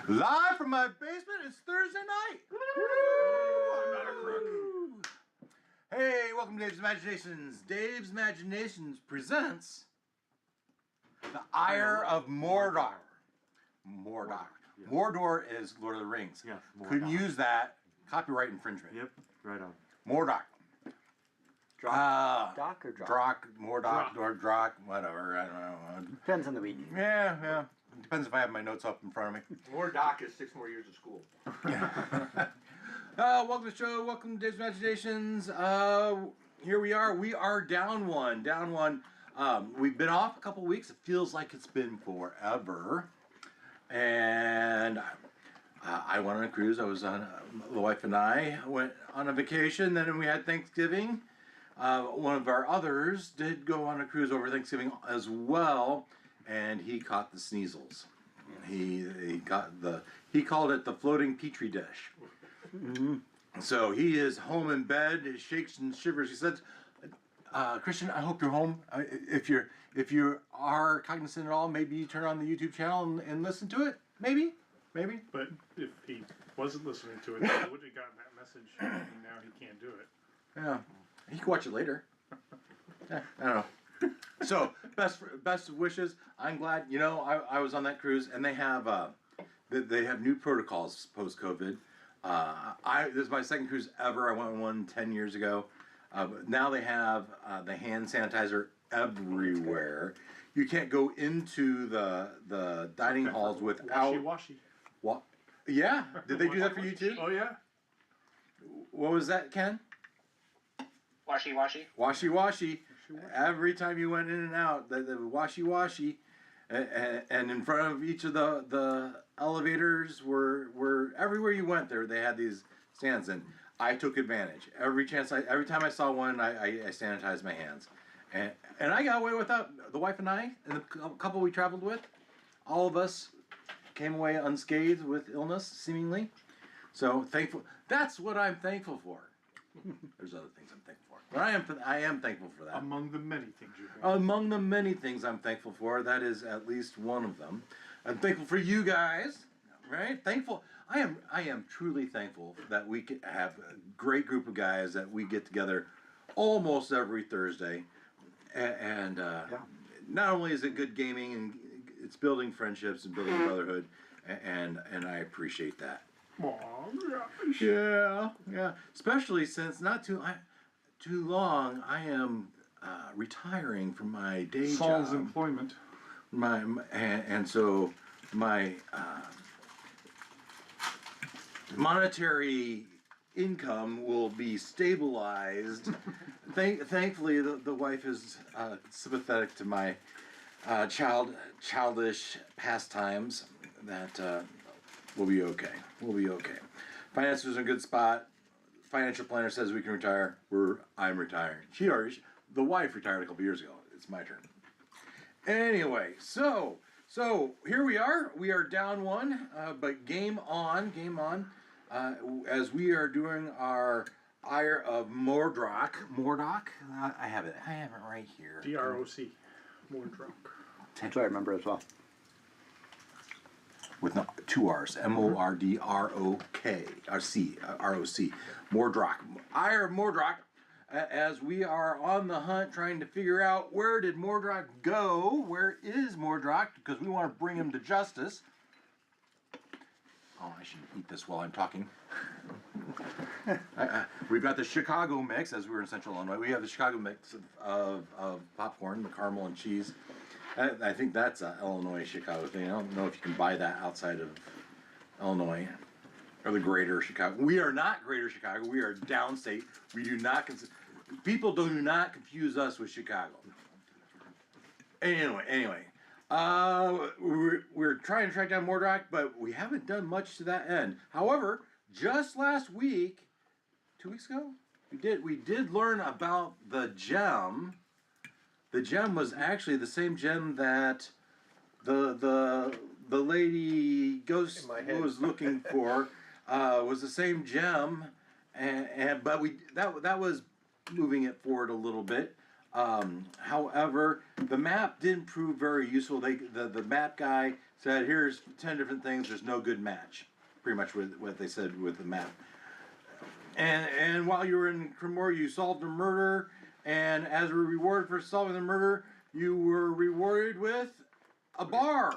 Live from my basement, it's Thursday night. I'm not a crook. Hey, welcome to Dave's Imaginations. Dave's Imaginations presents the Ire of Mordroc. Mordroc. Yeah. Mordor is Lord of the Rings. Yeah, Couldn't use that. Copyright infringement. Yep, right on. Mordroc. Doc or Drock? Drock, Mordroc, or Drock, whatever. I don't know. Depends on the week. Yeah. It depends if I have my notes up in front of me. Mordroc is 6 more years of school. Welcome to the show. Welcome to Dave's Imaginations. Here we are. We are down one. We've been off a couple weeks. It feels like it's been forever. And I went on a cruise. The wife and I went on a vacation. Then we had Thanksgiving. One of our others did go on a cruise over Thanksgiving as well, and he caught the sneezels. He called it the floating petri dish. Mm-hmm. So he is home in bed, he shakes and shivers. He said, "Christian, I hope you're home. If you are cognizant at all, maybe you turn on the YouTube channel and listen to it. Maybe." But if he wasn't listening to it, he would have gotten that message, and now he can't do it. Yeah, he can watch it later. I don't know. So best wishes. I'm glad. I was on that cruise, and they have new protocols post COVID. This is my second cruise ever. I went on one 10 years ago. But now they have the hand sanitizer everywhere. You can't go into the dining halls without Washy. What? Yeah. Did they do that for you too? Oh yeah. What was that, Ken? Washy. Washy. Every time you went in and out, the washy. And in front of each of the elevators were everywhere you went there, they had these stands, and I took advantage. Every time I saw one, I sanitized my hands. And I got away without the wife and I, and the couple we traveled with, all of us came away unscathed with illness, seemingly. So thankful. That's what I'm thankful for. There's other things I'm thankful for, but I am thankful for that. Among the many things you have. Among the many things I'm thankful for, that is at least one of them. I'm thankful for you guys, right? Thankful. I am truly thankful that we can have a great group of guys that we get together almost every Thursday, and not only is it good gaming, and it's building friendships and building brotherhood, and I appreciate that. Oh, gosh. Yeah. Especially since not too long, I am retiring from my day Saul's job. employment. And so my monetary income will be stabilized. Thankfully, the wife is sympathetic to my childish pastimes. That we'll be okay. Finances are in a good spot. Financial planner says we can retire. I'm retiring. The wife retired a couple years ago. It's my turn. Anyway, so here we are. We are down one, but game on. As we are doing our Ire of Mordroc. I have it right here. DROC. Mordroc. That's what I remember as well. With two R's, Mordroc, ROC, Mordroc, Ire of Mordroc, as we are on the hunt trying to figure out where did Mordroc go, where is Mordroc, because we want to bring him to justice. Oh, I should eat this while I'm talking. We've got the Chicago mix, as we were in Central Illinois. We have the Chicago mix of popcorn, the caramel and cheese. I think that's an Illinois Chicago thing. I don't know if you can buy that outside of Illinois or the greater Chicago. We are not greater Chicago. We are downstate. We do not people do not confuse us with Chicago. Anyway, we're trying to track down Mordroc, but we haven't done much to that end. However, just last week, 2 weeks ago, we did learn about the gem. The gem was actually the same gem that the lady ghost was looking for. Was the same gem, but that was moving it forward a little bit. However, the map didn't prove very useful. The map guy said, "Here's 10 different things. There's no good match." Pretty much what they said with the map. And while you were in Crimmor, you solved a murder, and as a reward for solving the murder, you were rewarded with a bar.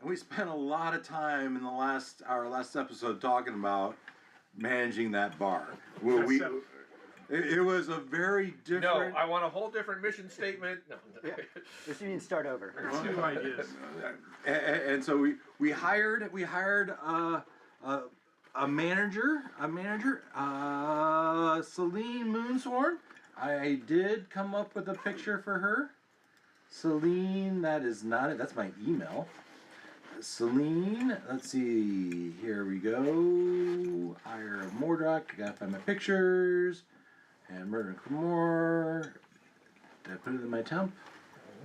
And we spent a lot of time in our last episode talking about managing that bar. It was a very No, different. I want a whole different mission statement. No. This means start over. Two ideas. And so we hired a manager, Celine Moonsworn. I did come up with a picture for her. Celine, that is not it. That's my email. Celine, let's see. Here we go. Hire of Mordroc. I gotta find my pictures. And Murder and Crimmor. Did I put it in my temp?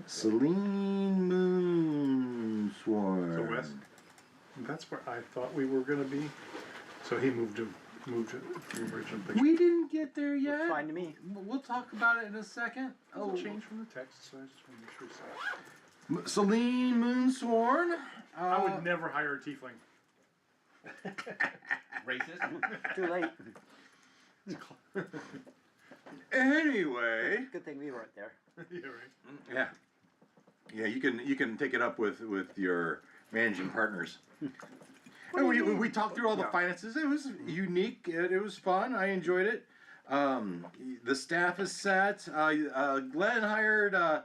Celine Moonsworn. So Wes, that's where I thought we were gonna be. So he moved it from the original picture. We didn't get there yet. Looks fine to me. We'll talk about it in a second. Oh, change from the text, so I just want to make sure it's Celine Moonsworn. I would never hire a tiefling. Racist. Too late. Anyway. Good thing we weren't there. Yeah, right. Yeah, you can take it up with your managing partners. And we talked through all the finances. It was unique. It was fun. I enjoyed it. The staff is set. Glenn hired a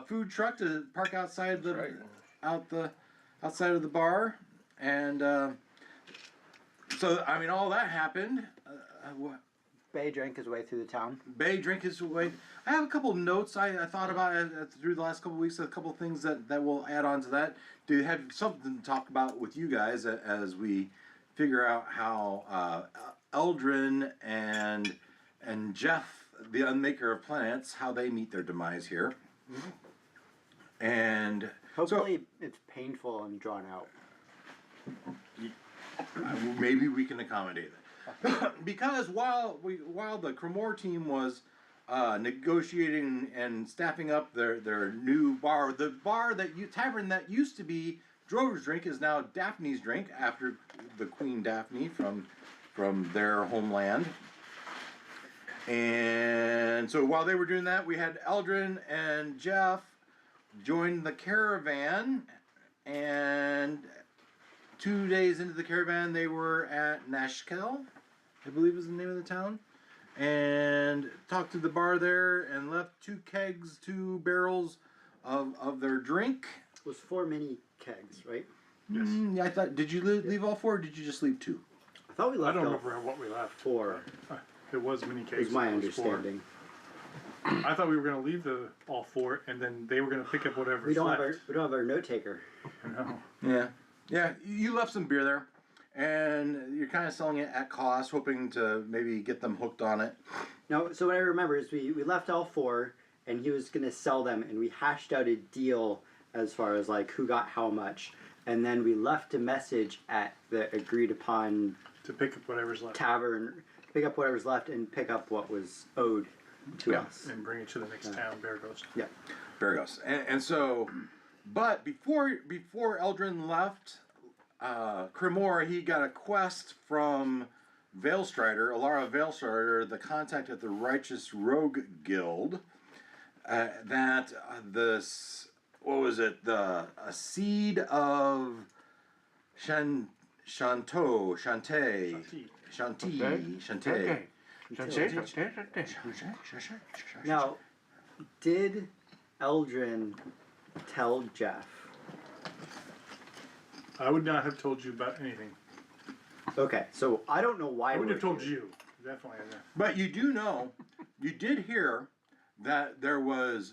food truck to park outside outside of the bar, and so I mean all that happened. Bay drank his way through the town. Bay drink his way. I have a couple notes I thought about through the last couple of weeks. A couple of things that we'll add on to that. To have something to talk about with you guys as we figure out how Eldrin and Jeff, the Unmaker of Planets, how they meet their demise here. Mm-hmm. And hopefully it's painful and drawn out. Maybe we can accommodate it. Because while the Crimmor team was negotiating and staffing up their new bar, the tavern that used to be Drover's Drink is now Daphne's Drink after the Queen Daphne from their homeland. And so while they were doing that, we had Eldrin and Jeff join the caravan, and 2 days into the caravan, they were at Nashkel, I believe is the name of the town, and talked to the bar there and left 2 kegs, 2 barrels of their drink. It was 4 mini kegs, right? Yes. Yeah, I thought. Did you leave all 4? Or did you just leave 2? I thought we I left don't all remember what we left. 4. It was mini cakes. Is my it was 4. understanding. I thought we were going to leave all 4, and then they were going to pick up whatever's We don't left. have our note taker. No. Yeah. You left some beer there, and you're kind of selling it at cost, hoping to maybe get them hooked on it. No, so what I remember is we left all 4, and he was going to sell them, and we hashed out a deal as far as like who got how much, and then we left a message at the agreed upon To pick up whatever's left. tavern, pick up whatever's left, and pick up what was owed to us. And bring it to the next town, Bear Ghost. Yeah. Vargos. And so, but before Eldrin left Crimmor, he got a quest from Veilstrider, Alara Veilstrider, the contact at the Righteous Rogue Guild, that this, what was it, a seed of Shantae. Now, did Eldrin tell Jeff? I would not have told you about anything. Okay, so I don't know why. I wouldn't have we're told here. you. Definitely. I know. But you do know, you did hear that there was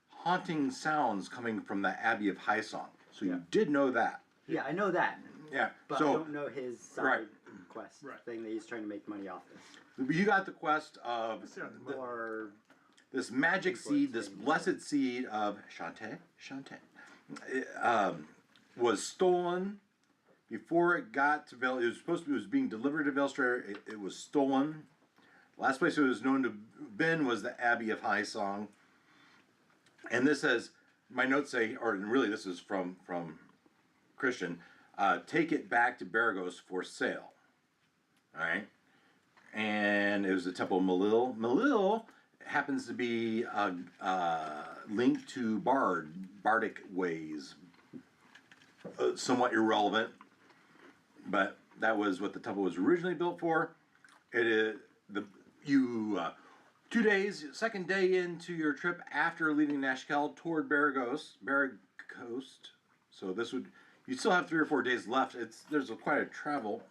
haunting sounds coming from the Abbey of Hysong. So you did know that. Yeah, I know that, Yeah. but So I don't know his side Right. quest Right. thing that he's trying to make money off of. you got the quest of Or this magic seed, this blessed seed of Shantae, was stolen before it got to Veil. It was being delivered to Veilstrider. It was stolen. Last place it was known to have been was the Abbey of Hysong. And this says, my notes say, or really this is from Christian, take it back to Baragos for sale. All right, and it was the Temple of Malil. Malil happens to be linked to bardic ways. Somewhat irrelevant, but that was what the temple was originally built for. It is 2 days, second day into your trip after leaving Nashkel toward Baragos. So this would you still have 3 or 4 days left. There's quite a travel.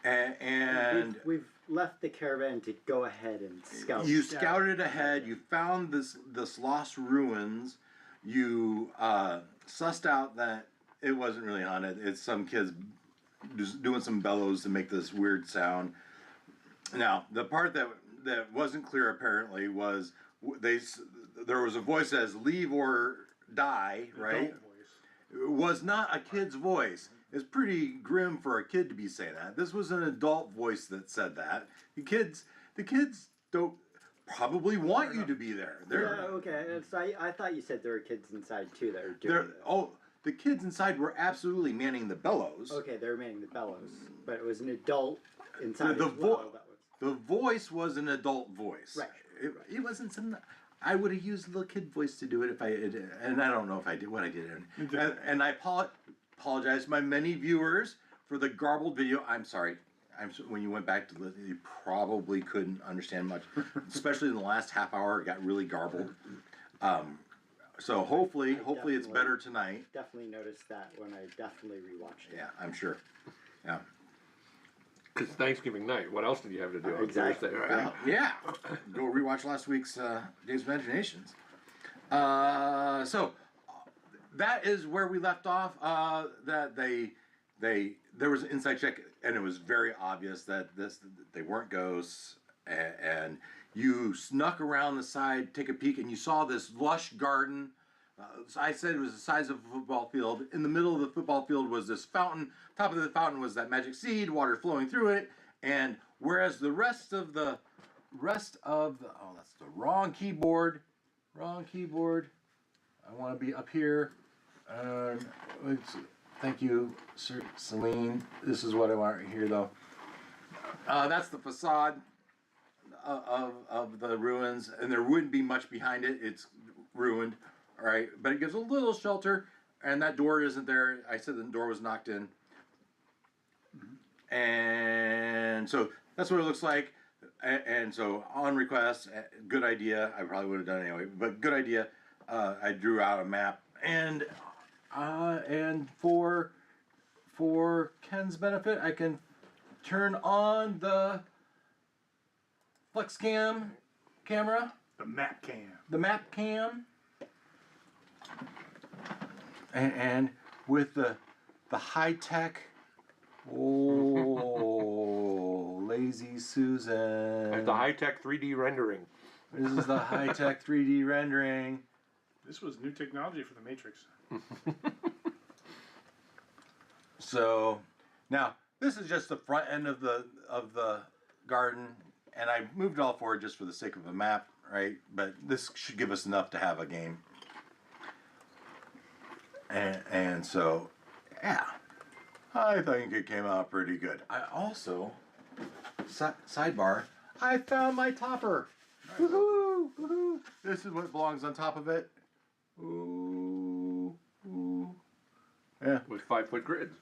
And we've left the caravan to go ahead and scout. You scouted ahead. You found this lost ruins. You sussed out that it wasn't really haunted. It's some kids just doing some bellows to make this weird sound. Now, the part that wasn't clear apparently was there was a voice that says "leave or die," right? Adult voice. It was not a kid's voice. It's pretty grim for a kid to be saying that. This was an adult voice that said that. The kids don't probably want you to be there. Okay. So I thought you said there were kids inside too that were doing this. The kids inside were absolutely manning the bellows. Okay, they were manning the bellows, but it was an adult inside The as well. The voice was an adult voice. Right. It wasn't some. I would have used a little kid voice to do it if I did, and I don't know if I did what I did. And I apologize to my many viewers for the garbled video. I'm sorry. When you went back to listen, you probably couldn't understand much, especially in the last half hour. It got really garbled. So hopefully it's better tonight. Definitely noticed that when I definitely rewatched it. Yeah, I'm sure. Yeah. Because Thanksgiving night, what else did you have to do on Exactly. Thursday, right? Yeah. Go rewatch last week's Days of Imaginations. So that is where we left off. That there was an inside check, and it was very obvious that they weren't ghosts. And you snuck around the side, take a peek, and you saw this lush garden. So I said it was the size of a football field. In the middle of the football field was this fountain. Top of the fountain was that magic seed, water flowing through it. And whereas the rest of the that's the wrong keyboard. Wrong keyboard. I want to be up here. Thank you, Sir Celine. This is what I want right here, though. That's the facade of the ruins, and there wouldn't be much behind it. It's ruined, all right? But it gives a little shelter, and that door isn't there. I said the door was knocked in. And so that's what it looks like. And so on request, good idea. I probably would have done it anyway, but good idea. I drew out a map, and for Ken's benefit, I can turn on the FlexCam camera, The map cam. the map cam, and with the high tech. Oh, lazy Susan. And the high-tech 3D rendering. This is the high tech 3D rendering. This was new technology for the Matrix. So now this is just the front end of the garden, and I moved it all forward just for the sake of a map, right? But this should give us enough to have a game. And so, yeah, I think it came out pretty good. I also, sidebar, I found my topper. Woohoo! Woohoo! This is what belongs on top of it. Ooh, ooh. Yeah. With 5-foot grids.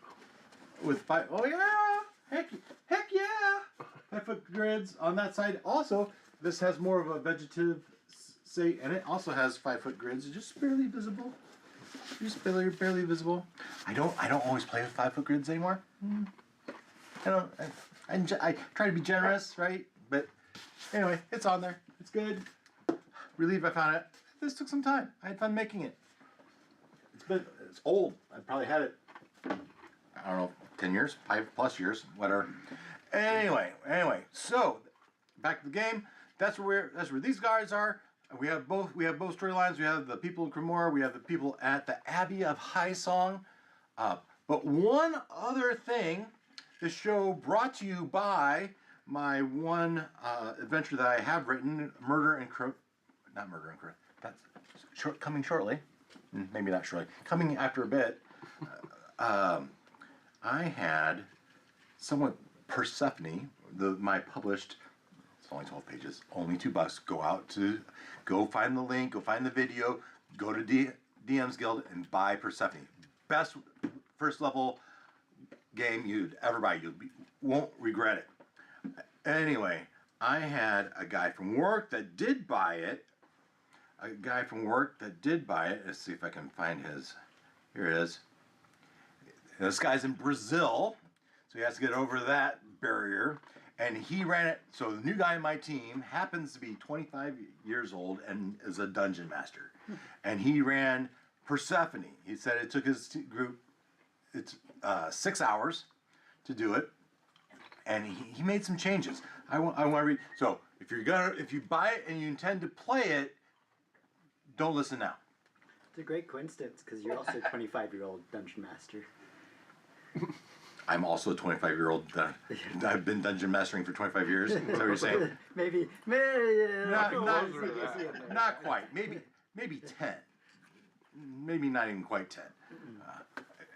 With five, oh yeah, heck yeah, 5-foot grids on that side. Also, this has more of a vegetative say, and it also has 5-foot grids, just barely visible. Just barely visible. I don't always play with 5-foot grids anymore. I try to be generous, right? But anyway, it's on there. It's good. Relieved I found it. This took some time. I had fun making it. It's old. I probably had it, I don't know, 10 years, 5+ years, whatever. Anyway, so back to the game. That's where these guys are. We have both storylines. We have the people in Crimmor. We have the people at the Abbey of High Song. But one other thing, this show brought to you by my one adventure that I have written, Not Murder and Crow. That's coming shortly. maybe not surely, coming after a bit, I had somewhat Persephone, my published. It's only 12 pages, only $2. Go find the link, go find the video, go to DM's Guild and buy Persephone. Best first level game you'd ever buy. Won't regret it. Anyway, I had a guy from work that did buy it. Let's see if I can find his. Here it is. This guy's in Brazil, so he has to get over that barrier. And he ran it. So the new guy in my team happens to be 25 years old and is a dungeon master. And he ran Persephone. He said it took his group 6 hours to do it, and he made some changes. I want to read. So if you buy it and you intend to play it, don't listen now. It's a great coincidence because you're also a 25-year-old dungeon master. I'm also a 25-year-old. I've been dungeon mastering for 25 years. Is that what you're saying? maybe Not quite. Maybe 10. Maybe not even quite 10.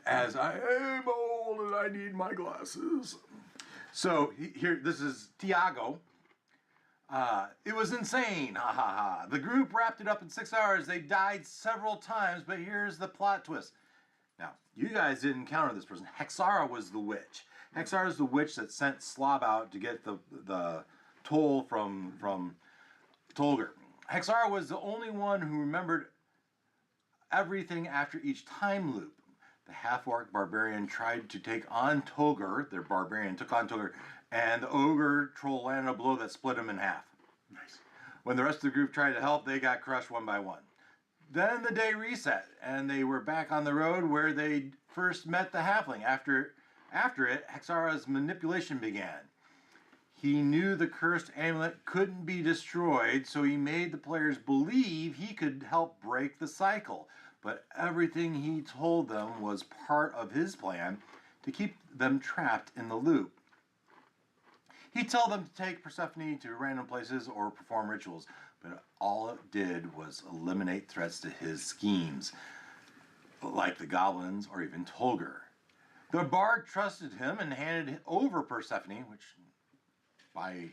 As I am old and I need my glasses. So here, this is Tiago. It was insane. Ha ha ha. The group wrapped it up in 6 hours. They died several times, but here's the plot twist. Now, you guys didn't encounter this person. Hexara was the witch. Hexara is the witch that sent Slob out to get the toll from Tolger. Hexara was the only one who remembered everything after each time loop. The half-orc barbarian tried to take on Tolger. Their barbarian took on Tolger, and the ogre troll landed a blow that split him in half. Nice. When the rest of the group tried to help, they got crushed one by one. Then the day reset, and they were back on the road where they first met the halfling. After it, Hexara's manipulation began. He knew the cursed amulet couldn't be destroyed, so he made the players believe he could help break the cycle. But everything he told them was part of his plan to keep them trapped in the loop. He'd tell them to take Persephone to random places or perform rituals, but all it did was eliminate threats to his schemes, like the goblins or even Tolger. The bard trusted him and handed over Persephone, which I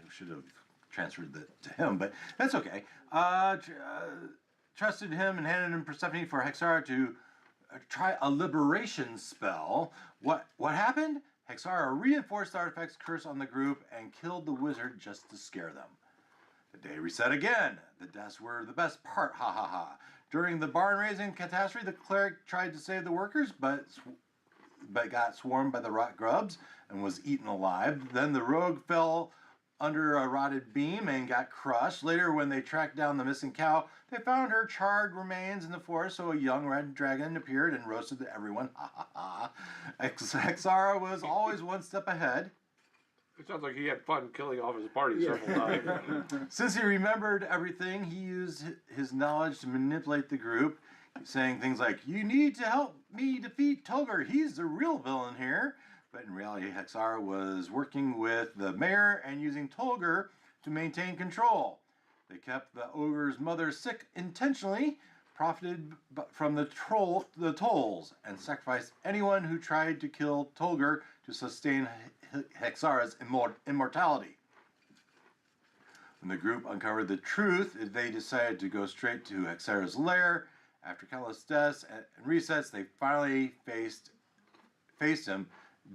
should have transferred that to him, but that's okay. Trusted him and handed him Persephone for Hexara to try a liberation spell. What happened? Hexara reinforced the artifact's curse on the group and killed the wizard just to scare them. The day reset again. The deaths were the best part, ha ha ha. During the barn-raising catastrophe, the cleric tried to save the workers, but got swarmed by the rot grubs and was eaten alive. Then the rogue fell under a rotted beam and got crushed. Later, when they tracked down the missing cow, they found her charred remains in the forest, so a young red dragon appeared and roasted everyone. Ha ha ha. Hexara was always one step ahead. It sounds like he had fun killing off his party several times. Since he remembered everything, he used his knowledge to manipulate the group, saying things like, "You need to help me defeat Tolger. He's the real villain here." But in reality, Hexara was working with the mayor and using Tolger to maintain control. They kept the ogre's mother sick intentionally, profited from the tolls, and sacrificed anyone who tried to kill Tolger to sustain Hexara's immortality. When the group uncovered the truth, they decided to go straight to Hexara's lair. After countless deaths and resets, they finally faced him.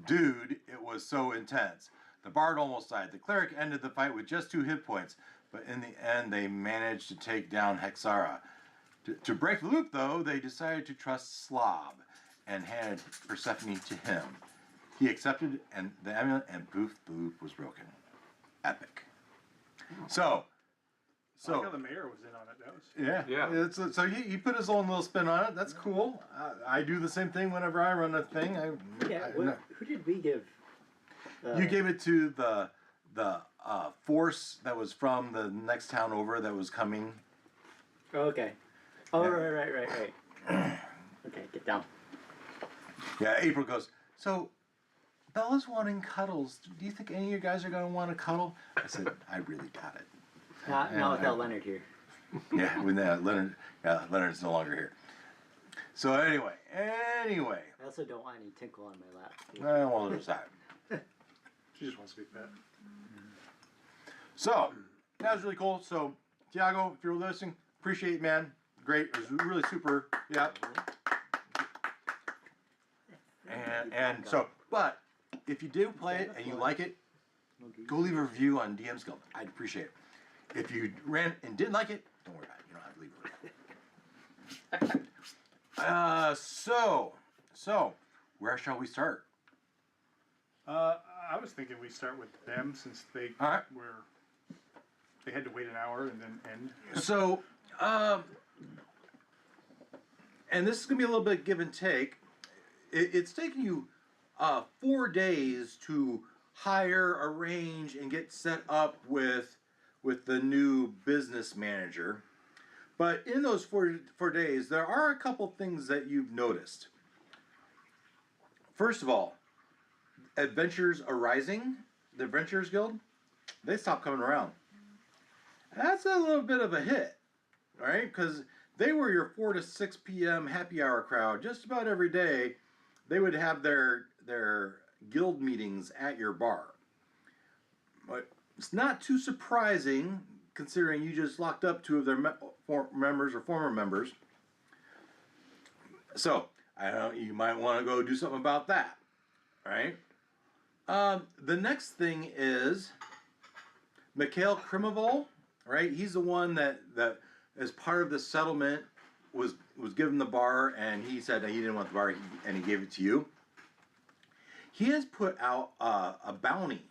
Dude, it was so intense. The bard almost died. The cleric ended the fight with just 2 hit points, but in the end, they managed to take down Hexara. To break the loop, though, they decided to trust Slob and handed Persephone to him. He accepted and the amulet, and poof, the loop was broken. Epic. So I like how the mayor was in on it. That was yeah. So he put his own little spin on it. That's cool. I do the same thing whenever I run a thing. Who did we give? You gave it to the force that was from the next town over that was coming. Oh, okay. Oh, Yeah. right. Okay, get down. Yeah, April goes, "So Bella's wanting cuddles. Do you think any of you guys are going to want to cuddle?" I said, "I really doubt it." Not without Leonard here. Yeah, with that, Leonard's no longer here. So anyway. I also don't want any tinkle on my lap. Well, there's that. She just wants to be pet. So, that was really cool. So, Tiago, if you're listening, appreciate it, man. Great. It was really super. Yeah. And so, but if you do play it and you like it, go leave a review on DM's Guild. I'd appreciate it. If you ran and didn't like it, don't worry about it. You don't have to leave a review. So, where shall we start? I was thinking we start with them since they All right. they had to wait an hour and then end. So, and this is going to be a little bit give and take. It's taken you 4 days to hire, arrange, and get set up with the new business manager. But in those four days, there are a couple things that you've noticed. First of all, Adventures Arising, the Adventurers Guild, they stopped coming around. That's a little bit of a hit, right? Because they were your 4 to 6 p.m. happy hour crowd. Just about every day, they would have their guild meetings at your bar. But it's not too surprising, considering you just locked up 2 of their members or former members. So, I don't know, you might want to go do something about that, right? The next thing is Mikhail Crimmor, right? He's the one that as part of the settlement was given the bar, and he said that he didn't want the bar, and he gave it to you. He has put out a bounty,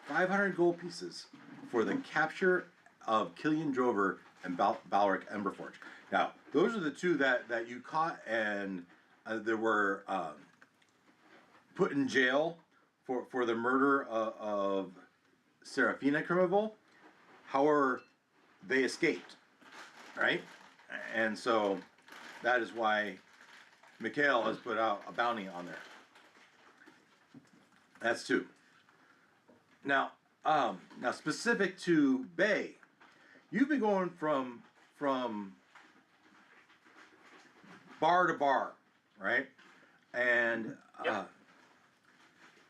500 gold pieces, for the capture of Killian Drover and Balric Emberforge. Now, those are the 2 that you caught, and they were put in jail for the murder of Serafina Crimmor. However, they escaped, right? And so that is why Mikhail has put out a bounty on there. That's 2. Now specific to Bay, you've been going from bar to bar, right? And Yep.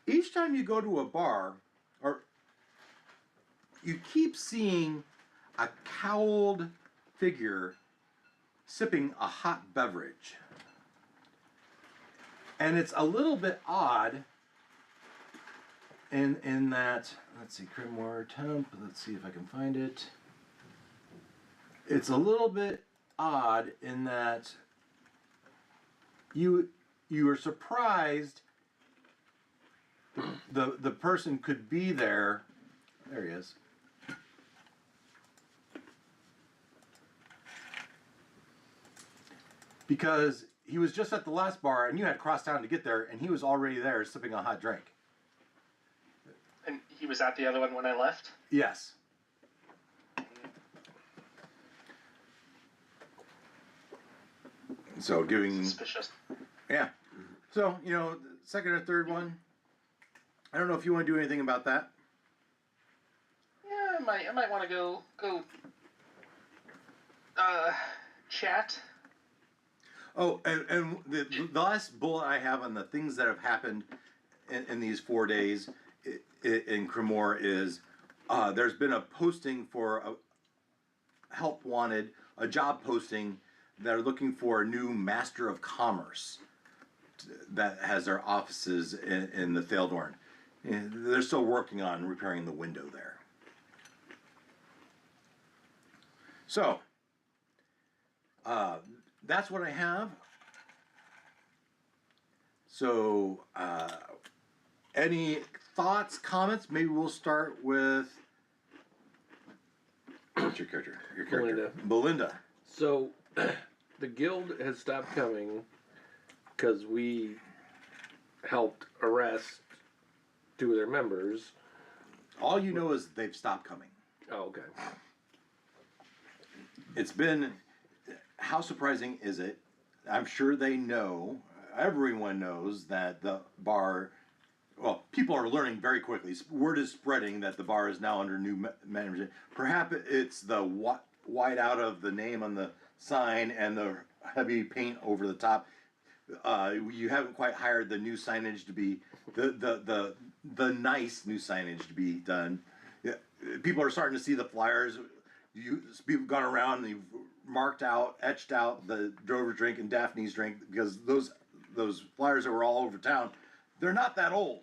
Each time you go to a bar, or you keep seeing a cowled figure sipping a hot beverage. And it's a little bit odd in that, let's see, Crimmor temp, let's see if I can find it. It's a little bit odd in that you are surprised the person could be there. There he is. Because he was just at the last bar and you had crossed town to get there, and he was already there sipping a hot drink. And he was at the other one when I left? Yes. So giving... Suspicious. Yeah. So, second or third one. I don't know if you want to do anything about that. Yeah, I might want to go chat. Oh, and the last bullet I have on the things that have happened in these 4 days in Crimmor is there's been a posting for a help wanted, a job posting that are looking for a new Master of Commerce that has their offices in the Theldorn. They're still working on repairing the window there. So, that's what I have. So, any thoughts, comments? Maybe we'll start with... What's your character? Belinda. So, the guild has stopped coming because we helped arrest 2 of their members. All you know is they've stopped coming. Oh, okay. It's been... How surprising is it? I'm sure they know, everyone knows that the bar... Well, people are learning very quickly. Word is spreading that the bar is now under new management. Perhaps it's the white out of the name on the sign and the heavy paint over the top. You haven't quite hired the new signage to be the nice new signage to be done. Yeah, people are starting to see the flyers. People have gone around and they've etched out the Drover's drink and Daphne's drink because those flyers that were all over town, they're not that old.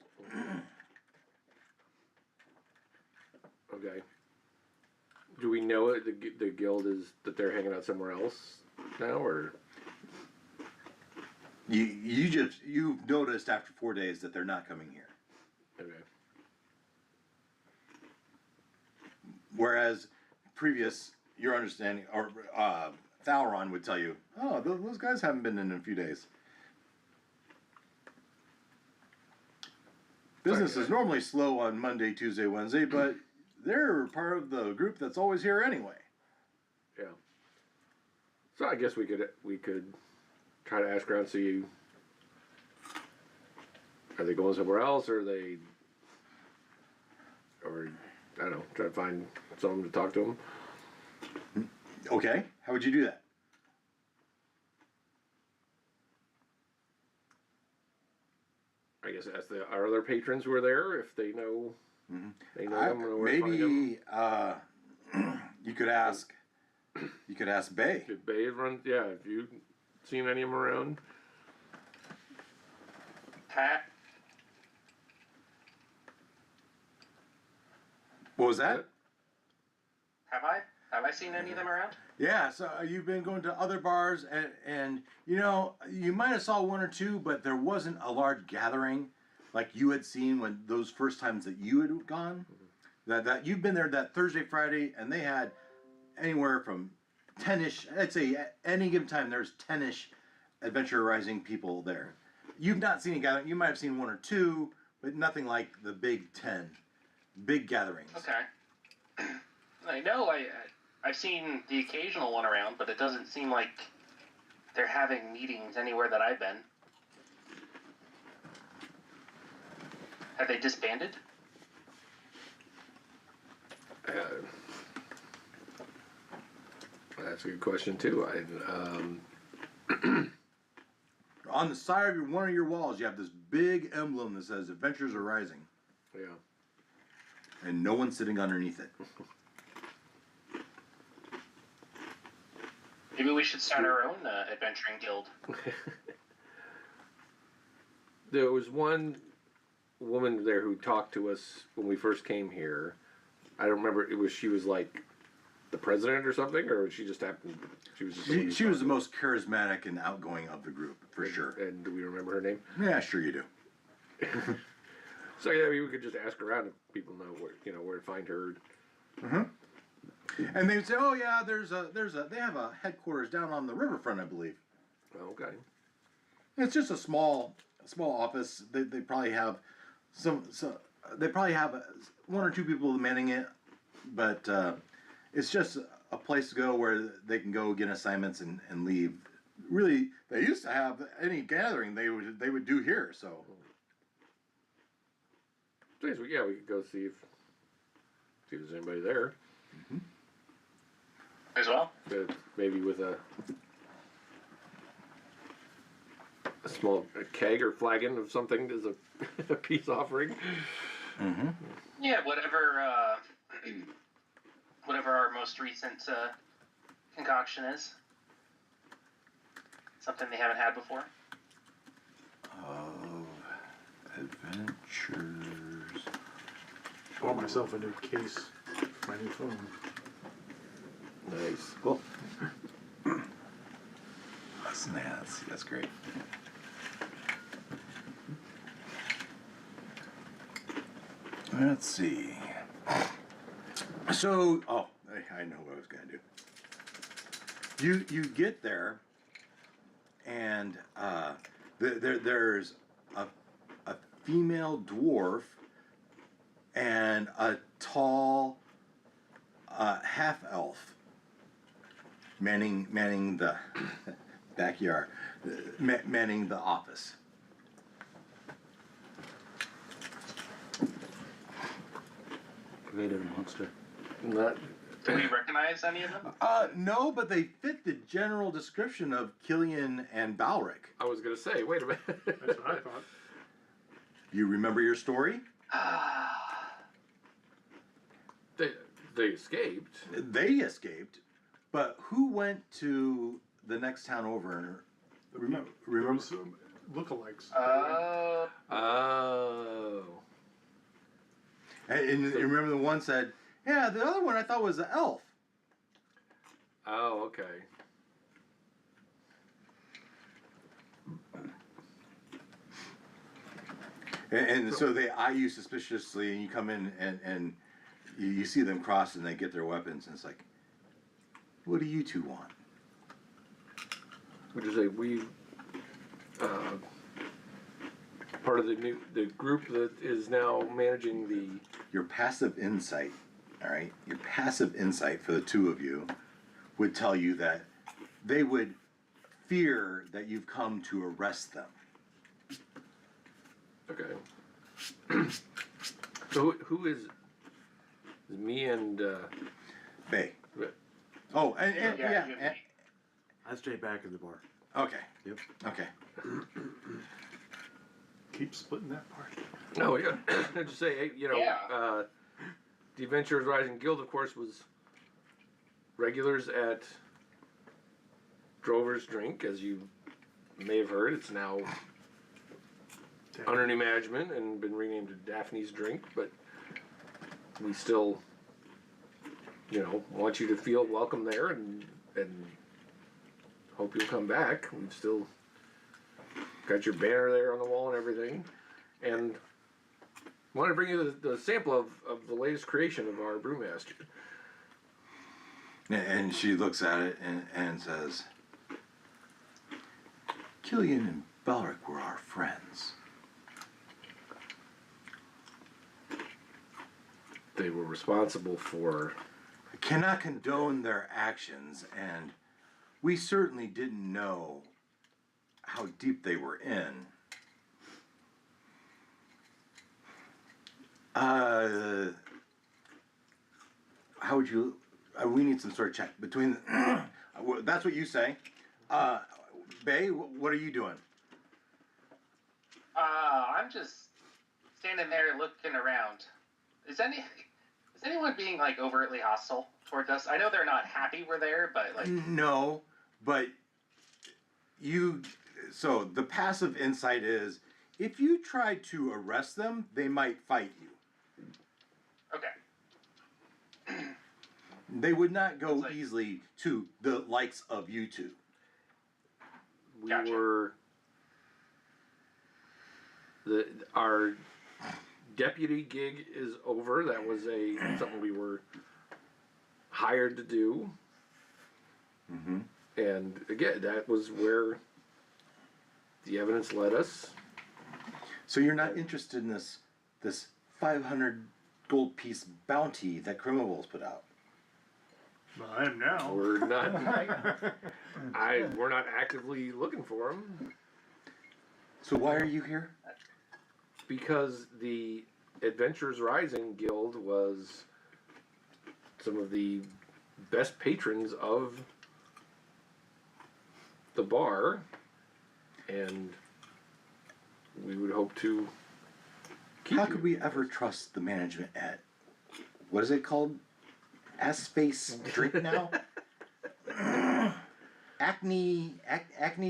Okay. Do we know it? The guild is that they're hanging out somewhere else now, or You've noticed after 4 days that they're not coming here. okay? Whereas your understanding, or Thalron would tell you, oh, those guys haven't been in a few days. Business is normally slow on Monday, Tuesday, Wednesday, but they're part of the group that's always here anyway. Yeah. So I guess we could try to ask around, see, are they going somewhere else, or I don't know, try to find someone to talk to them. Okay, how would you do that? I guess ask our other patrons who are there if they know. Mm-hmm. They know them or where to find them. Maybe you could ask. You could ask Bay. If Bay runs, yeah. Have you seen any of them around? Pat, What was that? have I seen any of them around? Yeah, so you've been going to other bars, and you might have saw one or two, but there wasn't a large gathering like you had seen when those first times that you had gone. That you've been there that Thursday, Friday, and they had anywhere from 10-ish. I'd say at any given time there's 10-ish Adventure Rising people there. You've not seen a gathering. You might have seen one or two, but nothing like the big 10, big gatherings. Okay. I know I've seen the occasional one around, but it doesn't seem like they're having meetings anywhere that I've been. Have they disbanded? That's a good question too. On the side of one of your walls, you have this big emblem that says "Adventures are Rising," Yeah. and no one's sitting underneath it. Maybe we should start our own adventuring guild. There was one woman there who talked to us when we first came here. I don't remember. She was like the president or something, or she just happened. She was. Just She was the most charismatic and outgoing of the group, for sure. And do we remember her name? Yeah, sure you do. So yeah, we could just ask around if people know where to find her. Mm-hmm. And they would say, "Oh yeah, they have a headquarters down on the riverfront, I believe." Okay. It's just a small office. They probably have they probably have one or two people manning it, but it's just a place to go where they can go get assignments and leave. Really, they used to have any gathering they would do here. So Yeah, we could go see if there's anybody there. Mm-hmm. As well? Maybe with a small keg or flagon of something as a peace offering. Mm-hmm. Yeah, whatever our most recent concoction is. Something they haven't had before. Adventures. Bought myself a new case for my new phone. Nice. Cool. That's great. Let's see. So, I know what I was going to do. You get there, and there's a female dwarf and a tall half elf manning the backyard, manning the office. Created a monster. Not Do we recognize any of them? No, but they fit the general description of Killian and Balric. I was gonna say, wait a minute. That's what I thought. You remember your story? They escaped. They escaped, but who went to the next town over? Remember? There was some lookalikes. Oh. And you remember the one said, "Yeah, the other one I thought was an elf." Oh, okay. And so they eye you suspiciously, and you come in and you see them cross, and they get their weapons, and it's like, what do you two want? Would you say we part of the group that is now managing the Your passive insight, all right? Your passive insight for the two of you would tell you that they would fear that you've come to arrest them. Okay. So who is me and Bay. Oh, and yeah. you and and- me. I stay back in the bar. okay. Yep. Okay. Keep splitting that part. no, yeah. I'd just say, hey, Yeah. The Adventurers Rising Guild, of course, was regulars at Drover's Drink, as you may have heard. It's now under new management and been renamed to Daphne's Drink, but we still, want you to feel welcome there and hope you'll come back. We've still got your banner there on the wall and everything, and want to bring you the sample of the latest creation of our brewmaster. And she looks at it and says, Killian and Balric were our friends. They were responsible for. I cannot condone their actions, and we certainly didn't know how deep they were in. How would you? We need some sort of check between. That's what you say. Bay, what are you doing? I'm just standing there looking around. Is anyone being like overtly hostile towards us? I know they're not happy we're there, but like No, but you. So the passive insight is, if you tried to arrest them, they might fight you. okay. They would not go Like- easily to the likes of you two. We Gotcha. were our deputy gig is over. That was something we were hired to do, Mm-hmm. and again, that was where the evidence led us. So you're not interested in this 500 gold piece bounty that Crimmor put out. Well, I am now. We're not. We're not actively looking for them So why are you here? because the Adventurers Rising Guild was some of the best patrons of the bar, and we would hope to keep How you. could we ever trust the management at what is it called? Ass-face drink now? Acne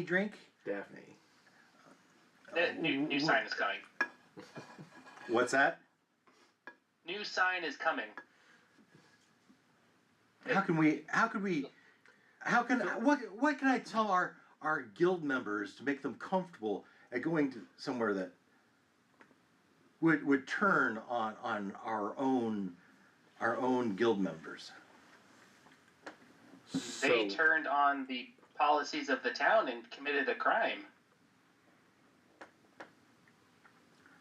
drink? Daphne? The new sign is coming. What's that? New sign is coming. What can I tell our guild members to make them comfortable at going to somewhere that would turn on our own guild members? They turned on the policies of the town and committed a crime.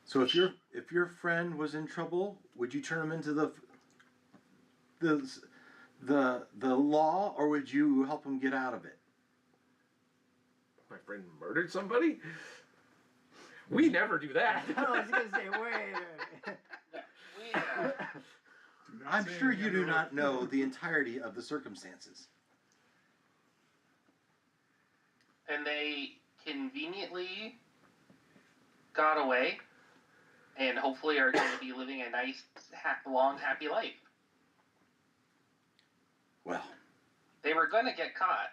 So if your friend was in trouble, would you turn him into the law, or would you help him get out of it? My friend murdered somebody? We never do that. I was gonna say, wait. We, Do not I'm saying sure you do other- not know the entirety of the circumstances. And they conveniently got away, and hopefully are going to be living a nice, long, happy life. Well, They were going to get caught.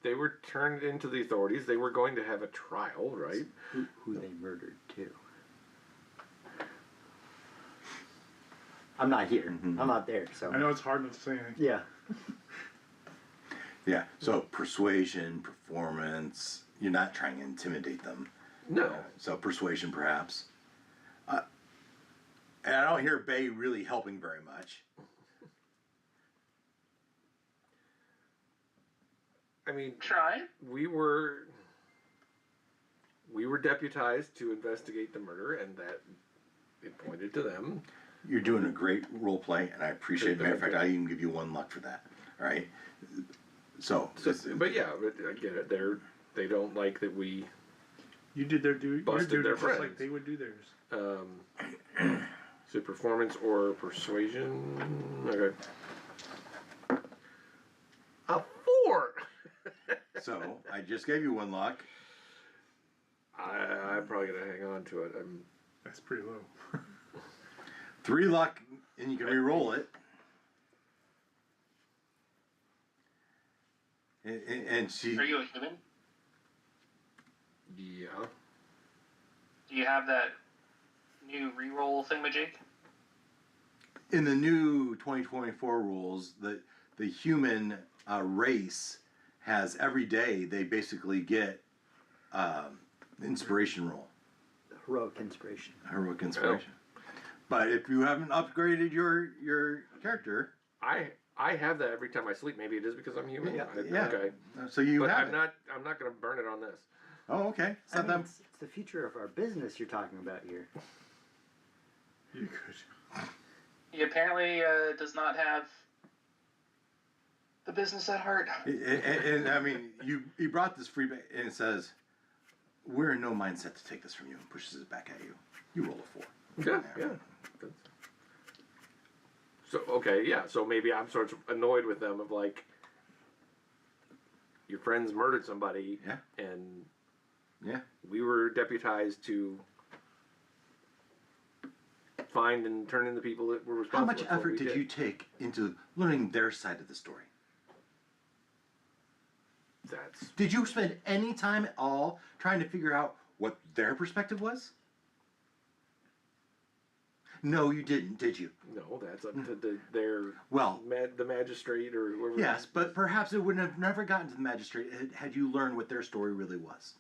They were turned into the authorities. They were going to have a trial, right? Who they murdered too. I'm not here. Mhm. I'm not there. So I know it's hard not to say anything. yeah. yeah. So persuasion, performance. You're not trying to intimidate them. No. So persuasion, perhaps. And I don't hear Bay really helping very much. I mean, Try. we were deputized to investigate the murder, and that it pointed to them. You're doing a great role play, and I appreciate it. Matter of fact, I even give you 1 luck for that. All right. So But I get it. They don't like that we You did their duty. Busted Your duty their just like friends. they would do theirs. so performance or persuasion. Okay. A 4. So I just gave you 1 luck. I'm probably gonna hang on to it. That's pretty low. 3 luck, and you can re-roll it. And she. Are you a human? Yeah. Do you have that new reroll thingamajig? In the new 2024 rules, the human race has every day they basically get inspiration roll, Heroic inspiration. heroic inspiration. But if you haven't upgraded your character, I have that every time I sleep. Maybe it is because I'm human. Yeah. Okay. so you But have I'm it. not gonna burn it on this. Oh, okay. It's I not mean, that. it's the future of our business you're talking about here. You could. He apparently does not have the business at heart. And I mean, you brought this free, and it says, "We're in no mindset to take this from you," and pushes it back at you. You roll a 4. Yeah. So okay, yeah. So maybe I'm sort of annoyed with them of like, your friends murdered somebody, Yeah. and Yeah. we were deputized to find and turn in the people that were responsible. How much for what effort we did you take into learning their side of the story? That's Did you spend any time at all trying to figure out what their perspective was? No, you didn't, did you? no. That's up to their Well, the magistrate or whoever. yes, but perhaps it would have never gotten to the magistrate had you learned what their story really was.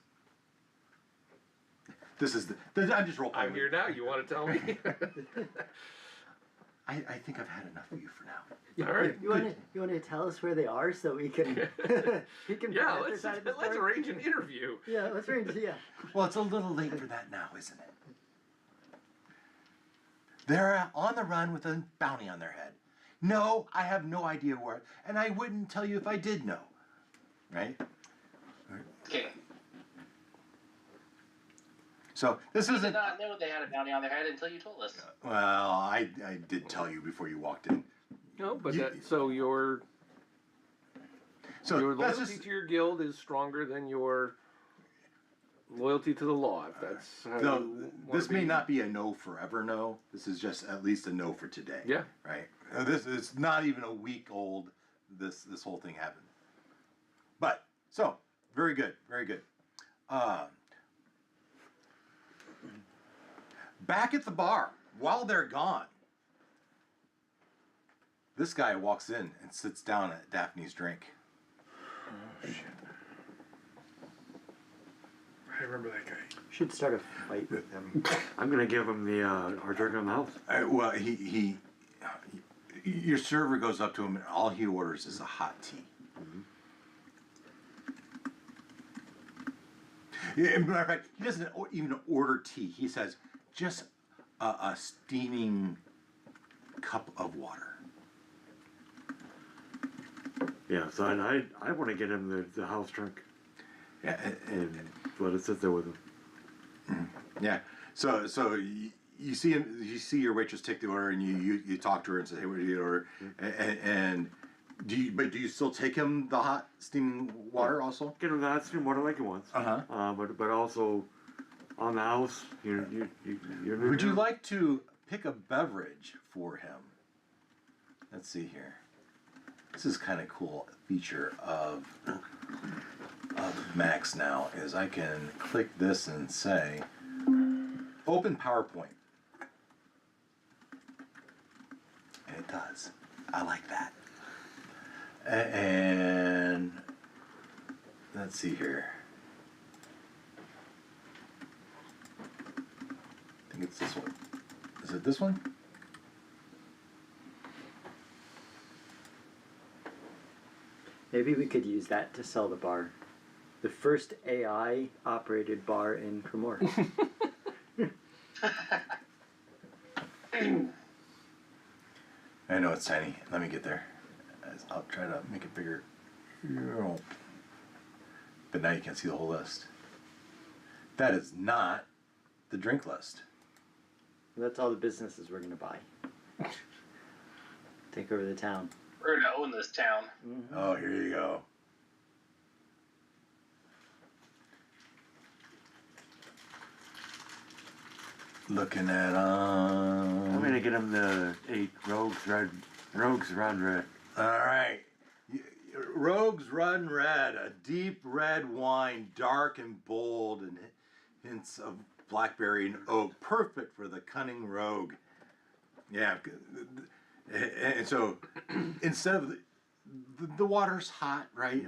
This is I'm just role playing. I'm here now. You want to tell me? I think I've had enough of you for now. All right. You want to tell us where they are so we can we can Yeah. present their Let's side of the let's story? arrange an interview. Yeah, let's arrange. Yeah. Well, it's a little late for that now, isn't it? They're on the run with a bounty on their head. No, I have no idea where, and I wouldn't tell you if I did know. Right? Okay. So this We did isn't. not know they had a bounty on their head until you told us. Well, I did tell you before you walked in. No, but You- so your So that's loyalty just. to your guild is stronger than your loyalty to the law. If that's how No, you this wanna may be. not be a no forever no. This is just at least a no for today. Yeah. Right. This is not even a week old. This whole thing happened. But so very good, very good. Back at the bar while they're gone, this guy walks in and sits down at Daphne's drink. Oh shit. I remember that guy. Should start a fight with them. I'm gonna give him the our drink on the house. Well, he your server goes up to him and all he orders is a hot tea. Yeah, as a matter of fact, he doesn't even order tea. He says just a steaming cup of water. Yeah, so I want to get him the house drink Yeah, and let it sit there with him. yeah. So you see him. You see your waitress take the order, and you talk to her and say, "Hey, what do you order?" And do you still take him the hot steaming water also? Get him the hot steam water like he wants. But also on the house, you're Would you like to pick a beverage for him? Let's see here. This is kind of cool feature of Max now is I can click this and say open PowerPoint. And it does. I like that. And let's see here. I think it's this one. Is it this one? Maybe we could use that to sell the bar. The first AI operated bar in Crimmor. I know it's tiny. Let me get there. I'll try to make it bigger. But now you can't see the whole list. That is not the drink list. That's all the businesses we're gonna buy. Take over the town. We're gonna own this town. Mm-hmm. Oh, here you go. Looking at I'm gonna get him the 8 Rogues Run Red. All right. Rogues Run Red, a deep red wine, dark and bold, and hints of blackberry and oak, perfect for the cunning rogue. Yeah, and so instead of the water's hot, right?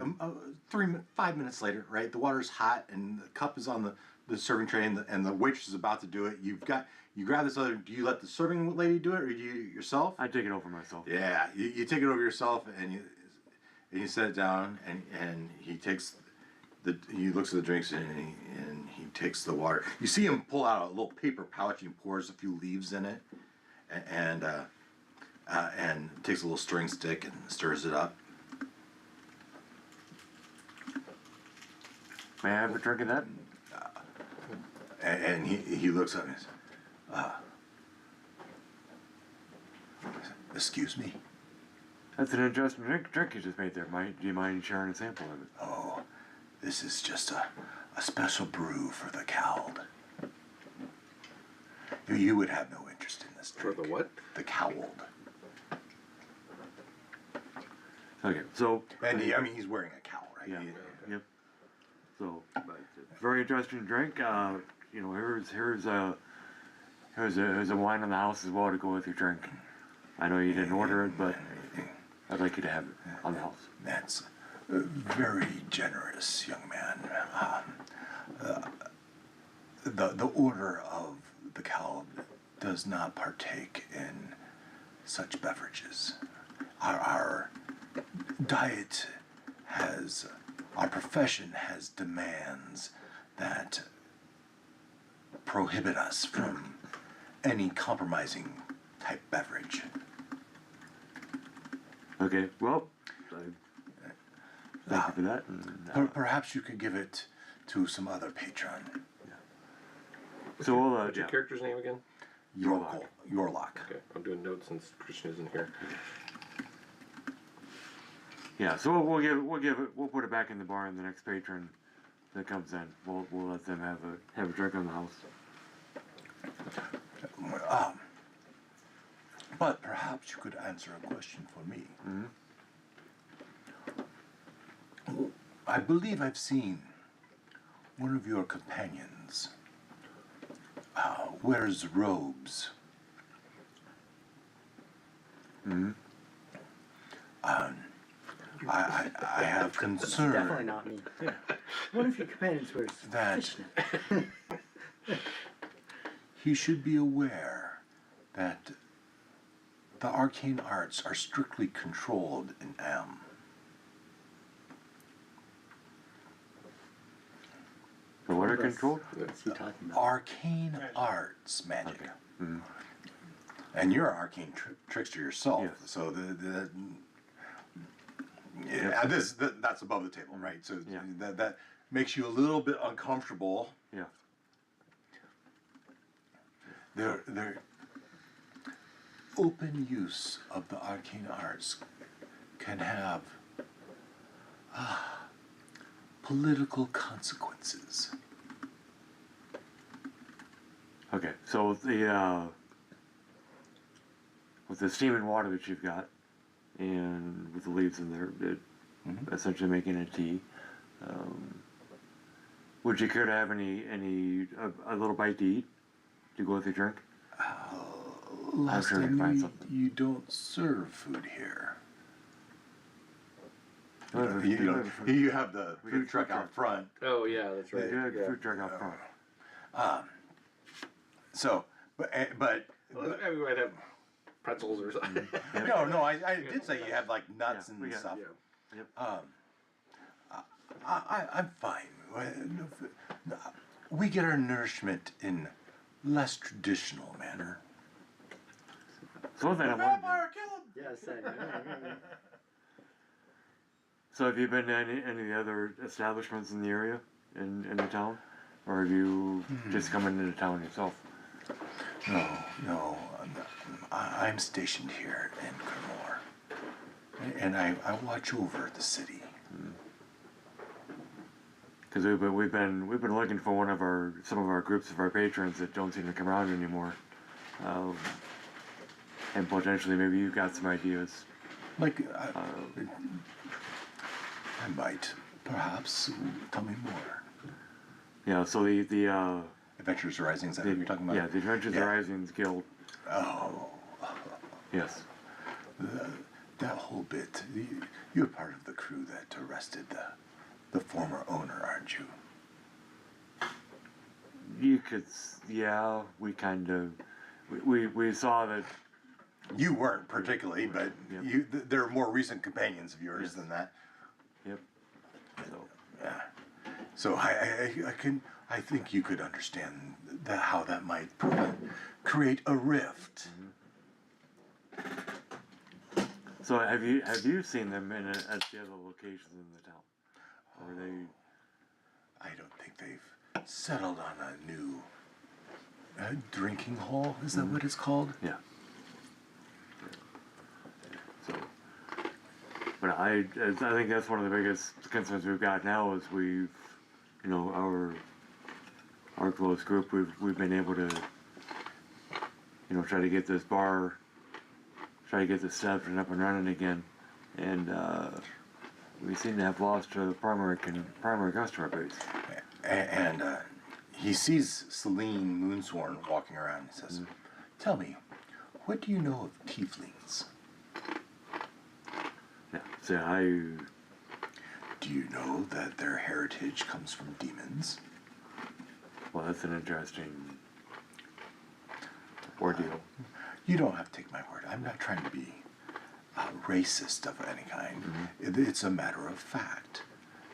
5 minutes later, right? The water's hot, and the cup is on the serving tray, and the waitress is about to do it. You grab this other. Do you let the serving lady do it, or do you yourself? I take it over myself. Yeah, you take it over yourself, and you set it down, and he looks at the drinks, and he takes the water. You see him pull out a little paper pouch, and he pours a few leaves in it, and takes a little stirring stick and stirs it up. May I have a drink of that? And he looks up and says, "Excuse me." That's an interesting drink you just made there. Do you mind sharing a sample of it? Oh, this is just a special brew for the cowled. You would have no interest in this For drink. the what? The cowled. Okay, so And he's wearing a cowl, right? yeah, yep. So very interesting drink. Here's a wine in the house as well to go with your drink. I know you didn't order it, but I'd like you to have it on the house. That's very generous, young man. The order of the cowled does not partake in such beverages. Our diet our profession has demands that prohibit us from any compromising type beverage. Okay, well, thank you for that. And, Perhaps you could give it to some other patron. so we'll, What's your character's name again? Yorlock. Okay, I'm doing notes since Christian isn't here. yeah. So we'll put it back in the bar, and the next patron that comes in, we'll let them have a drink on the house. But perhaps you could answer a question for me. Mm-hmm. I believe I've seen one of your companions wears robes. Mm-hmm. I have concern Definitely not me. Yeah. One of your companions wears that fishnet. he should be aware that the arcane arts are strictly controlled in Am. The water control? What's he talking about? Arcane arts magic. Okay. Mm-hmm. And you're an arcane trickster yourself, Yes. so that's above the table, right? So Yeah. that makes you a little bit uncomfortable. Yeah. their open use of the arcane arts can have political consequences. Okay, so with the steam and water that you've got, and with the leaves in there, essentially making a tea. Would you care to have a little bite to eat to go with your drink? Last sure we can find time something. you don't serve food here. We have a- You, we know, have a- you have the we got a food truck food out truck. front. Oh yeah, that's right. We have a Yeah. food truck out front. So, but Well, I mean, we might have pretzels or something. no, I did say you have like nuts Yeah, and we got- stuff. Yeah. I'm fine. We get our nourishment in less traditional manner. So one thing I wanted to- Yeah, same. So have you been to any of the other establishments in the area, in the town? Or have you just come into town yourself? No. I'm stationed here in Crimmor, and I watch over the city. Because we've been looking for some of our groups of our patrons that don't seem to come around anymore, and potentially maybe you've got some ideas. Like, I might, perhaps, tell me more. Yeah. So the Adventures Rising, is that what you're talking about? yeah, the Adventures Yeah. Horizons Guild. Oh, Yes. that whole bit. You're part of the crew that arrested the former owner, aren't you? You could, yeah. We kind of, we saw that. You weren't particularly, but Yep. there are more recent companions of yours Yes. than that. Yep. So. Yeah. So I think you could understand how that might create a rift. So have you seen them at the other locations in the town? Or are they? I don't think they've settled on a new drinking hall. Is that what it's called? Yeah. So, but I think that's one of the biggest concerns we've got now is our close group we've been able to try to get this bar, try to get this set up and running again, and we seem to have lost the primary customer base. And he sees Celine Moonsworn walking around and says, "Tell me, what do you know of tieflings? Yeah. So Do you know that their heritage comes from demons?" well, that's an interesting ordeal. You don't have to take my word. I'm not trying to be racist of any kind. It's a matter of fact.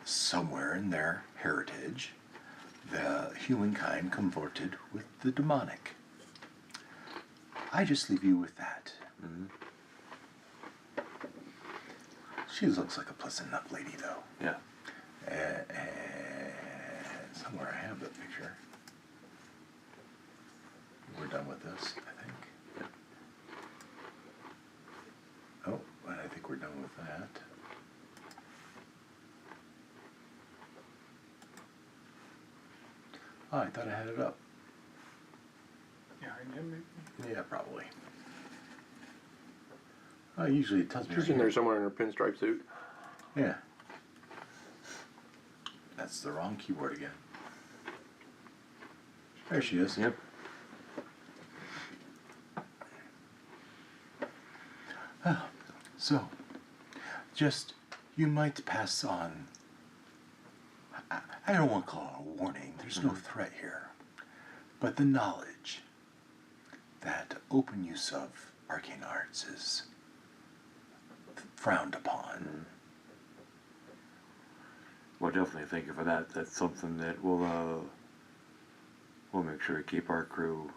Somewhere in their heritage, the humankind converted with the demonic. I just leave you with that. She looks like a pleasant enough lady, though. Yeah. And somewhere I have that picture. We're done with this, I think. Oh, and I think we're done with that. Oh, I thought I had it up. Yeah, I am maybe. Yeah, probably. Oh, usually it tells me. She's right in there here. somewhere in her pinstripe suit. Yeah. That's the wrong keyboard again. There she is. Yep. So, just, you might pass on. I don't want to call it a warning, there's no threat here. But the knowledge that open use of arcane arts is frowned upon. Well, definitely thank you for that. That's something that we'll make sure to keep our crew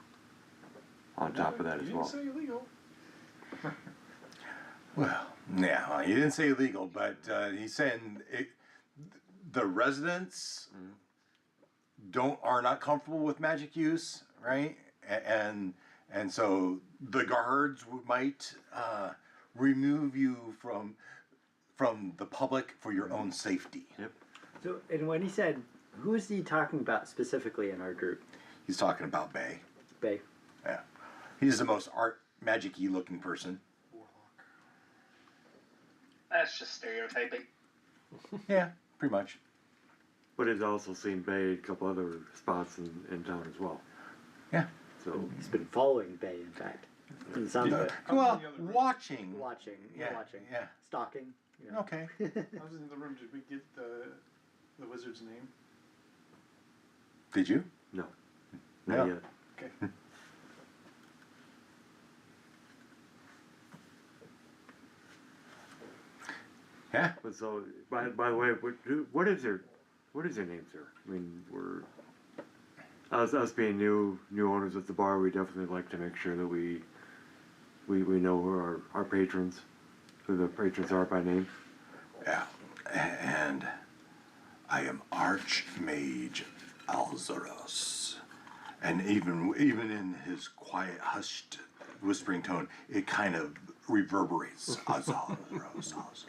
on top of that as You well. didn't say illegal. Well, yeah, he didn't say illegal, but he's saying the residents are not comfortable with magic use, right? and so the guards might remove you from the public for your own safety. Yep. So, and when he said, who is he talking about specifically in our group? He's talking about Bay. Bay. Yeah, he's the most magic-y looking person. That's just stereotyping. Yeah, pretty much. But he's also seen Bay a couple other spots in town as well. Yeah. So He's been following Bay, in fact. From the sound of it. Well, watching. Watching. Yeah, Watching. yeah. Stalking. You know. Okay. I was in the room. Did we get the wizard's name? Did you? no, No. not yet. Okay. Yeah. But so by the way, what is your name, sir? I mean, we're us being new owners at the bar. We definitely like to make sure that we know who our patrons, who the patrons are by name. Yeah. And I am Archmage Alzaros. And even in his quiet, hushed, whispering tone, it kind of reverberates. Alzaros.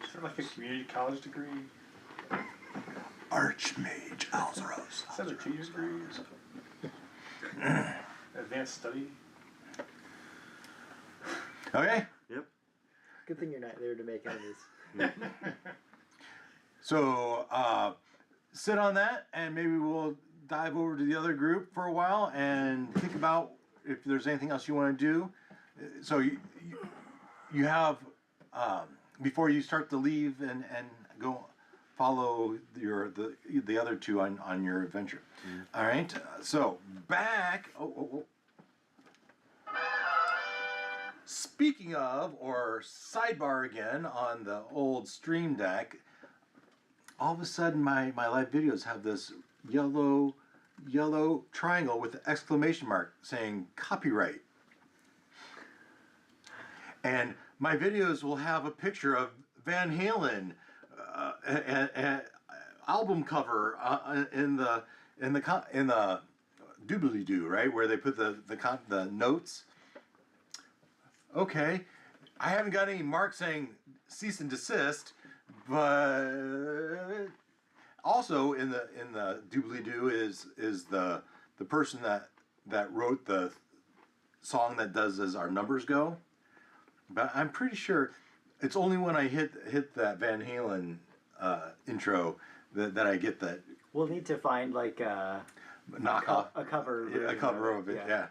Is that like a community college degree? Archmage Alzaros. Is that a 2-year degree or something? Advanced study? Okay. Yep. Good thing you're not there to make enemies. So sit on that, and maybe we'll dive over to the other group for a while and think about if there's anything else you want to do. So you have before you start to leave and go follow the other two on your adventure. All right. So back. Speaking of, or sidebar again on the old Stream Deck, all of a sudden my live videos have this yellow triangle with an exclamation mark saying copyright. And my videos will have a picture of Van Halen and album cover in the doobly-doo, right, where they put the notes. Okay, I haven't got any mark saying cease and desist, but also in the doobly-doo is the person that wrote the song that does as our numbers go. But I'm pretty sure it's only when I hit that Van Halen intro that I get that. We'll need to find like a cover. A cover of it, yeah.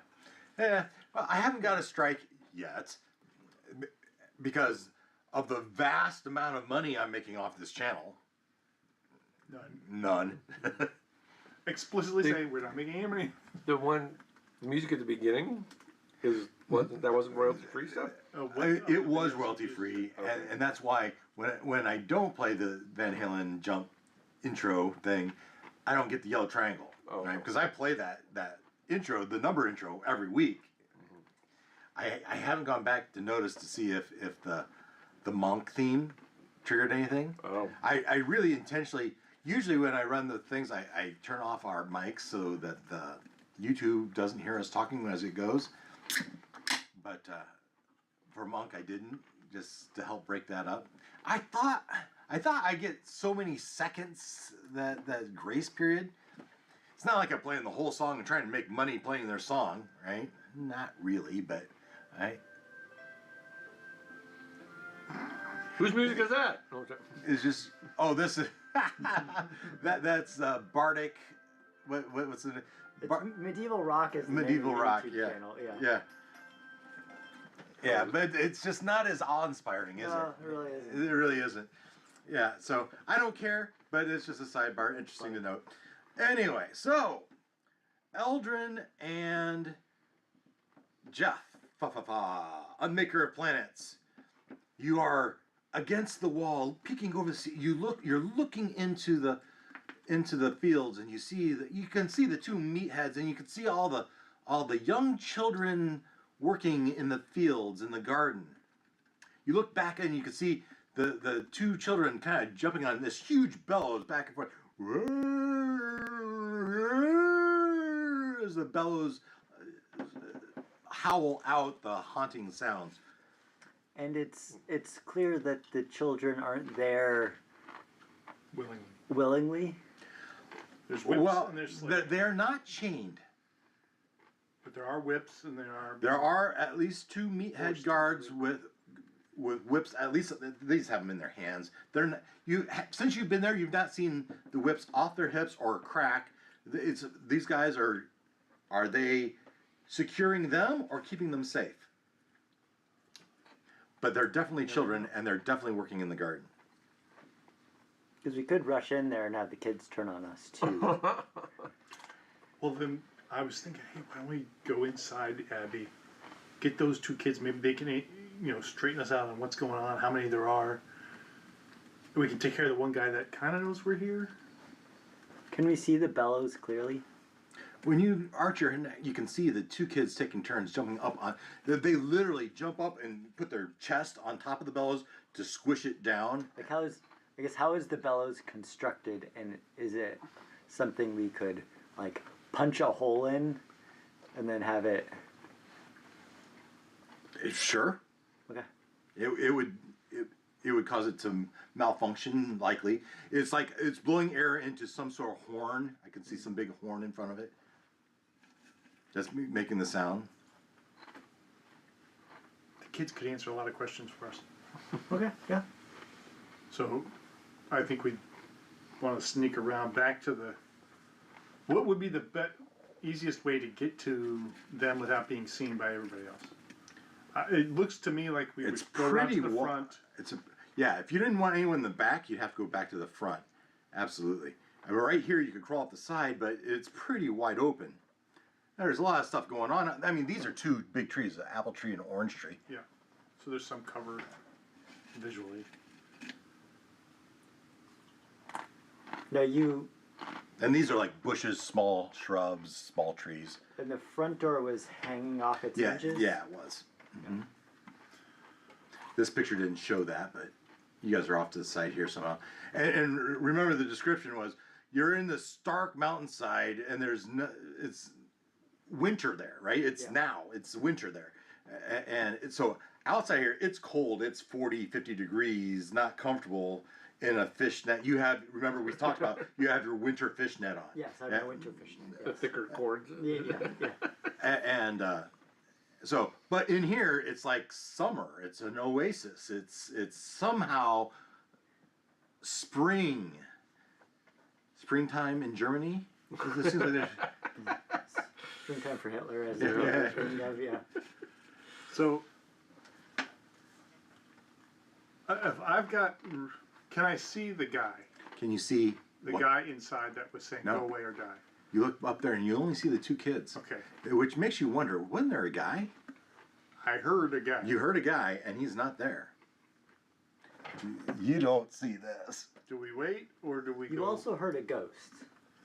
Yeah. Well, I haven't got a strike yet because of the vast amount of money I'm making off this channel. None. Explicitly say we're not making any money. The music at the beginning that wasn't royalty free stuff. It was royalty free, and that's why when I don't play the Van Halen jump intro thing, I don't get the yellow triangle, right? Because I play that intro, the number intro, every week. I haven't gone back to notice to see if the monk theme triggered anything. Oh. I really intentionally, usually when I run the things, I turn off our mics so that the YouTube doesn't hear us talking as it goes. But for monk, I didn't, just to help break that up. I thought I get so many seconds that grace period. It's not like I'm playing the whole song and trying to make money playing their song, right? Not really, but Whose music is that? it's just this is that's Bardic. What's the Medieval Rock is the Medieval name of Rock? the YouTube Yeah, channel. yeah, but it's just not as awe-inspiring, is No, it? it really isn't. It really isn't. Yeah, so I don't care, but it's just a sidebar. Interesting to note. Anyway, so Eldrin and Jeff, Unmaker of Planets. You are against the wall, peeking over the sea. You're looking into the fields, and you can see the two meatheads, and you can see all the young children working in the fields in the garden. You look back and you can see the two children kind of jumping on this huge bellows back and forth. As the bellows howl out the haunting sounds. And it's clear that the children aren't there Willingly. willingly. There's whips Well, and there's slings. they're not chained. But there are whips and there are. There are at least 2 meathead Forced guards into with whips. At least these have them in their hands. They're not, since you've been there, you've not seen the whips off their hips or crack. These guys are they securing them or keeping them safe? But they're definitely children, and they're definitely working in the garden. Because we could rush in there and have the kids turn on us too. Well, then I was thinking, hey, why don't we go inside Abby, get those 2 kids? Maybe they can, straighten us out on what's going on, how many there are. We can take care of the one guy that kind of knows we're here. Can we see the bellows clearly? When you arch your neck, you can see the 2 kids taking turns jumping up on. They literally jump up and put their chest on top of the bellows to squish it down. Like how is the bellows constructed, and is it something we could like punch a hole in and then have it? Sure. Okay. It would cause it to malfunction, likely. It's like it's blowing air into some sort of horn. I can see some big horn in front of it. That's making the sound. The kids could answer a lot of questions for us. Okay. Yeah. So I think we want to sneak around back to the. What would be the easiest way to get to them without being seen by everybody else? It looks to me like we It's would go around pretty to the front. Yeah. If you didn't want anyone in the back, you'd have to go back to the front. Absolutely. I mean, right here you could crawl up the side, but it's pretty wide open. There's a lot of stuff going on. I mean, these are 2 big trees: an apple tree and an orange tree. Yeah. So there's some cover visually. Now you. And these are like bushes, small shrubs, small trees. And the front door was hanging off its hinges. Yeah, it was. Mhm. This picture didn't show that, but you guys are off to the side here somehow. And remember, the description was you're in the stark mountainside, and it's winter there, right? It's winter there, and so outside here it's cold. It's 40, 50 degrees, not comfortable in a fish net. Remember we talked about you have your winter fish net on. Yes, I have a winter fish net. The thicker cords. Yeah. And so, but in here it's like summer. It's an oasis. It's somehow springtime in Germany. It seems like there's Springtime for Hitler, as Yeah. So if I've got, can I see the guy? Can you see The what? guy inside that was saying, No. "Go away or die." You look up there and you only see the 2 kids. Okay. Which makes you wonder, wasn't there a guy? I heard a guy. You heard a guy and he's not there. You don't see this. Do we wait or do we You go? also heard a ghost.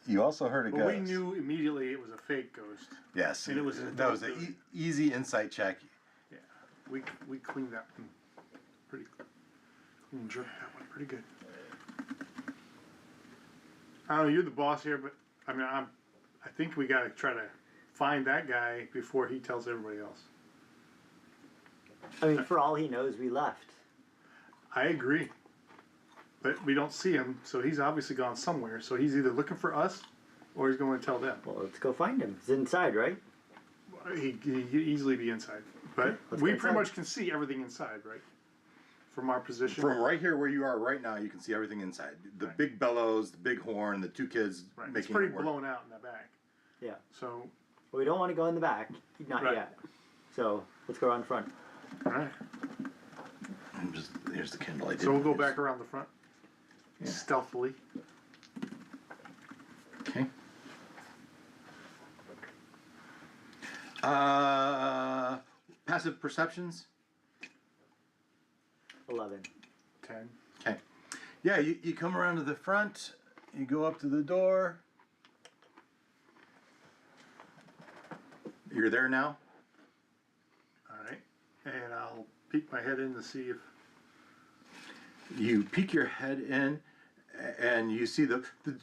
You also heard a But ghost. we knew immediately it was a fake ghost. Yes. And it was that was an easy insight check. Yeah. We cleaned that one pretty clean, jerked that one pretty good. I don't know, you're the boss here, but I mean I think we gotta try to find that guy before he tells everybody else. I mean, for all he knows, we left. I agree. But we don't see him, so he's obviously gone somewhere. So he's either looking for us or he's going to tell them. Well, let's go find him. He's inside, right? He could easily be inside. But Let's we go pretty inside. much can see everything inside, right? From our position. From right here where you are right now, you can see everything inside. The Right. big bellows, the big horn, the 2 kids Right. It's making pretty it work. blown out in the back. Yeah. So, Well, we don't want to go in the back. Not Right. yet. So let's go around front. all right. Here's the Kindle I did. So we'll go back around the front. Yeah. Stealthily. Okay. Passive perceptions. 11. 10. Okay. Yeah, you come around to the front. You go up to the door. You're there now. All right. And I'll peek my head in to see if. You peek your head in, and you see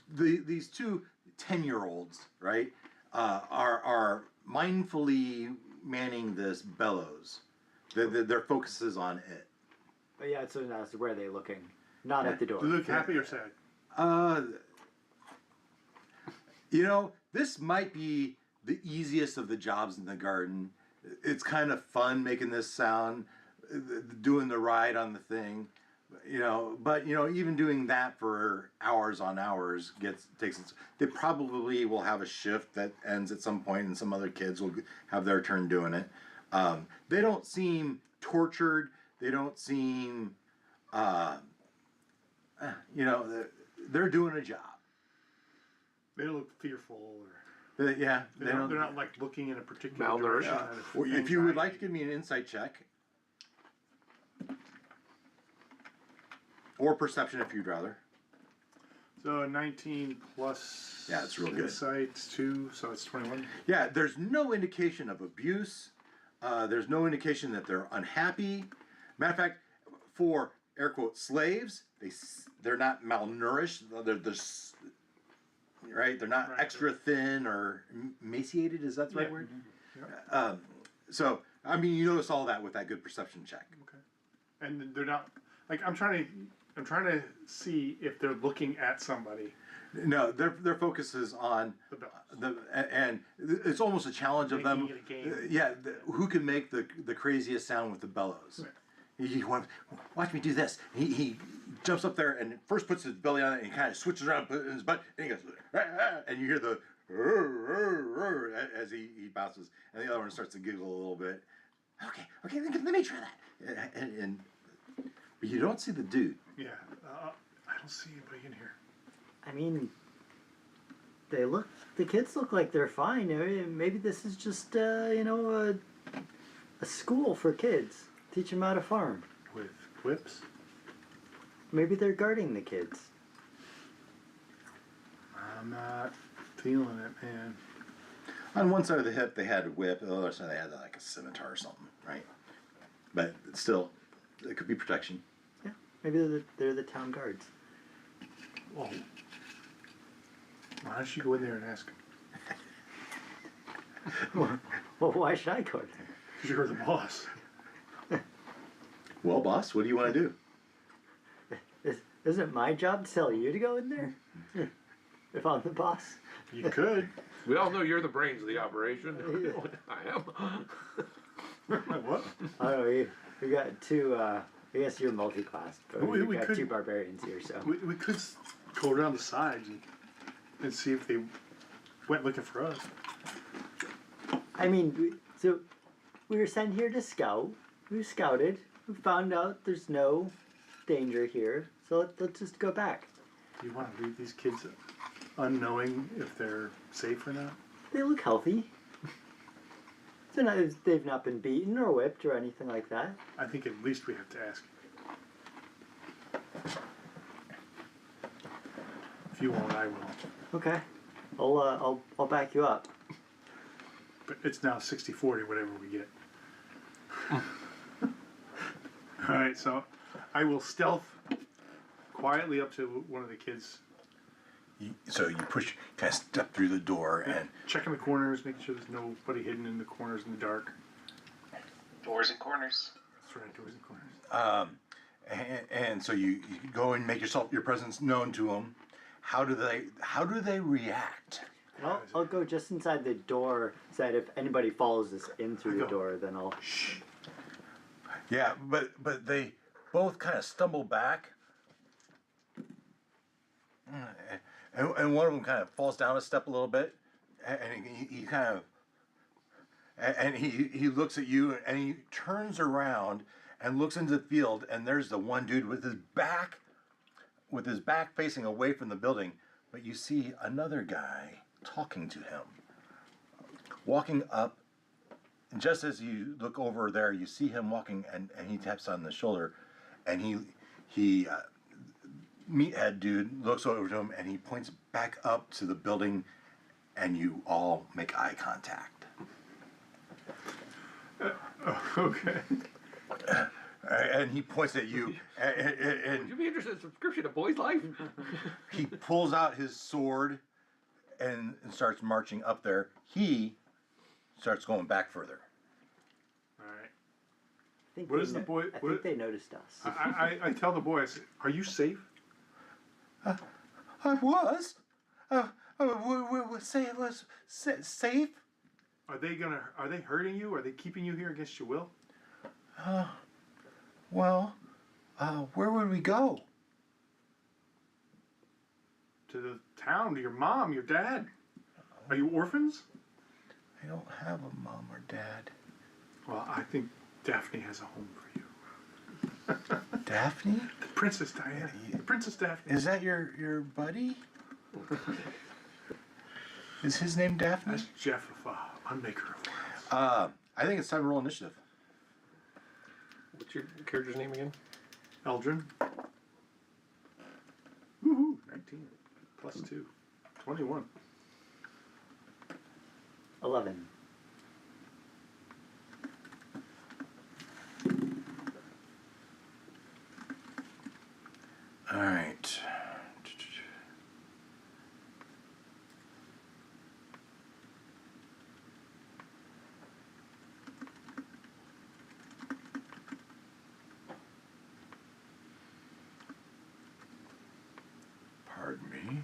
these 2 10-year-olds, right? Are mindfully manning this bellows. Their focus is on it. But yeah, so that's where they're looking, not at the door. Do they look happy or sad? This might be the easiest of the jobs in the garden. It's kind of fun making this sound, doing the ride on the thing, But even doing that for hours on hours takes. They probably will have a shift that ends at some point, and some other kids will have their turn doing it. They don't seem tortured. They don't seem, they're doing a job. They don't look fearful or. They're not like looking in a particular Malnourished. direction. If you would like to give me an insight check, or perception if you'd rather. So 19 plus. Yeah, it's real good. Insight 2, so it's 21. Yeah, there's no indication of abuse. There's no indication that they're unhappy. Matter of fact, for air quote slaves, they're not malnourished. Right? They're not extra thin or emaciated. Is that the right word? Yeah. So you notice all that with that good perception check. Okay. And they're not like I'm trying to see if they're looking at somebody. No, their focus is on and it's almost a challenge of them. Making it a game. Who can make the craziest sound with the bellows? Right. He wants, watch me do this. He jumps up there and first puts his belly on it and he kind of switches around, puts it in his butt, and he goes, "Ah, ah," and you hear the as he bounces, and the other one starts to giggle a little bit. Okay, let me try that. But you don't see the dude. Yeah. I don't see anybody in here. I mean, the kids look like they're fine. Maybe this is just, a school for kids. Teach them how to farm. With whips? Maybe they're guarding the kids. I'm not feeling it, man. On one side of the hip, they had a whip. The other side, they had like a scimitar or something, right? But still, it could be protection. Yeah, maybe they're the town guards. Well, why don't you go in there and ask them? Well, why should I go there? Because you're the boss. Well, boss, what do you want to do? Isn't it my job to tell you to go in there? If I'm the boss? You could. We all know you're the brains of the operation. I am. What? I don't know. We got two. I guess you're multi-class, but We we got could- two barbarians here. So We could go around the sides and see if they went looking for us. I mean, so we were sent here to scout. We scouted. We found out there's no danger here. So let's just go back. Do you want to leave these kids unknowing if they're safe or not? They look healthy. They've not been beaten or whipped or anything like that. I think at least we have to ask. If you won't, I will. Okay, I'll back you up. But it's now 60-40, whatever we get. Alright, so I will stealth quietly up to one of the kids, So you kind of step through the door and checking the corners, making sure there's nobody hidden in the corners in the dark. Doors and corners. That's right, doors and corners. and so you go and make your presence known to them. How do they react? And I'll go just inside the door so that if anybody follows us in through the door, then I'll... Shh. Yeah, but they both kind of stumble back, and one of them kind of falls down a step a little bit, and he kind of, and he looks at you, and he turns around and looks into the field, and there's the one dude with his back facing away from the building, but you see another guy talking to him, walking up. And just as you look over there, you see him walking, and he taps on the shoulder, and he meathead dude looks over to him, and he points back up to the building, and you all make eye contact. Okay. And he points at you, and Would you be interested in a subscription to Boy's Life? he pulls out his sword and starts marching up there. He starts going back further. think What they is the boy- I what- think they noticed us. I tell the boy, I say, are you safe? I was. Say it was safe. Are they hurting you? Are they keeping you here against your will? Well, where would we go? To the town, to your mom, your dad. Are you orphans? I don't have a mom or dad. Well, I think Daphne has a home for you. Daphne? Princess Diana. Princess Daphne. Is that your buddy? Is his name Daphne? That's Jeff of Unmaker of Worlds. I think it's time to roll initiative. What's your character's name again? Eldrin. Woohoo! 19 plus 2. 21. 11. All right. Pardon me.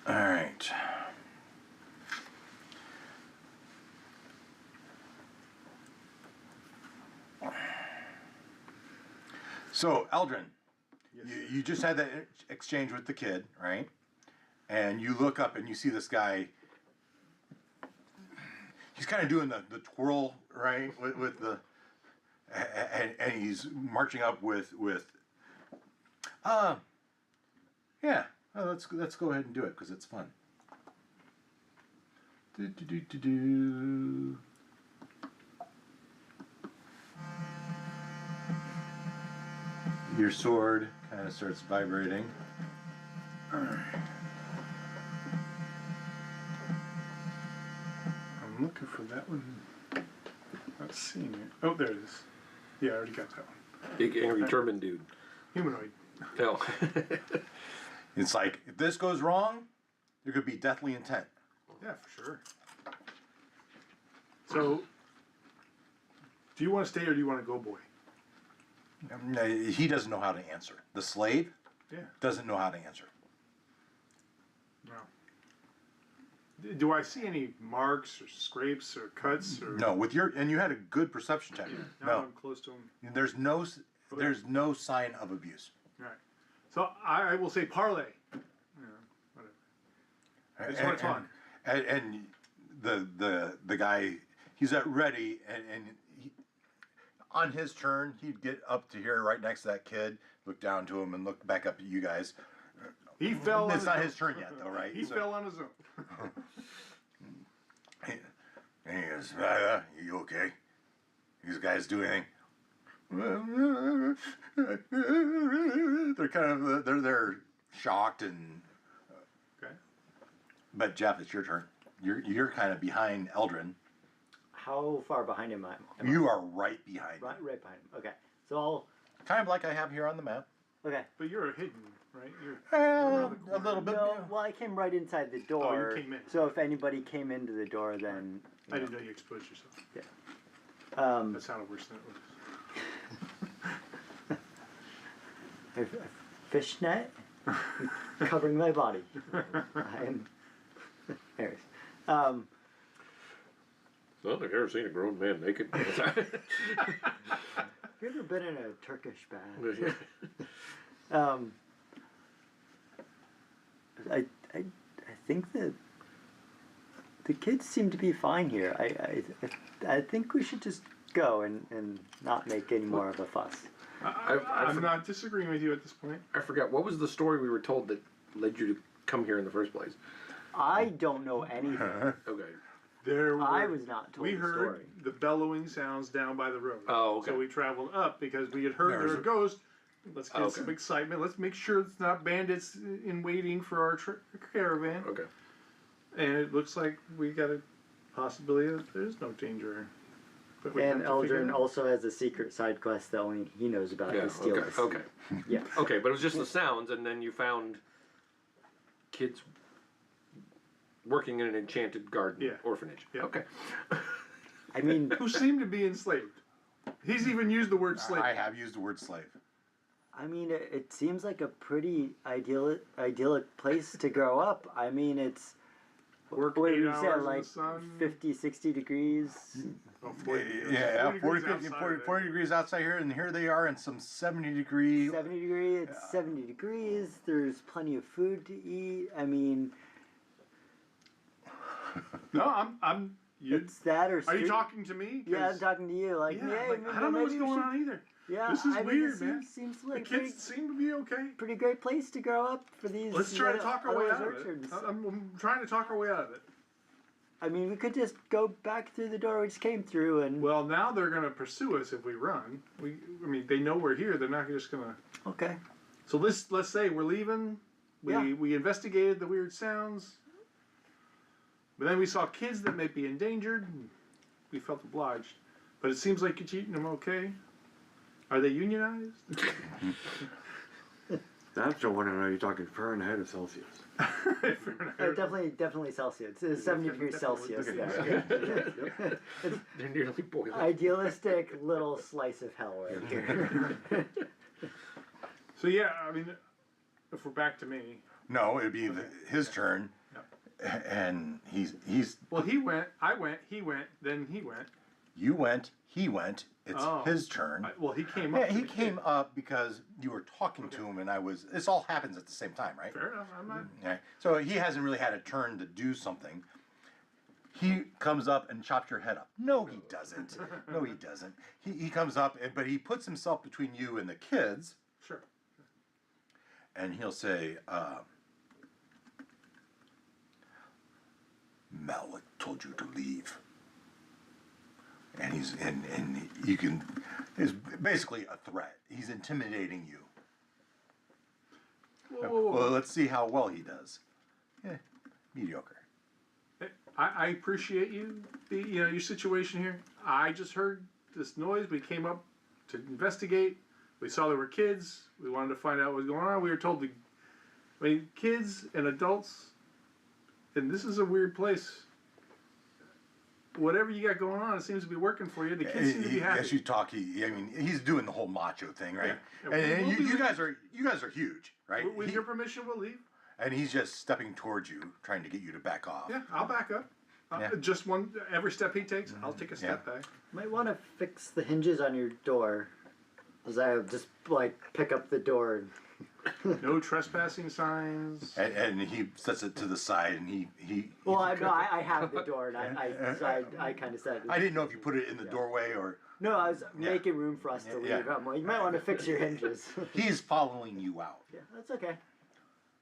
All right. So, Eldrin, Yes. you just had that exchange with the kid, right? And you look up and you see this guy. He's kind of doing the twirl, right, with the, and he's marching up with yeah. Let's go ahead and do it because it's fun. Do. Your sword kind of starts vibrating. I'm looking for that one. Not seeing it. Oh, there it is. Yeah, I already got that one. Big angry turban dude. Humanoid. No. It's like, if this goes wrong, there could be deathly intent. Yeah, for sure. So, do you want to stay or do you want to go, boy? He doesn't know how to answer. The slave Yeah. doesn't know how to answer. No. Do I see any marks or scrapes or cuts or? No, and you had a good perception check. Now No, I'm close to him. there's no sign of abuse. All right. So I will say parlay. Yeah, whatever. I just want to talk. And the guy, he's at ready, and he, on his turn, he'd get up to here, right next to that kid, look down to him, and look back up at you guys. He fell. It's not his turn yet, though, right? He fell on his own. And he goes, "You okay? These guys do anything?" They're kind of they're shocked and. Okay. But Jeff, it's your turn. You're kind of behind Eldrin. How far behind am I? You are right behind. Right behind him. Okay. So I'll. Kind of like I have here on the map. Okay. But you're hidden, right? You're A little bit. No, well, I came right inside the door. came in. So if anybody came into the door, then. I didn't know you exposed yourself. Yeah. That sounded worse than it was. A fishnet covering my body. I'm. Anyways. Well, I've never seen a grown man naked. Have you ever been in a Turkish bath? I think that the kids seem to be fine here. I think we should just go and not make any more of a fuss. I'm not disagreeing with you at this point. I forgot. What was the story we were told that led you to come here in the first place? I don't know anything. Okay. I was not told We the heard story. the bellowing sounds down by the road. Oh, okay. So we traveled up because we had heard There's there were ghosts. Let's get Okay. some excitement. Let's make sure it's not bandits in waiting for our caravan. Okay. And it looks like we got a possibility that there's no danger. But we And have to figure it Eldrin out. also has a secret side quest that only he knows about Yeah. to steal Okay. us. Okay. Yeah. Okay. But it was just the sounds, and then you found kids working in an enchanted garden Yeah. orphanage. Yeah. Okay. I mean, Who seem to be enslaved. He's even used the word slave. I have used the word slave. it seems like a pretty idyllic place to grow up. I mean, it's Work what 8 did you hours say, in like the sun. 50, 60 degrees. Oh, 40, Yeah, 40, degrees 50, outside 40, of it. 40 degrees outside here, and here they are in some 70-degree. 70 degrees. It's 70 degrees. There's plenty of food to eat. I mean, No, I'm. You, it's that or are street. you talking to me? 'Cause- Yeah, I'm talking to you. Like, Yeah, yeah, like, maybe, I don't know what's maybe we going should- on either. Yeah, This is I mean, weird, it man. seems The like a kids seem to be okay. pretty great place to grow up for these. Let's try to talk our way otherwise out of it. orchards. I'm trying to talk our way out of it. I mean, we could just go back through the door we just came through, and Well, now they're going to pursue us if we run. I mean, they know we're here. They're not just going to. okay. So let's say we're leaving. We investigated the weird sounds, but then we saw kids that may be endangered. And we felt obliged, but it seems like you're treating them okay. Are they unionized? That's the one I know you're talking Fahrenheit or Celsius. Definitely Celsius. It's 70 degrees Celsius Okay. there. They're nearly boiling. Idealistic little slice of hell right here. So yeah, I mean, if we're back to me, No, it'd be his turn, and he's. well, he went, I went, he went, then he went. You went, he went. It's Oh. his turn. Well, he came up. Yeah, to he the came kid. up because you were talking to him, and I was. This all happens at the same time, right? Fair enough. I'm not. Yeah. So he hasn't really had a turn to do something. He comes up and chops your head up. No, he doesn't. No, he doesn't. He comes up, but he puts himself between you and the kids, Sure. and he'll say, "Malik told you to leave." And you can. It's basically a threat. He's intimidating you. Whoa, whoa, whoa. Well, let's see how well he does. Yeah, mediocre. I appreciate your situation here. I just heard this noise. We came up to investigate. We saw there were kids. We wanted to find out what was going on. We were told kids and adults, and this is a weird place. Whatever you got going on, it seems to be working for you. The kids seem to be happy. As you talk, he's doing the whole macho thing, right? Yeah. And We'll be you guys are huge, right? With your permission, we'll leave. And he's just stepping towards you, trying to get you to back off. Yeah, I'll back up. Yeah. Just every step he takes, I'll take a step back. Might want to fix the hinges on your door. As I just pick up the door. No trespassing signs. And he sets it to the side, and he Well, I have the door, and I kind of said. I didn't know if you put it in the doorway or. No, I was making room for us to leave. Yeah. I'm like, you might want to fix your hinges. He's following you out. Yeah, that's okay.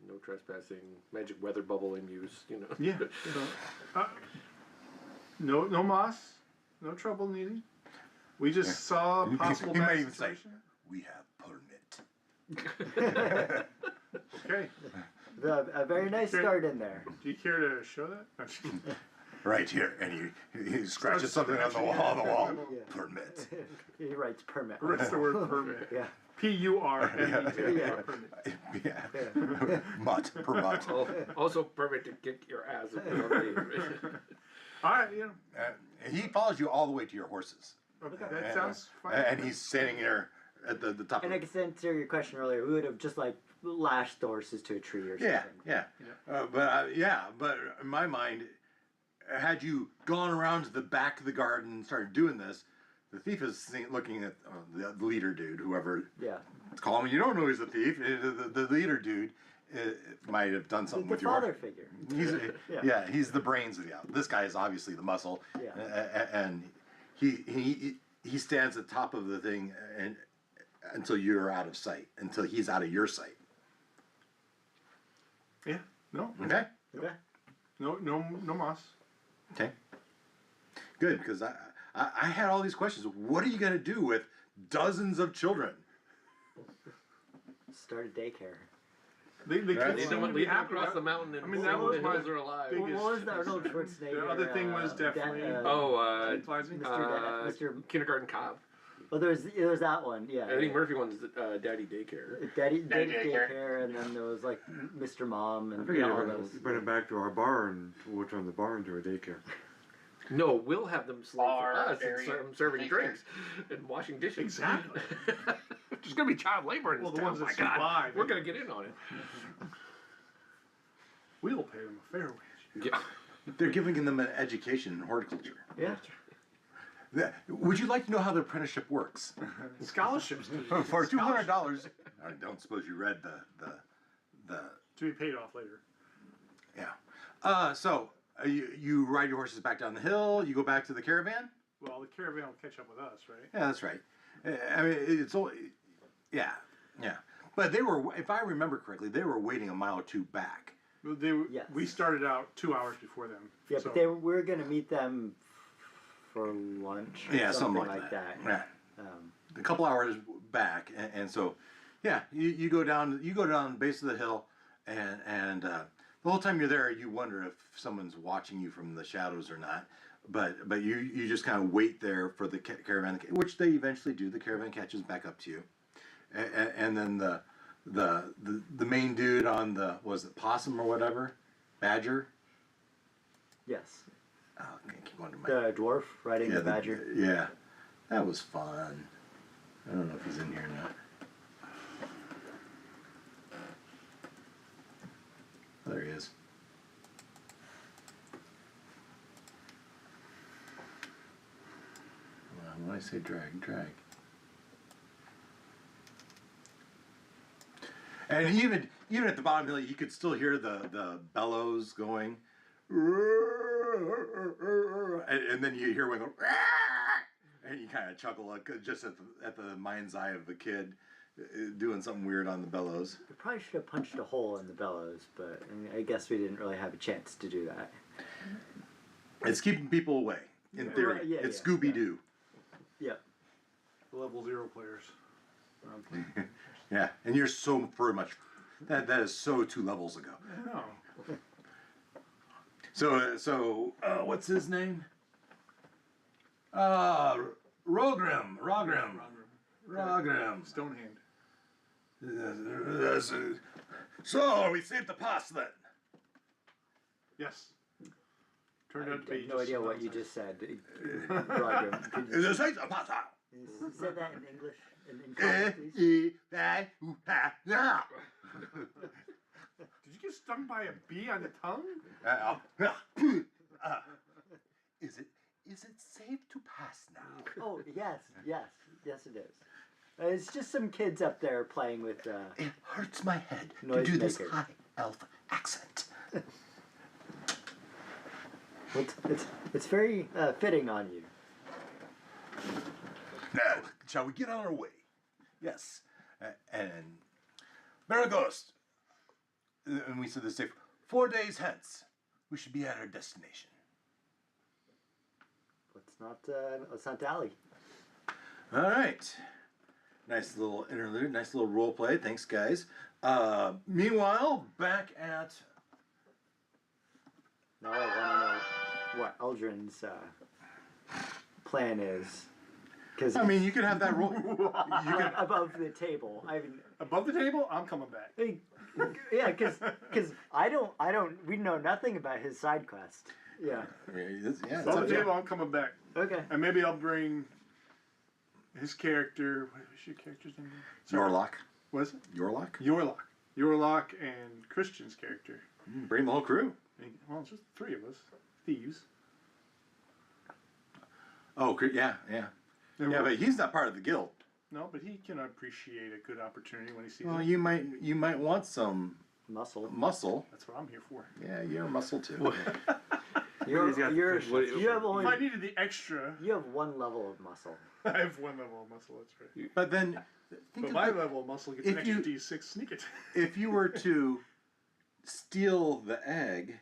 No trespassing, magic weather bubble in use, Yeah. No moss, no trouble needed. We just saw a possible He bad might even say, situation. "We have permit." Okay. A very nice start in there. Do you care to show that? No, just kidding. Right here, and he scratches Starts something on the scratching, wall. Yeah. Permit. He writes permit. What's the word permit? Yeah. P-U-R-M-E-T. Yeah. Permit. Yeah. Mutt per mutt. Also permit to kick your ass if you don't leave. All right, He follows you all the way to your horses. okay, that sounds fine. And he's standing there at the top. And I guess to answer your question earlier, we would have just lashed the horses to a tree or something. Yeah. But in my mind, had you gone around to the back of the garden and started doing this, the thief is looking at the leader dude, whoever. Yeah. Call him. You don't know he's a thief. The leader dude might have done something The with your. father figure. He's he's the brains of the out. This guy is obviously the muscle. Yeah. And he stands at the top of the thing and until you're out of sight, until he's out of your sight. Yeah. No. Okay. Okay. No moss. Okay. Good, because I had all these questions. What are you going to do with dozens of children? Start a daycare. The Right. kids They seem don't to want be to leave happy. across the mountain and I mean, see that what was the my hills are alive. biggest- What was the Arnold Schwarzenegger? The other thing was definitely- Oh, Tantalizing. Mr. kindergarten cop. Well, there's that one. Yeah. Eddie Murphy one's Daddy Daycare. Daddy Daddy Daycare. Daycare, and then there was like Mr. Mom and I figured all you those. bring it back to our bar and we'll turn the bar into a daycare. No, we'll have them slave for Bar, us and area, serving daycare. drinks and washing dishes. Exactly. There's gonna be child labor in Well, this the town. ones that My God, survive, we're gonna get in on it. We'll pay them a fair wage. Yeah. They're giving them an education in horticulture. Yeah. Would you like to know how the apprenticeship works? Scholarships For $200, I don't suppose you read the to be paid off later. yeah. So you ride your horses back down the hill. You go back to the caravan. Well, the caravan will catch up with us, right? Yeah, that's right. I mean, it's all, yeah. But they were, if I remember correctly, they were waiting a mile or two back. Well, Yes. We started out 2 hours before them. Yeah, so but we were gonna meet them for lunch. Or Yeah, something like that. Yeah. Um, A couple hours back, and so, yeah, you go down the base of the hill, and the whole time you're there, you wonder if someone's watching you from the shadows or not. But you just kind of wait there for the caravan, which they eventually do. The caravan catches back up to you, and then the main dude on the, was it possum or whatever, badger? yes. Oh, I keep going to my The dwarf riding the badger. Yeah, that was fun. I don't know if he's in here or not. There he is. When I say drag. And even at the bottom hill, you could still hear the bellows going. And then you hear one go, and you kind of chuckle just at the mind's eye of the kid doing something weird on the bellows. We probably should have punched a hole in the bellows, but I guess we didn't really have a chance to do that. It's keeping people away, in theory. Right, yeah, It's yeah, Scooby-Doo. Yep. Level 0 players. Yeah, and you're so very much, that is so 2 levels ago. I know. So what's his name? Rogrim. Stonehand. So we saved the pass then. Yes. Turned I out to be have no just idea what you nonsense. just said. Roger, could you The saved the pass. say that in English? In common, please? Did you get stung by a bee on the tongue? Is it safe to pass now? Oh, yes it is. It's just some kids up there playing with, It hurts my head to Noise do this maker. high elf accent. it's very fitting on you. Now, shall we get on our way? Yes. And Baraghost, and we said this day, 4 days hence, we should be at our destination. Let's not dally. All right. Nice little interlude, nice little role play. Thanks, guys. Meanwhile, back at... Now I want to know what Eldrin's plan is. Because I mean, you could have that role. You could, above the table. I mean, Above the table, I'm coming back. yeah, because we know nothing about his side quest. Yeah. it's Above up the to you. table, I'm coming back. Okay. And maybe I'll bring his character. What was your character's name? Yorlock. Was it? Yorlock? Yorlock and Christian's character. Bring the whole crew. Well, it's just 3 of us. Thieves. Oh, yeah. And Yeah, we're- but he's not part of the guild. No, but he can appreciate a good opportunity when he sees Well, it. you might want some Muscle. muscle. That's what I'm here for. Yeah, you're muscle too. He's got You have If I only needed the extra, you have 1 level of muscle. I have 1 level of muscle, that's right. But then, think But of my the- level of muscle gets if an extra you- D6 sneak it. if you were to steal the egg,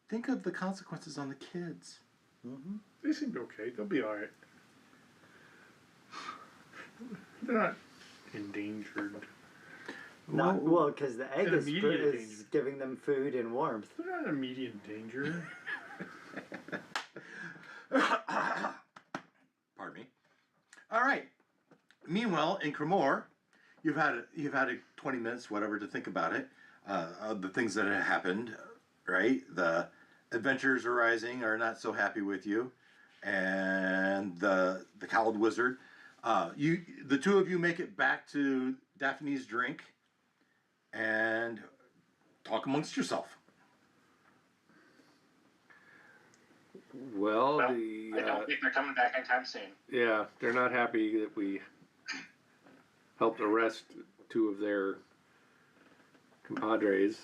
think of the consequences on the kids. Mm-hmm. They seem okay. They'll be alright. They're not endangered. Not well, because the egg An is immediate is danger. giving them food and warmth. They're not in immediate danger. Pardon me. All right. meanwhile, in Crimmor, you've had 20 minutes, whatever, to think about it. The things that have happened, right? The adventurers arising are not so happy with you, and the cowled wizard. The two of you make it back to Daphne's drink, and talk amongst yourself. Well, Well, I don't think they're coming back anytime soon. yeah, they're not happy that we helped arrest two of their compadres.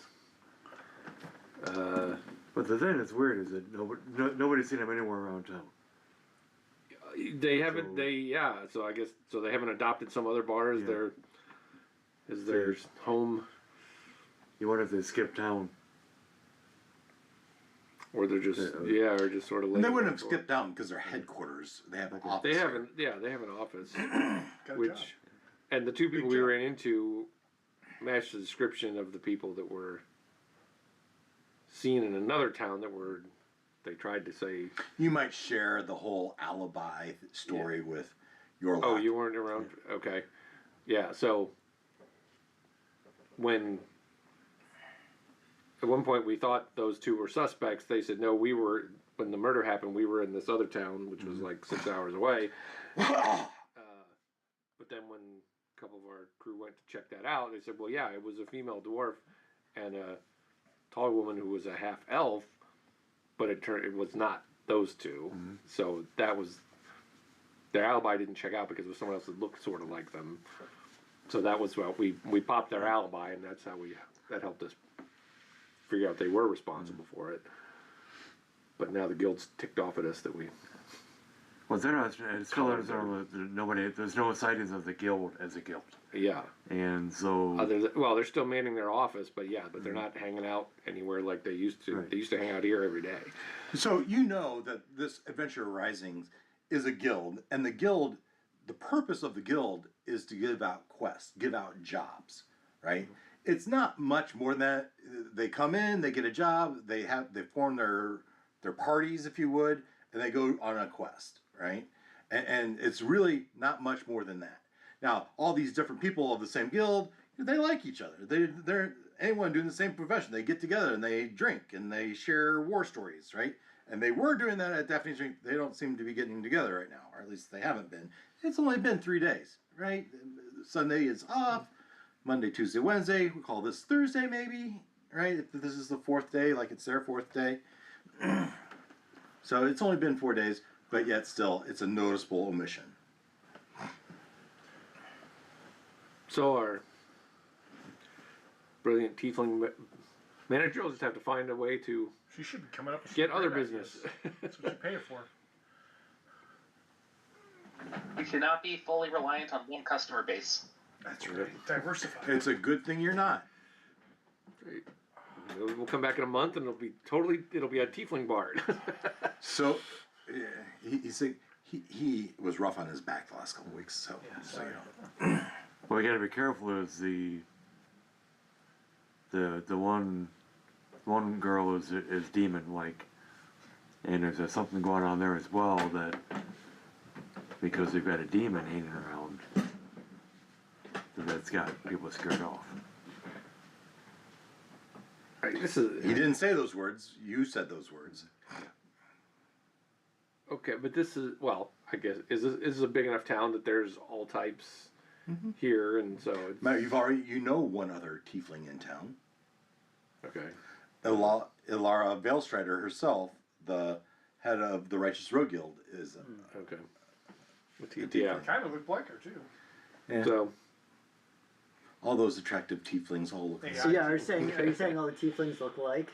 But the thing that's weird is that nobody's seen him anywhere around town. They haven't. So I guess so. They haven't adopted some other bar as their home, You wonder if they skipped town. or they're just or just sort of. And they wouldn't have skipped down because they're headquarters. They have an office. They there. haven't. Yeah, they have an office, Got a which, job. and the two people Big we job. ran into matched the description of the people that were seen in another town that were. They tried to say, You might share the whole alibi story with your lot. "Oh, you weren't around." Okay, yeah. So when at one point we thought those two were suspects, they said no. We were when the murder happened. We were in this other town, which was like 6 hours away. But then when a couple of our crew went to check that out, they said, "Well, yeah, it was a female dwarf and a tall woman who was a half elf." But it was not those two. So that was their alibi didn't check out because it was someone else that looked sort of like them. So that was we popped their alibi, and that's how that helped us figure out they were responsible for it. But now the guild's ticked off at us that we. Well, it's still there's no sightings of the guild as a guild. Yeah. And so. They're still manning their office, but they're not hanging out anywhere like they used to. Right. They used to hang out here every day. So you know that this Adventure Risings is a guild, and the purpose of the guild is to give out quests, give out jobs, right? It's not much more than that. They come in, they get a job, they form their parties, if you would, and they go on a quest, right? And it's really not much more than that. Now, all these different people of the same guild, they like each other. They're anyone doing the same profession. They get together and they drink and they share war stories, right? And they were doing that at Daphne's Drink. They don't seem to be getting together right now, or at least they haven't been. It's only been 3 days, right? Sunday is off. Monday, Tuesday, Wednesday. We call this Thursday, maybe, right? If this is the 4th day, like it's their 4th day. So it's only been 4 days, but yet still, it's a noticeable omission. So our brilliant tiefling manager will just have to find a way to She should be coming up with get some other great business. ideas. That's what you pay her for. We should not be fully reliant on one customer base. That's right. Diversify. It's a good thing you're not. Great. We'll come back in a month and it'll be a tiefling bard. So, he was rough on his back the last couple of weeks, so you know. What we got to be careful is the one girl is demon like, and there's something going on there as well that because they've got a demon hanging around that's got people scared off. Right, He didn't say those words. You said those words. okay, but this is I guess is this a big enough town that there's all types here, and so it's, Matt, you know one other tiefling in town. okay. Ilara Veilstrider herself, the head of the Righteous Road Guild, is Okay. Yeah. Kind of look like her too. yeah. So All those attractive tieflings all look. Yeah. So yeah, are you saying all the tieflings look alike?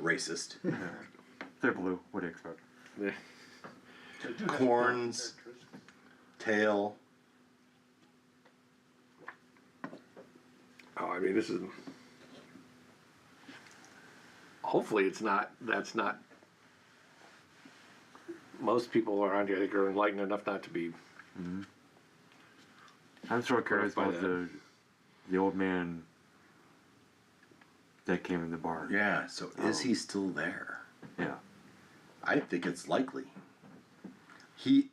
Racist. They're blue. What do you expect? yeah. They do have Corns. Tail. Oh, I mean, this is. Hopefully, it's not. That's not. Most people around here, I think, are enlightened enough not to be. I'm sort of curious By about that. the old man that came in the bar. Yeah. So is he still there? Yeah. I think it's likely. He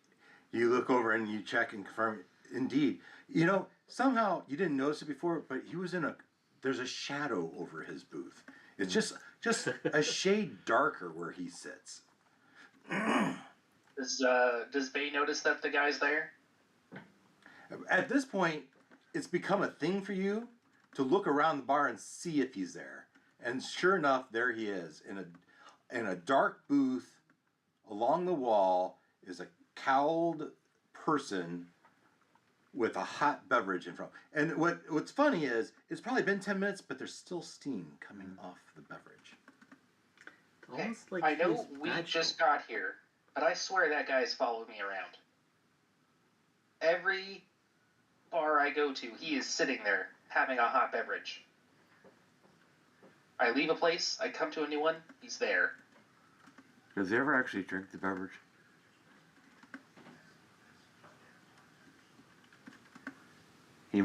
You look over and you check and confirm. Indeed, you know somehow you didn't notice it before, but he was in a. There's a shadow over his booth. It's just a shade darker where he sits. Does Bay notice that the guy's there? At this point, it's become a thing for you to look around the bar and see if he's there. And sure enough, there he is in a dark booth. Along the wall is a cowled person with a hot beverage in front. And what's funny is it's probably been 10 minutes, but there's still steam coming off the beverage. Okay. Almost like I know he's we magical. just got here, but I swear that guy's followed me around. Every bar I go to, he is sitting there having a hot beverage. I leave a place, I come to a new one, he's there. Does he ever actually drink the beverage? He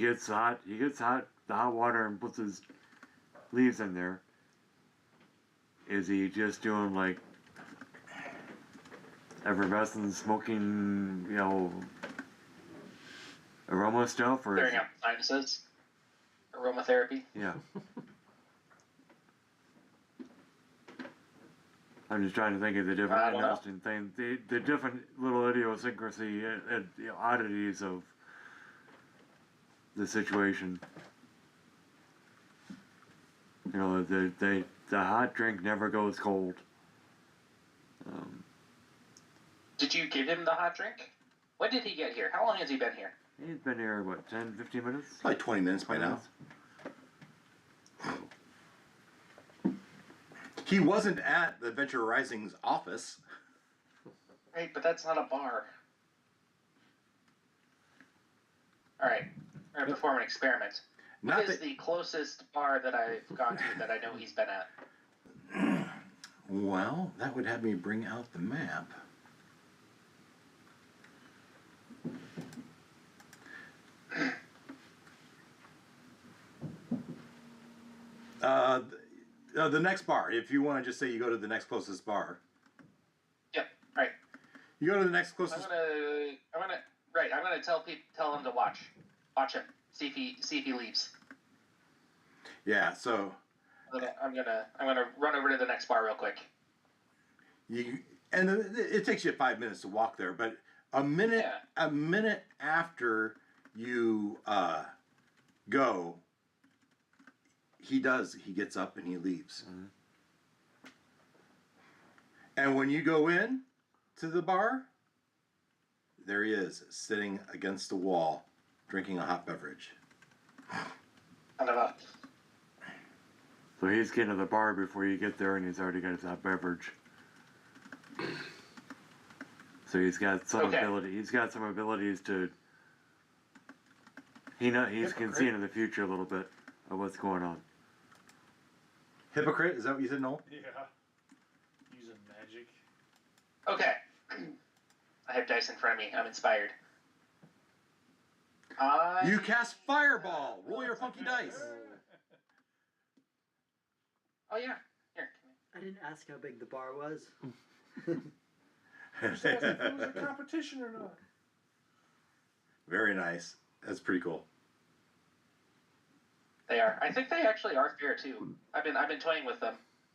gets hot. He gets the hot water and puts his leaves in there. Is he just doing like effervescent smoking, aroma stuff, or Clearing out sinuses. Aromatherapy. yeah? I'm just trying to think of the I different don't know. interesting things, the different little idiosyncrasy and oddities of the situation. The hot drink never goes cold. Did you give him the hot drink? When did he get here? How long has he been here? He's been here, what, 10, 15 minutes? Probably 20 minutes by now. He wasn't at the Venture Rising's office. Right, but that's not a bar. Alright, we're gonna perform an experiment. Not What is that, the closest bar that I've gone to that I know he's been at? well, that would have me bring out the map. The next bar. If you want to just say you go to the next closest bar, Yep, right. you go to the next I'm closest. gonna tell him to watch him, see if he leaves. Yeah. So I'm gonna run over to the next bar real quick. it takes you 5 minutes to walk there, but a minute after you go, he gets up and he leaves. Mm-hmm. And when you go in to the bar, there he is, sitting against the wall, drinking a hot beverage. I don't know. So he's getting to the bar before you get there, and he's already got his hot beverage. So he's got some Okay. ability. He's got some abilities to. He can see into the future a little bit of what's going on. Hypocrite, is that what you said, Noel? Yeah. Using magic. Okay. I have dice in front of me. I'm inspired. You cast Fireball. Roll your funky dice. Oh yeah. Here. I didn't ask how big the bar was. Just asked if it was a competition or not. Very nice. That's pretty cool. They are. I think they actually are fair too. I've been toying with them,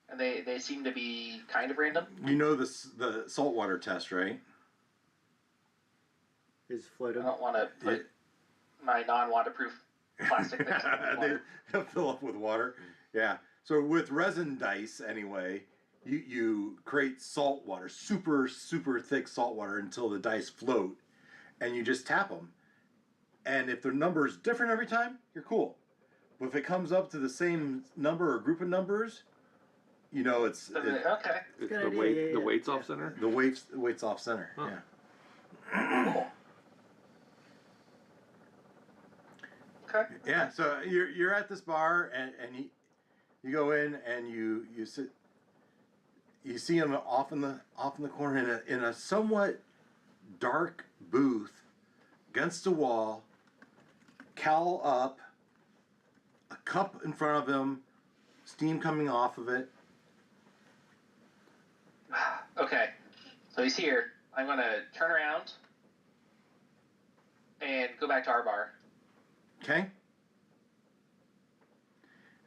and they seem to be kind of random. You know the saltwater test, right? Is I floating. don't want to put my non-waterproof plastic things in the water. They fill up with water. Yeah. So with resin dice, anyway, you create salt water, super thick salt water until the dice float, and you just tap them. And if the number is different every time, you're cool. But if it comes up to the same number or group of numbers, it's Okay. It's Good the idea, weight. yeah, The yeah. weights off center. the weight's off center. Huh. Yeah. Cool. Okay. Yeah, so you're at this bar and you go in and you sit. You see him off in the corner in a somewhat dark booth against the wall, cowl up, a cup in front of him, steam coming off of it. Okay. So he's here. I'm gonna turn around and go back to our bar. Okay.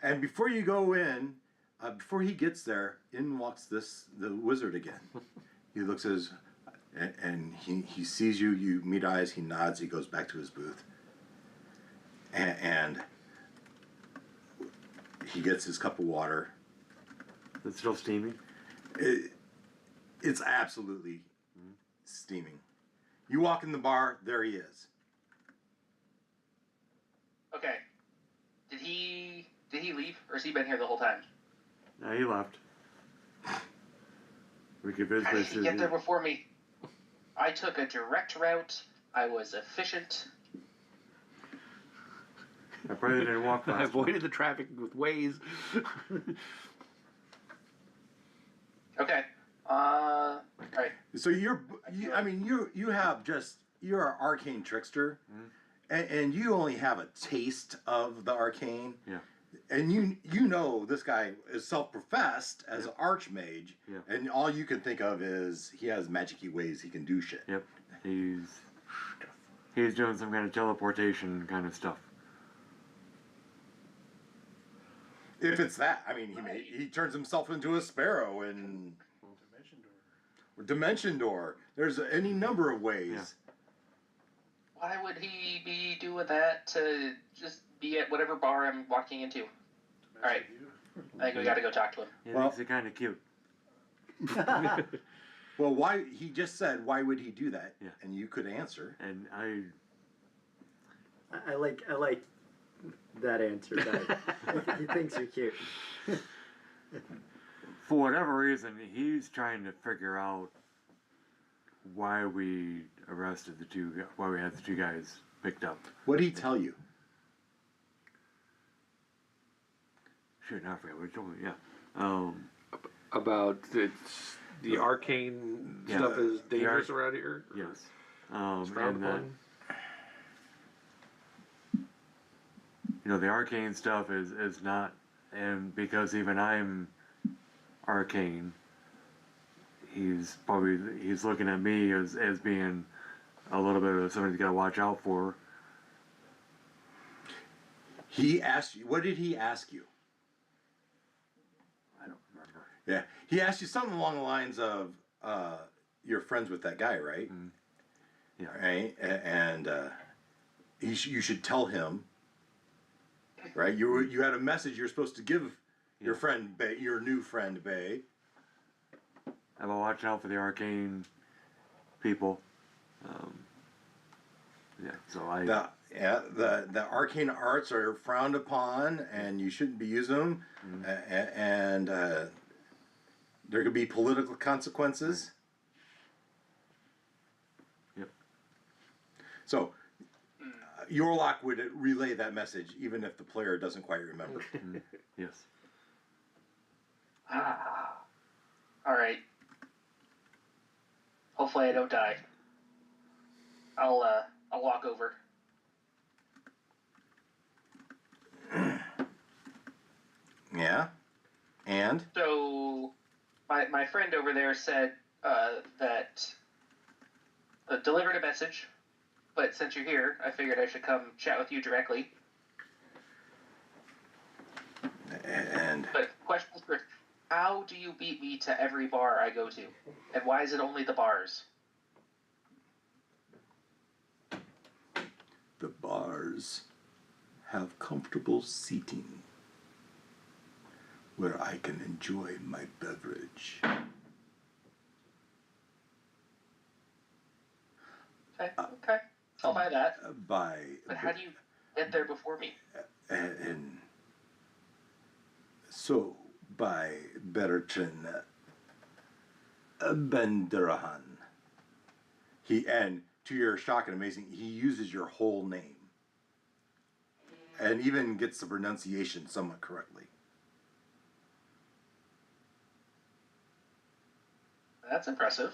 And before you go in, before he gets there, in walks the wizard again. He looks at his, and he sees you. You meet eyes. He nods. He goes back to his booth, and he gets his cup of water. It's still steaming. It's absolutely steaming. You walk in the bar. There he is. Okay. Did he leave, or has he been here the whole time? No, he left. We could How did visit. he get there before me? I took a direct route. I was efficient. I probably didn't walk I fast. avoided the traffic with Waze. Okay. All right. So you have just, you're an arcane trickster, and you only have a taste of the arcane. Yeah. And you know this guy is self-professed as an archmage, and all you can think of is he has magic-y ways he can do shit. Yep. He's doing some kind of teleportation kind of stuff. If it's that, I mean, he turns himself into a sparrow and dimension door. There's any number of ways. Yeah. Why would he be doing that to just be at whatever bar I'm walking into? All right. I think we got to go talk to him. He Well- thinks he's kind of cute. Well, why he just said why would he do that? Yeah. And you could answer. And I like that answer. That he thinks you're cute. for whatever reason, he's trying to figure out why we arrested why we had the two guys picked up. What did he tell you? Shoot, I forget what he told me. Yeah. About the arcane Yeah. stuff is dangerous The around here? Yes. It's frowned And that, upon? the arcane stuff is not, and because even I'm arcane, he's looking at me as being a little bit of somebody he's got to watch out for. He asked you. What did he ask you? I don't remember. Yeah, he asked you something along the lines of, "You're friends with that guy, right?" Yeah. Right, and you should tell him. Right, you had a message you're supposed to give your friend, Bay, your new friend, Bay. About watching out for the arcane people. So The arcane arts are frowned upon, and you shouldn't be using them, and there could be political consequences. Yep. So, Yorlok would relay that message, even if the player doesn't quite remember. Yes. All right. Hopefully I don't die. I'll walk over. Yeah, and So, my friend over there said that delivered a message, but since you're here, I figured I should come chat with you directly. and But question first, how do you beat me to every bar I go to? And why is it only the bars? the bars have comfortable seating where I can enjoy my beverage. Okay. I'll buy that. But how do you get there before me? And so by Bertrand Benderahan. And to your shock and amazing, he uses your whole name. And even gets the pronunciation somewhat correctly. That's impressive.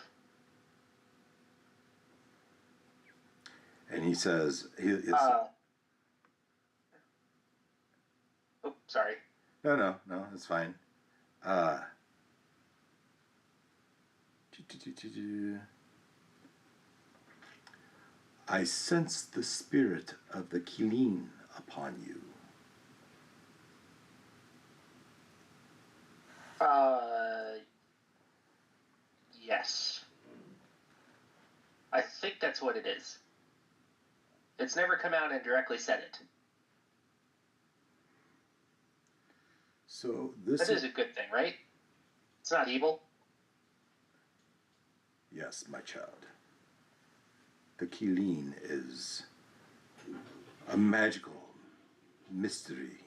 And he says, oh, sorry. No, it's fine. I sense the spirit of the Killeen upon you. Yes. I think that's what it is. It's never come out and directly said it. So this That is a good thing, right? It's not evil. Yes, my child. The Killeen is a magical, mysterious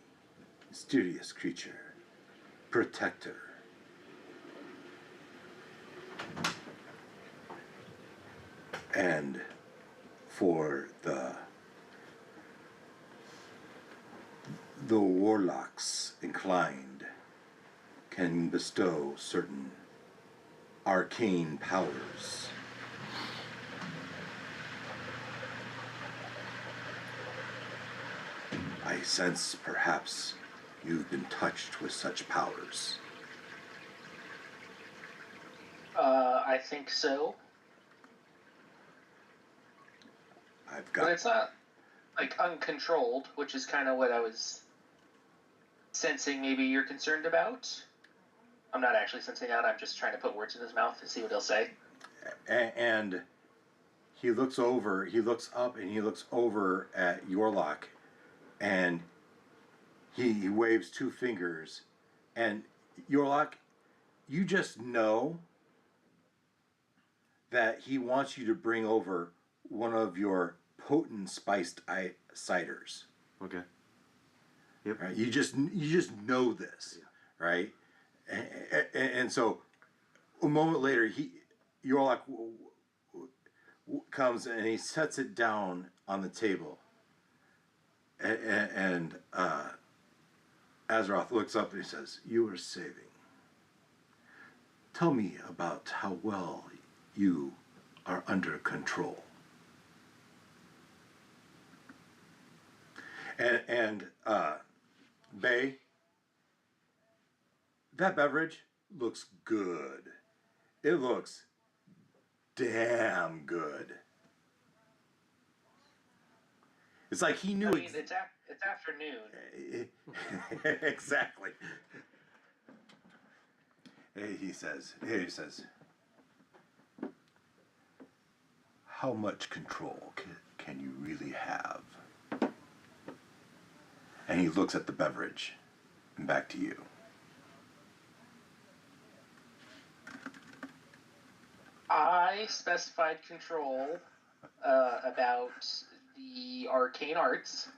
creature, protector. And for the warlocks inclined can bestow certain arcane powers. I sense perhaps you've been touched with such powers. I think so. I've But got it's not, like, uncontrolled, which is kind of what I was sensing maybe you're concerned about. I'm not actually sensing that, I'm just trying to put words in his mouth to see what he'll say. and he looks up and he looks over at Yorlock, and he waves two fingers, and Yorlock, you just know that he wants you to bring over one of your potent spiced ciders. Okay. Yep. Right? You just know this, right? And so a moment later, Yorlock comes and he sets it down on the table, and Azeroth looks up and he says, "You are saving. Tell me about how well you are under control." And Bay, that beverage looks good. It looks damn good. It's like he knew. I mean, it's afternoon. Exactly. He says, how much control can you really have? And he looks at the beverage and back to you. I specified control about the arcane arts.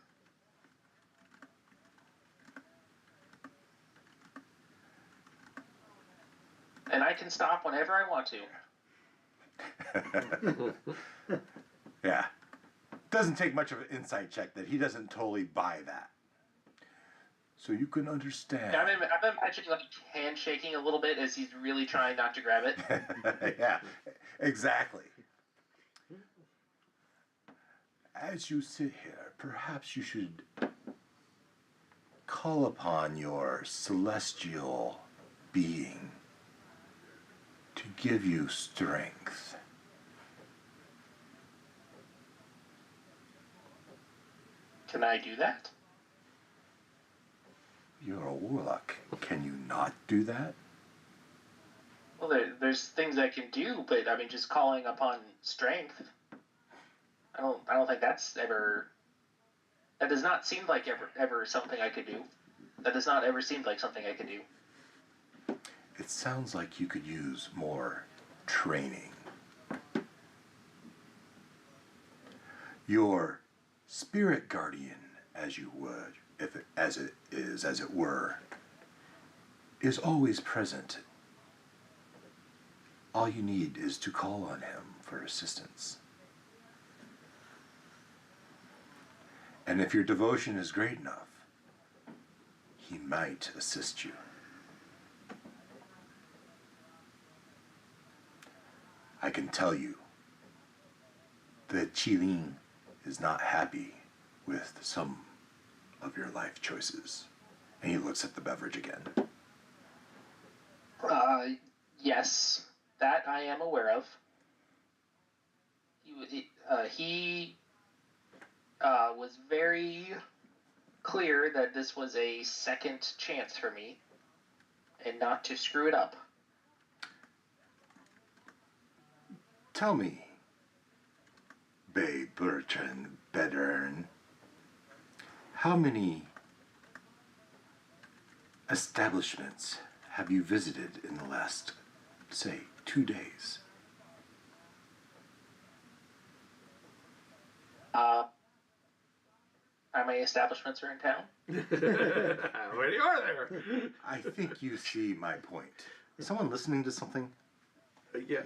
And I can stop whenever I want to. Yeah. Doesn't take much of an insight check that he doesn't totally buy that. So you can understand. Yeah, I'm imagining like handshaking a little bit as he's really trying not to grab it. Yeah, exactly. As you sit here, perhaps you should call upon your celestial being to give you strength. Can I do that? You're a warlock. Can you not do that? Well, there's things I can do, but I mean, just calling upon strength. I don't think that's ever. That does not seem like ever something I could do. That does not ever seem like something I could do. It sounds like you could use more training. Your spirit guardian, as you would, as it were, is always present. All you need is to call on him for assistance. And if your devotion is great enough, he might assist you. I can tell you that Qilin is not happy with some of your life choices. And he looks at the beverage again. Yes, that I am aware of. He was very clear that this was a second chance for me and not to screw it up. Tell me, Bay Bertrand Bedern, how many establishments have you visited in the last, say, 2 days? How many establishments are in town? How many are there? I think you see my point. Is someone listening to something? Yeah,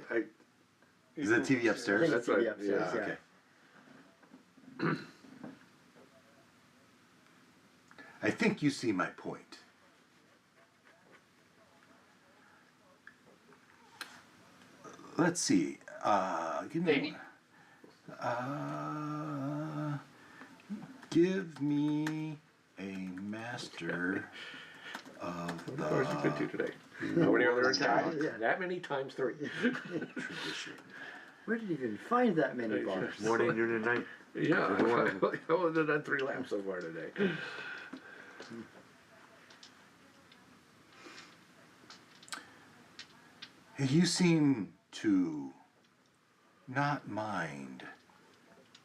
Is the TV I upstairs? think That's it's right, upstairs, yeah. yeah. Okay. I think you see my point. Let's see. Give me. Maybe. Give me a master of How many bars you been to the today? How many are there in town? Yeah. That many times 3. tradition. Where did you even find that many bars? Morning, noon, and night. Yeah, Every one of them. I only done 3 laps so far today. You seem to not mind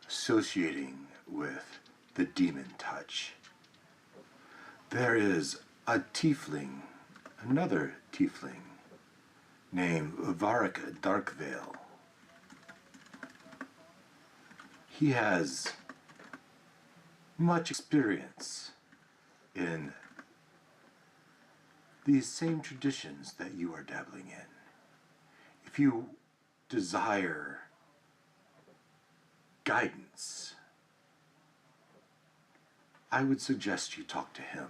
associating with the demon touch. There is a tiefling, another tiefling, named Varric Darkveil. He has much experience in these same traditions that you are dabbling in. If you desire guidance, I would suggest you talk to him.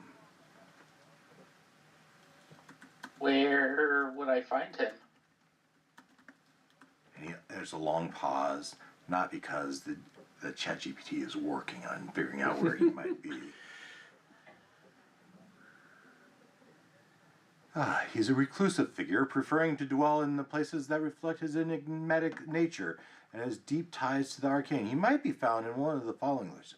Where would I find him? And there's a long pause, not because the ChatGPT is working on figuring out where he might be. He's a reclusive figure, preferring to dwell in the places that reflect his enigmatic nature and his deep ties to the arcane. He might be found in one of the following lists.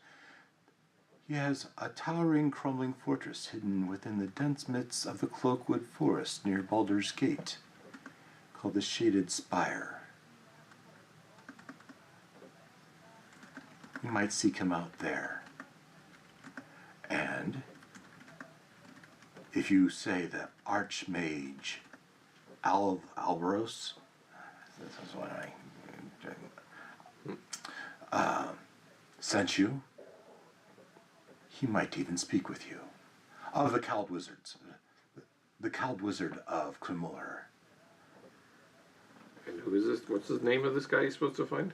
He has a towering, crumbling fortress hidden within the dense midst of the Cloakwood Forest near Baldur's Gate, called the Shaded Spire. You might seek him out there. And if you say that Archmage Alvaros, this is what I sent you, he might even speak with you. Of the Cald Wizards, the Cald Wizard of Crimmor. And who is this? What's the name of this guy you're supposed to find?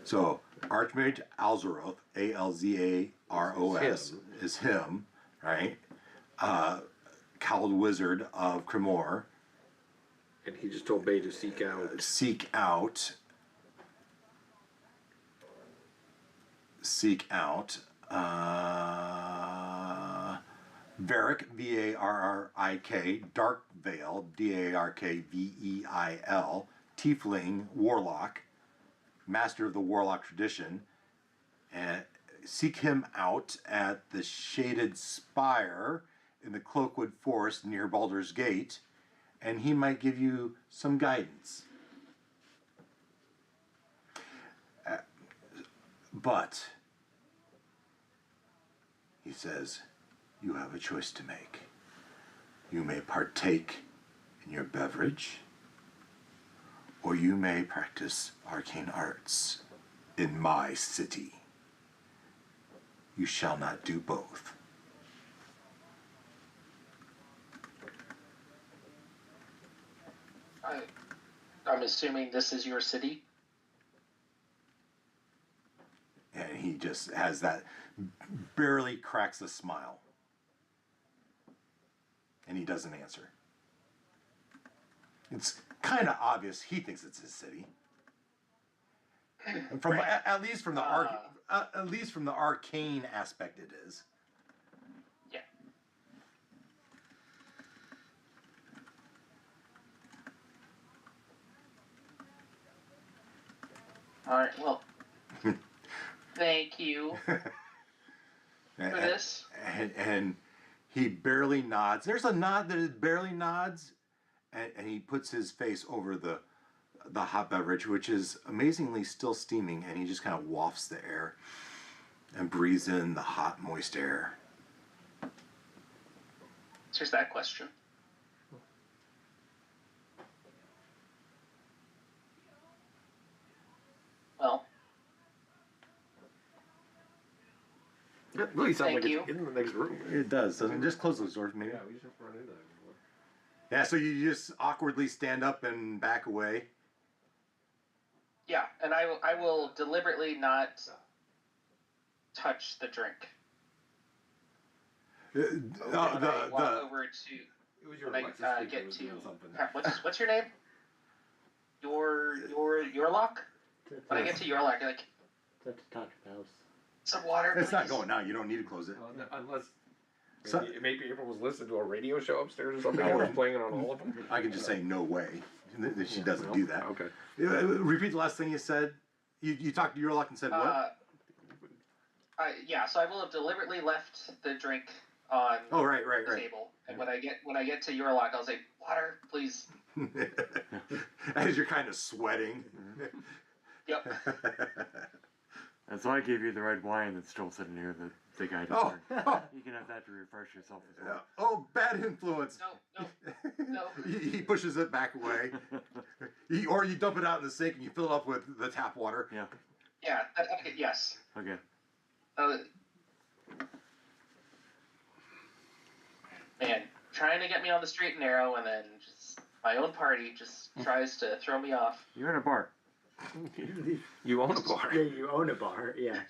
So Archmage Alzaroth, Alzaros, is him, right? Cald Wizard of Crimmor. And he just told Bay to seek out. Seek out Varric, Varrik, Darkveil, Darkveil, Tiefling, Warlock, Master of the Warlock tradition, and seek him out at the Shaded Spire in the Cloakwood Forest near Baldur's Gate, and he might give you some guidance. But he says, you have a choice to make. You may partake in your beverage, or you may practice arcane arts in my city. You shall not do both. I'm assuming this is your city? And he just has that, barely cracks a smile. And he doesn't answer. It's kind of obvious he thinks it's his city. From at least from the arcane aspect, it is. Yeah. All right. Well, thank you for this. And he barely nods. There's a nod that it barely nods, and he puts his face over the hot beverage, which is amazingly still steaming, and he just kind of wafts the air and breathes in the hot, moist air. So here's that question. Well, It really sounds Thank like you. it's in the next room. It does, doesn't it? Just close those doors, maybe. Yeah, we just run into that before. Yeah, so you just awkwardly stand up and back away. yeah, and I will deliberately not touch the drink. When I walk over to It was your when Alexis I speaker get was to doing something. what's your name? Your lock. When I get to your lock, you're like To talk about. some water. It's not please." going now. You don't need to close it. Unless So- maybe April was listening to a radio show upstairs or something and was playing it on all of them. I can just say no way. She doesn't do that. Okay. Repeat the last thing you said. You talked to your lock and said what? Yeah, so I will have deliberately left the drink on Oh, right. the table, and when I get to your lock, I'll say, "Water, please." As you're kind of sweating. Yep. And so I gave you the red wine that's still sitting here that the guy didn't Oh, drink. oh, You can have that to refresh yourself as well. oh, bad influence. No. He pushes it back away. Or you dump it out in the sink and you fill it up with the tap water. Yeah. Yeah. Okay, yes. Okay. Man, trying to get me on the straight and narrow, and then just my own party just tries to throw me off. You're in a bar. You own a bar. Yeah, you own a bar. Yeah.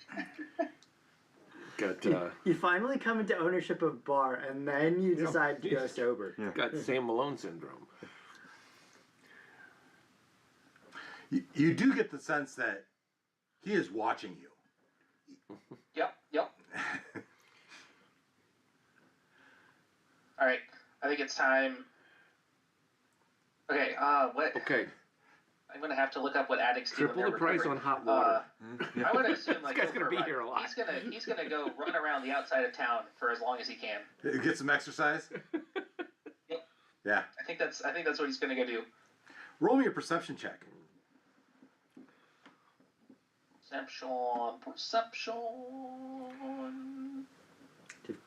Got You finally come into ownership of a bar, and then you decide to go sober. Yeah. got Sam Malone syndrome. You do get the sense that he is watching you. Yep. All right, I think it's time. Okay. What? Okay. I'm gonna have to look up what addicts do. when Triple the they're price recovering. on hot water. I would assume like This guy's go gonna for be run. here a lot. He's gonna go run around the outside of town for as long as he can. Get some exercise. Yep. Yeah. I think that's what he's gonna go do. Roll me a perception check. Perception.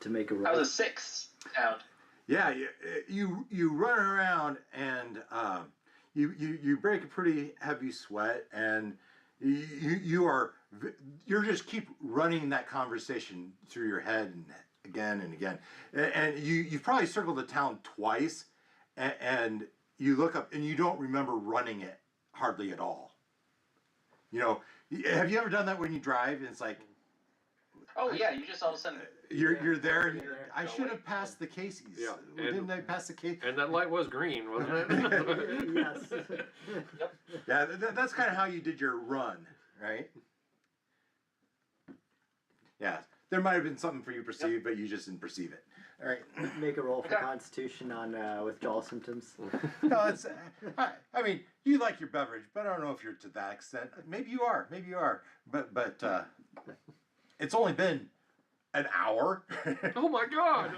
To make a That roll. was a 6 sound. Yeah, you run around and you break a pretty heavy sweat, and you're just keep running that conversation through your head and again, and you've probably circled the town twice, and you look up and you don't remember running it hardly at all. You know, have you ever done that when you drive? And it's like Oh yeah, you just all of a sudden. you're there, and You're I should going. have passed the Casey's. Yeah, Didn't I pass the Casey's? And that light was green, wasn't it? Yes. Yeah, that's kind of how you did your run, right? Yeah, there might have been something for you to perceive, but you just didn't perceive it. All right. Make a roll for Okay. Constitution on withdrawal symptoms. No, it's. I mean, you like your beverage, but I don't know if you're to that extent. Maybe you are. But it's only been an hour Oh my God!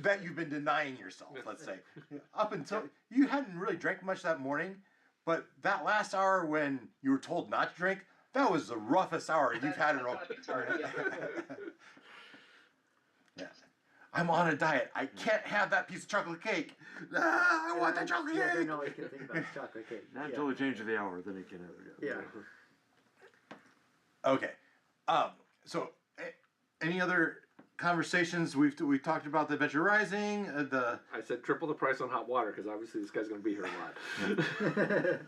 that you've been denying yourself. Let's say up until you hadn't really drank much that morning, but that last hour when you were told not to drink, that was the roughest hour you've had in a row. Yeah. I'm on a diet. I can't have that piece of chocolate cake. I want that chocolate Yeah, cake. then all you can think about is chocolate cake. Not Yeah. until we change the hour, then it can have it. Yeah. Okay. So, any other conversations? We've talked about the Adventure Rising. I said triple the price on hot water because obviously this guy's going to be here a lot.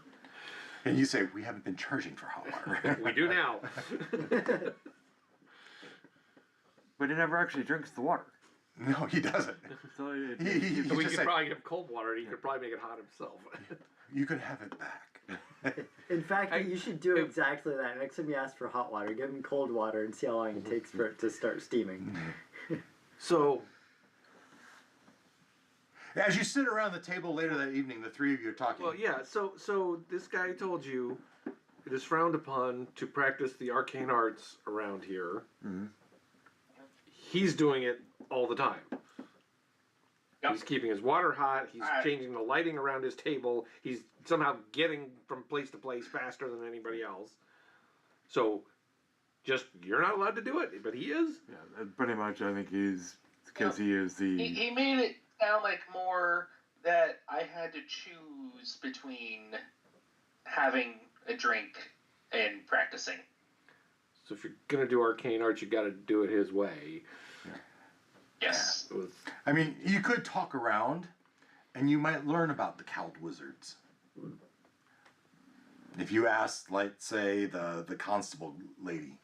And you say we haven't been charging for hot water. We do now. But he never actually drinks the water. No, he doesn't. So it, He So we just could said, probably give cold water and he could probably make it hot himself. you can have it back. In fact, you should do exactly that. Next time you ask for hot water, give him cold water and see how long it takes for it to start steaming. So, As you sit around the table later that evening, the three of you are talking. well, yeah. So this guy told you it is frowned upon to practice the arcane arts around here. Mm-hmm. He's doing it all the time. Yep. He's keeping his water hot. He's Alright. changing the lighting around his table. He's somehow getting from place to place faster than anybody else. So, just you're not allowed to do it, but he is. Yeah, and pretty much. I think he's because he is the. He made it sound like more that I had to choose between having a drink and practicing. So if you're gonna do arcane arts, you got to do it his way. Yes. With I mean, you could talk around, and you might learn about the cowled wizards. If you asked, like, say, the constable lady.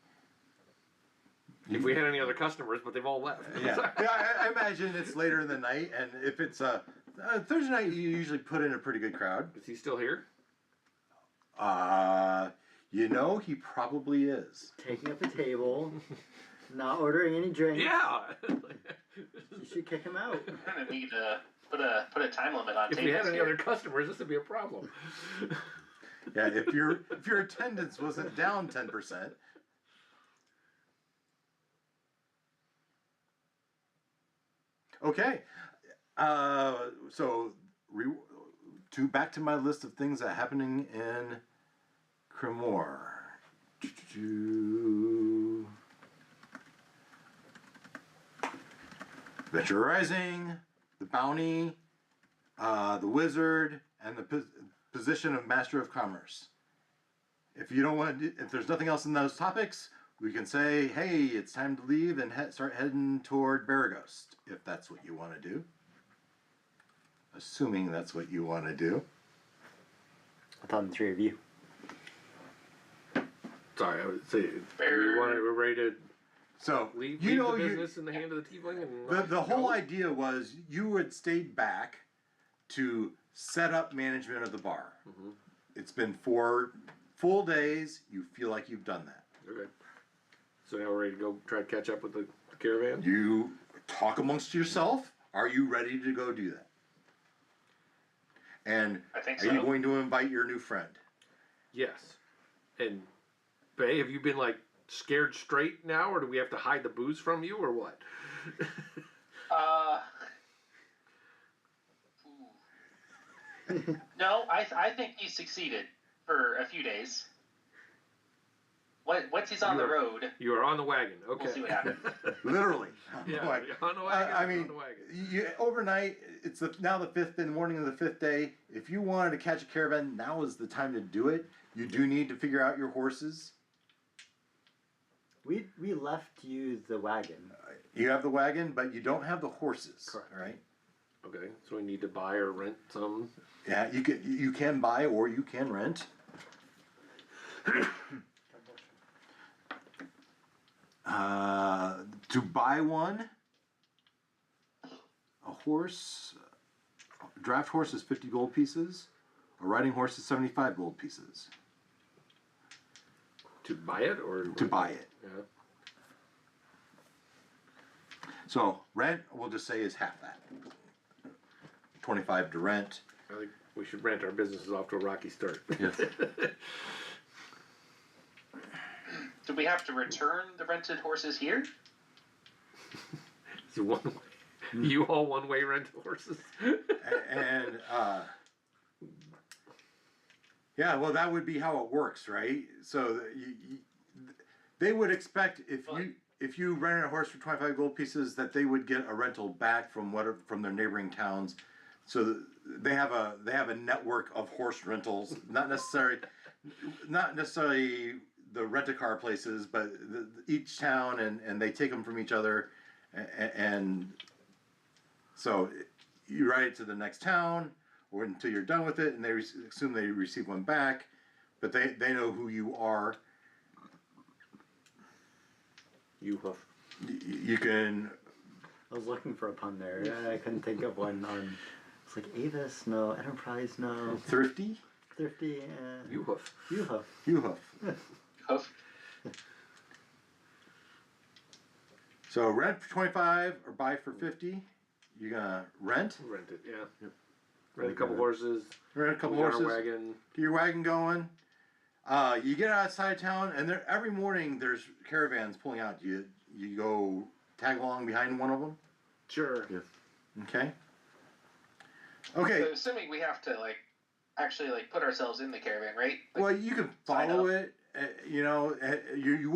if we had any other customers, but they've all left. Yeah, I imagine it's later in the night, and if it's Thursday night, you usually put in a pretty good crowd. Is he still here? He probably is. Taking up the table, not ordering any drinks. Yeah. You should kick him out. We're gonna need to put a time limit on If we tables had any here. other customers, this would be a problem. Yeah, if your attendance wasn't down 10%. Okay, back to my list of things that are happening in Crimmor. Venture Rising, the Bounty, the Wizard, and the position of Master of Commerce. If you don't want to, if there's nothing else in those topics, we can say, hey, it's time to leave and start heading toward Baraghost, if that's what you want to do. Assuming that's what you want to do. I thought the three of you. Sorry, I would say we're ready to So leave you know the business in the hand of the tiefling. And the whole idea was you had stayed back to set up management of the bar. Mm-hmm. It's been 4 full days. You feel like you've done that. Okay. So now we're ready to go try to catch up with the caravan? You talk amongst yourself. Are you ready to go do that? And I think are so. you going to invite your new friend? Yes. And Bay, have you been like scared straight now, or do we have to hide the booze from you, or what? No, I think he succeeded for a few days. Once he's on the road, You are on the wagon. Okay. we'll see what happens. Literally. Yeah, Like, on the wagon. I on mean, the wagon. overnight, it's now the 5th, in the morning of the 5th day. If you wanted to catch a caravan, now is the time to do it. You do need to figure out your horses. We left you the wagon. You have the wagon, but you don't have the horses. Correct. Right? Okay, so we need to buy or rent some. Yeah, you can buy or you can rent. To buy one, a horse, a draft horse is 50 gold pieces. A riding horse is 75 gold pieces. To buy it or To buy it. Yeah. So rent, we'll just say, is half that. 25 to rent. I think we should rent our businesses off to a rocky start. Yes. Do we have to return the rented horses here? It's one way. You all one way rent horses. And yeah, well, that would be how it works, right? So they would expect if you rented a horse for 25 gold pieces that they would get a rental back from their neighboring towns. So they have a network of horse rentals, not necessarily the rent-a-car places, but each town, and they take them from each other, and so you ride it to the next town or until you're done with it, and they assume they receive one back, but they know who you are. You hoof. You can. I was looking for a pun there. I couldn't think of one on. It's like Avis, no. Enterprise, no. Thrifty. Thrifty, You hoof. Yuha. You hoof. Hoof. So rent for 25 or buy for 50. You're gonna rent. Rent it, yeah. Rent a couple horses. Rent a couple We got horses. our wagon. Get your wagon going. You get outside of town, and there every morning there's caravans pulling out. You go tag along behind one of them. Sure. Yes. Okay. Okay. So assuming we have to actually put ourselves in the caravan, right? Like, Well, you can sign follow up. it. You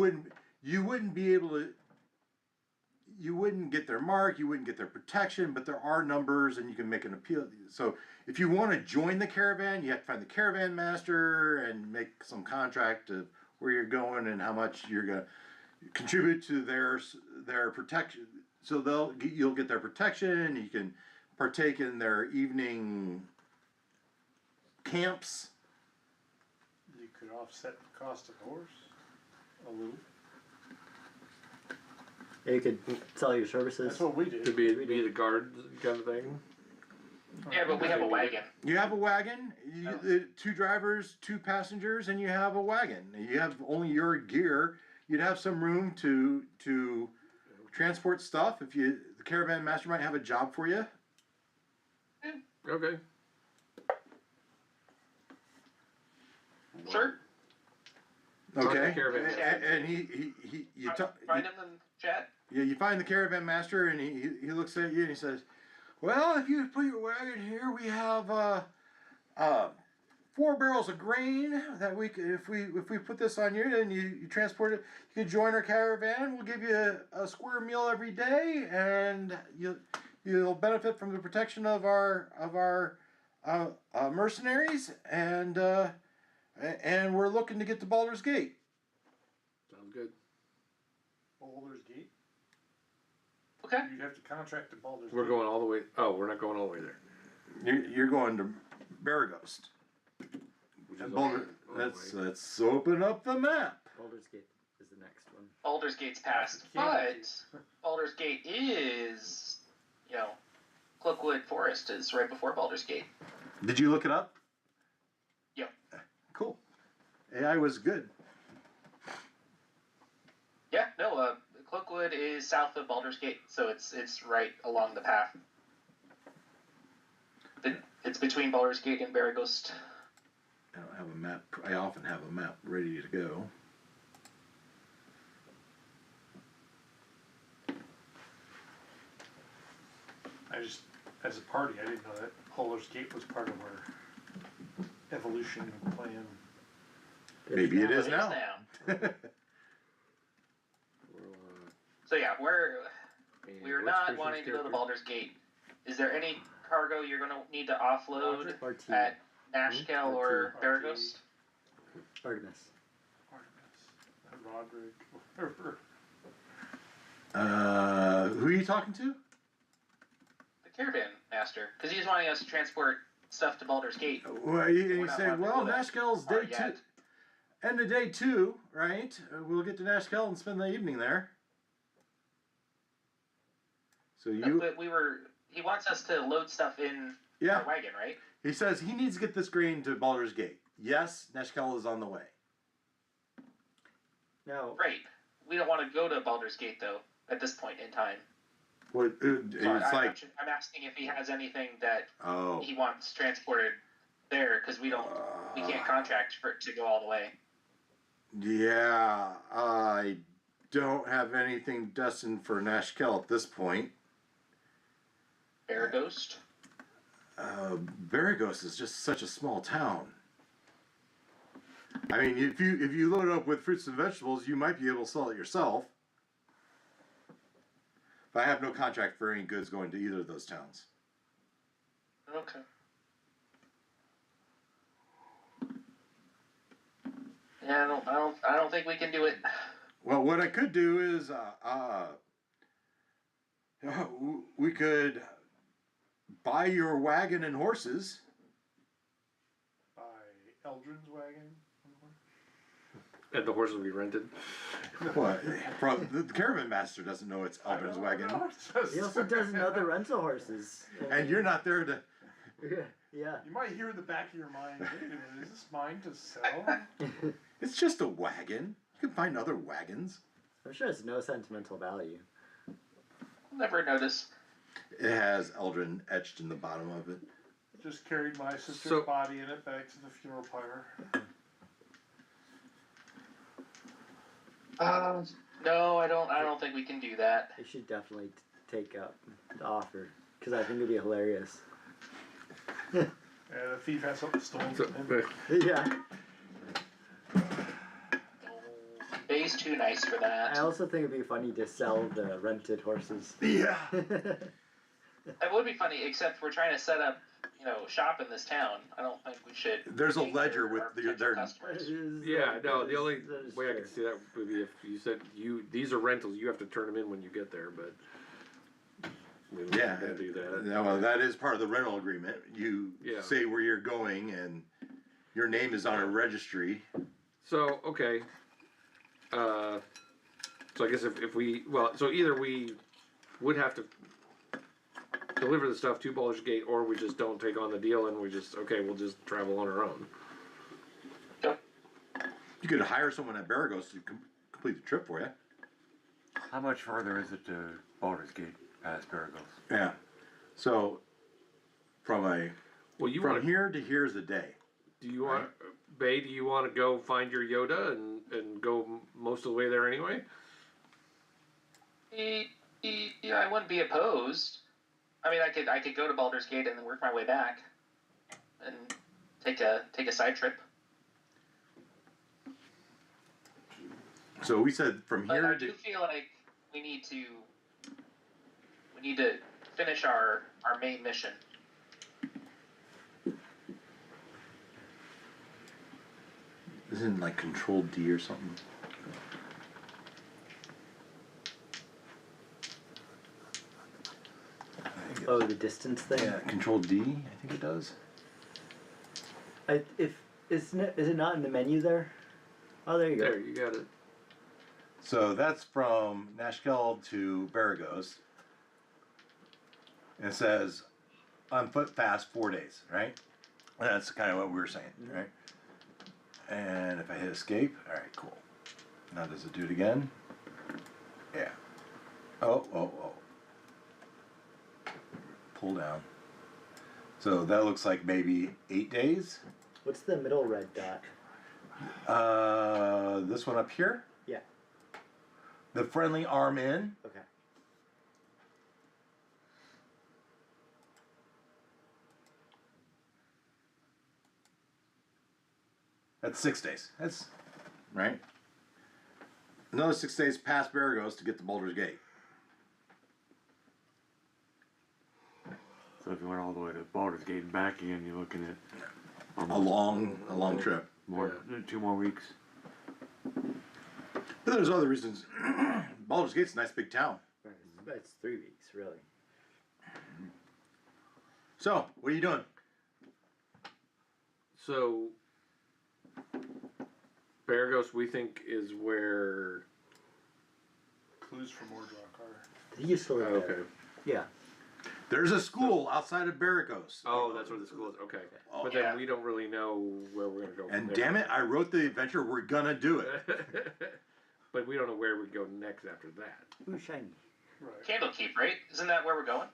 wouldn't be able to. You wouldn't get their mark. You wouldn't get their protection. But there are numbers, and you can make an appeal. So if you want to join the caravan, you have to find the caravan master and make some contract of where you're going and how much you're gonna contribute to their protection. So you'll get their protection. You can partake in their evening camps. You could offset the cost of the horse a little. Yeah, you could sell your services. That's what we did. To be the guard kind of thing. Yeah, but we have a wagon. You have a wagon, two drivers, two passengers, and you have a wagon. You have only your gear. You'd have some room to transport stuff. The caravan master might have a job for you. Okay. Sure. Talk to the Okay. caravan master. And Find him in chat. you find the caravan master, and he looks at you and he says, "Well, if you put your wagon here, we have 4 barrels of grain that if we put this on you and you transport it, you can join our caravan. We'll give you a square meal every day, and you'll benefit from the protection of our mercenaries, and we're looking to get to Baldur's Gate." Sounds good. Baldur's Gate. Okay. You'd have to contract to Baldur's We're Gate. going all the way. Oh, we're not going all the way there. You're going to Baraghost. Which And is Baldur, all the way. let's open up the map. Baldur's Gate is the next one. Baldur's Gate's passed, but Baldur's Gate is, Cloakwood Forest is right before Baldur's Gate. Did you look it up? Yep. Cool. AI was good. Yeah, no, Cloakwood is south of Baldur's Gate, so it's right along the path. It's between Baldur's Gate and Baraghost. I don't have a map. I often have a map ready to go. As a party, I didn't know that Baldur's Gate was part of our evolution plan. Maybe it is It now. Well, So yeah, we're and what's not Christian's wanting to go to character? Baldur's Gate. Is there any cargo you're gonna need to offload RT. at Nashkel or RT. Baraghost? Artemis. Artemis. Roderick. Whatever. Who are you talking to? The caravan master, because he's wanting us to transport stuff to Baldur's Gate. Well, We're you not say, wanting to well, go that Nashkel's far day yet. 2. End of day 2, right? We'll get to Nashkel and spend the evening there. So But he wants us to load stuff in yeah. our wagon, right? He says he needs to get this grain to Baldur's Gate. Yes, Nashkel is on the way. Now, Right. We don't want to go to Baldur's Gate though at this point in time. What? So It's like, I'm asking if he has anything that oh. he wants transported there, because we can't contract for it to go all the way. Yeah, I don't have anything destined for Nashkel at this point. Baraghost. Baraghost is just such a small town. I mean, if you load it up with fruits and vegetables, you might be able to sell it yourself. But I have no contract for any goods going to either of those towns. Okay. Yeah, I don't think we can do it. Well, what I could do is, we could buy your wagon and horses. By Eldrin's wagon. And the horses will be rented. What? The caravan master doesn't know it's Aldrin's wagon, he also doesn't know the rental horses. and you're not there to. Yeah. You might hear in the back of your mind, wait a minute, is this mine to sell? It's just a wagon. You can find other wagons. I'm sure it's no sentimental value. Never notice. It has Eldrin etched in the bottom of it. Just carried my sister's So- body in it back to the funeral pyre. No, I don't. I don't think we can do that. I should definitely take up the offer because I think it'd be hilarious. Yeah, the thief has something stolen So, from him. Yeah. Bay's too nice for I that. also think it'd be funny to sell the rented horses. Yeah. That would be funny, except we're trying to set up, shop in this town. I don't think we should. There's a ledger with our their potential customers. yeah, no. The only That is way I true. could see that would be if you said these are rentals. You have to turn them in when you get there, but. We don't Yeah. do that. Yeah, well, that is part of the rental agreement. You Yeah. say where you're going, and your name is on a registry. So okay. So I guess if we so either we would have to deliver the stuff to Baldur's Gate, or we just don't take on the deal and we'll just travel on our own. Yep. You could hire someone at Baragos to complete the trip for you. How much further is it to Baldur's Gate past Baragos? Yeah. So, from here to here's a day. Do you want, Bay? Do you want to go find your Yoda and go most of the way there anyway? Yeah, I wouldn't be opposed. I mean, I could go to Baldur's Gate and then work my way back, and take a side trip. So we said from But here I do feel like we need to finish our main mission. Isn't it like Control D or something? Oh, the distance thing. Yeah, Control D. I think it does. Is it not in the menu there? Oh, there you go. There, you got it. So that's from Nashkel to Baragos. And it says on foot fast 4 days, right? That's kind of what we were saying, right? And if I hit escape, all right, cool. Now does it do it again? Yeah. Oh. Pull down. So that looks like maybe 8 days. What's the middle red dot? This one up here. Yeah. The friendly arm in. Okay. That's 6 days. That's right. Another 6 days past Baragos to get to Baldur's Gate. So if you went all the way to Baldur's Gate and back again, you're looking at A long trip. more 2 more weeks. But there's other reasons. Baldur's Gate's a nice big town. It's 3 weeks, really. So, what are you doing? So, Baragos, we think, is where. Clues for Mordroc are. He used to live Okay. there. Yeah. There's a school outside of Baragos. Oh, that's where the school is. Okay. Oh, But yeah. then we don't really know where we're gonna go. And from damn it, I wrote the adventure. We're gonna do it. But we don't know where we go next after that. Ooh, shiny. Right. Candlekeep, right? Isn't that where we're going?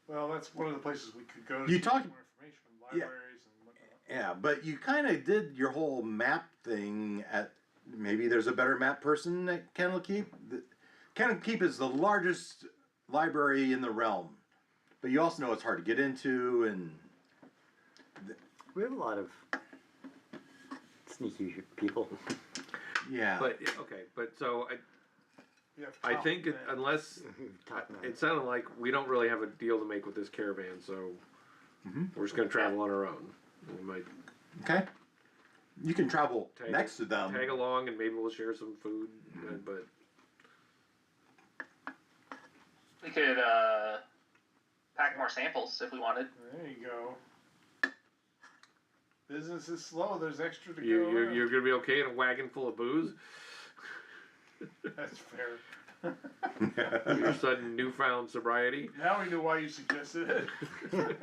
Well, that's one of the places we could go to You get talked- more information, libraries and whatnot. Yeah, but you kind of did your whole map thing at. Maybe there's a better map person at Candlekeep. Candlekeep is the largest library in the realm, but you also know it's hard to get into, and We have a lot of sneaky people. yeah. But okay. But so You have I top think man. unless Talking about it sounded like we don't really have a deal to make with this caravan, so we're just gonna travel on our own. We might Okay. You can travel Tag- next to them. tag along and maybe we'll share some food. But We could pack more samples if we wanted. There you go. Business is slow. There's extra to go. you're gonna be okay in a wagon full of booze. That's fair. Your sudden newfound sobriety. Now we know why you suggested it.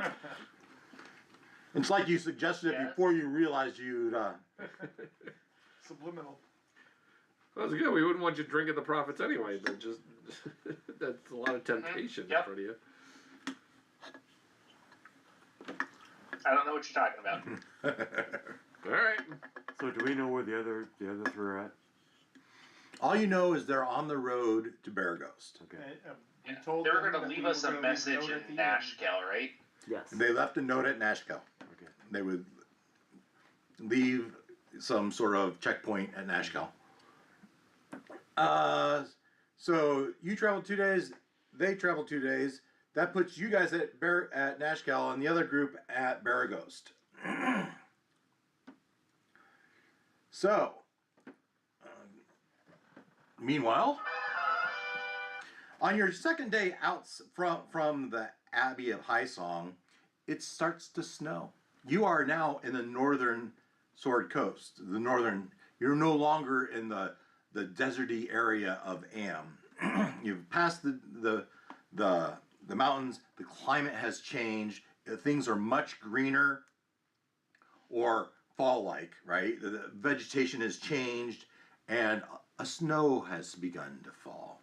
It's like you suggested it Yeah. before you realized you'd. Subliminal. Well, that's good. We wouldn't want you drinking the profits anyway, but just that's a lot of temptation in Yep. front of you. I don't know what you're talking about. All right. So do we know where the other 3 are at? All you know is they're on the road to Baraghost. Okay. We told They were them going to that leave we us were a gonna leave message note in at the end. Nashkel, right? Yes. They left a note at Nashkel. Okay. They would leave some sort of checkpoint at Nashkel. So you traveled 2 days. They traveled 2 days. That puts you guys at Nashkel and the other group at Baraghost. So, meanwhile, on your second day out from the Abbey of Highsong, it starts to snow. You are now in the northern Sword Coast. You're no longer in the deserty area of Am. You've passed the mountains. The climate has changed. Things are much greener or fall-like, right? The vegetation has changed, and a snow has begun to fall.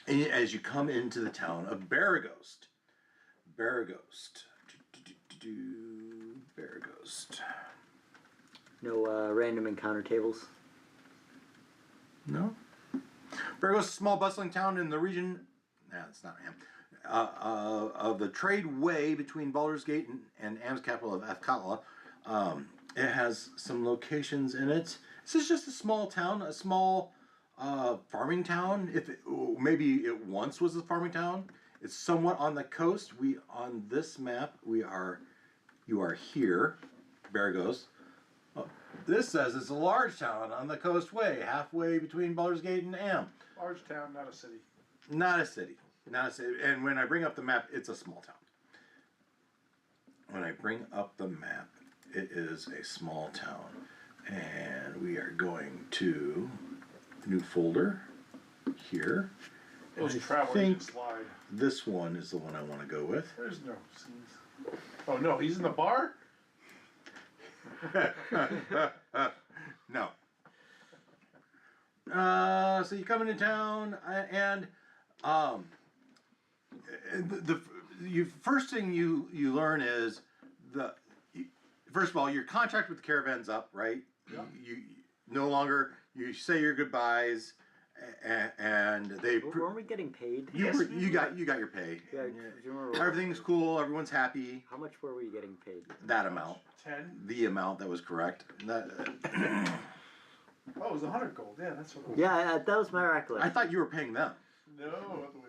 And as you come into the town of Baraghost, Baraghost. No random encounter tables. No. Baraghost is a small bustling town in the region. No, it's not Am. Of the trade way between Baldur's Gate and Am's capital of Athkatla. It has some locations in it. This is just a small town, a small farming town. Maybe it once was a farming town. It's somewhat on the coast. On this map, you are here, Baraghost. This says it's a large town on the coast way, halfway between Baldur's Gate and Am. Large town, not a city. Not a city. And when I bring up the map, it's a small town. When I bring up the map, it is a small town. And we are going to new folder here. Those And travelers slide. this one is the one I want to go with. There's no scenes. Oh no, he's in the bar? No. So you come into town, and the first thing you learn is first of all, your contract with the caravan's up, right? Yeah. You no longer you say your goodbyes, and they Weren't we getting paid? you got your pay. Yeah, do you remember Everything's cool. Everyone's happy. How much were we getting paid? That amount, 10. the amount that was correct. Oh, it was 100 gold. Yeah, that's what it was. Yeah, that was my I recollection. thought you were paying them. No, other way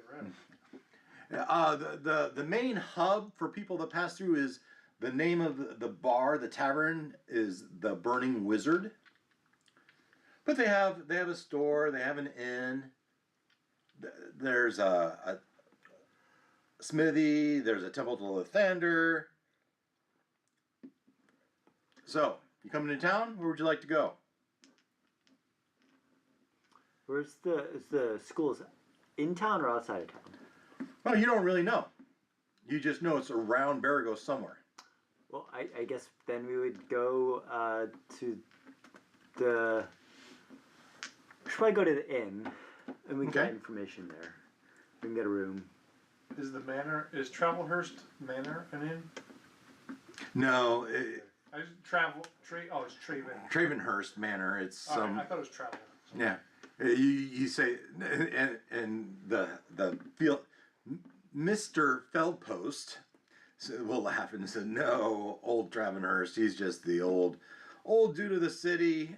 around. The main hub for people that pass through is the name of the bar, the tavern is the Burning Wizard. But they have a store, they have an inn. There's a smithy, there's a temple to Lathander. So, you coming to town? Where would you like to go? Is the school in town or outside of town? Well, you don't really know. You just know it's around Baraghost somewhere. Well, I guess then we would go to the. We should probably go to the inn, and we can Okay. get information there. We can get a room. Is Travelhurst Manor an inn? No, I just it's Traven. Travenhurst Manor. It's All right, some. I thought it was Travel. Yeah, you say, and the field, Mr. Feldpost will laugh and say, "No, old Travenhurst. He's just the old dude of the city.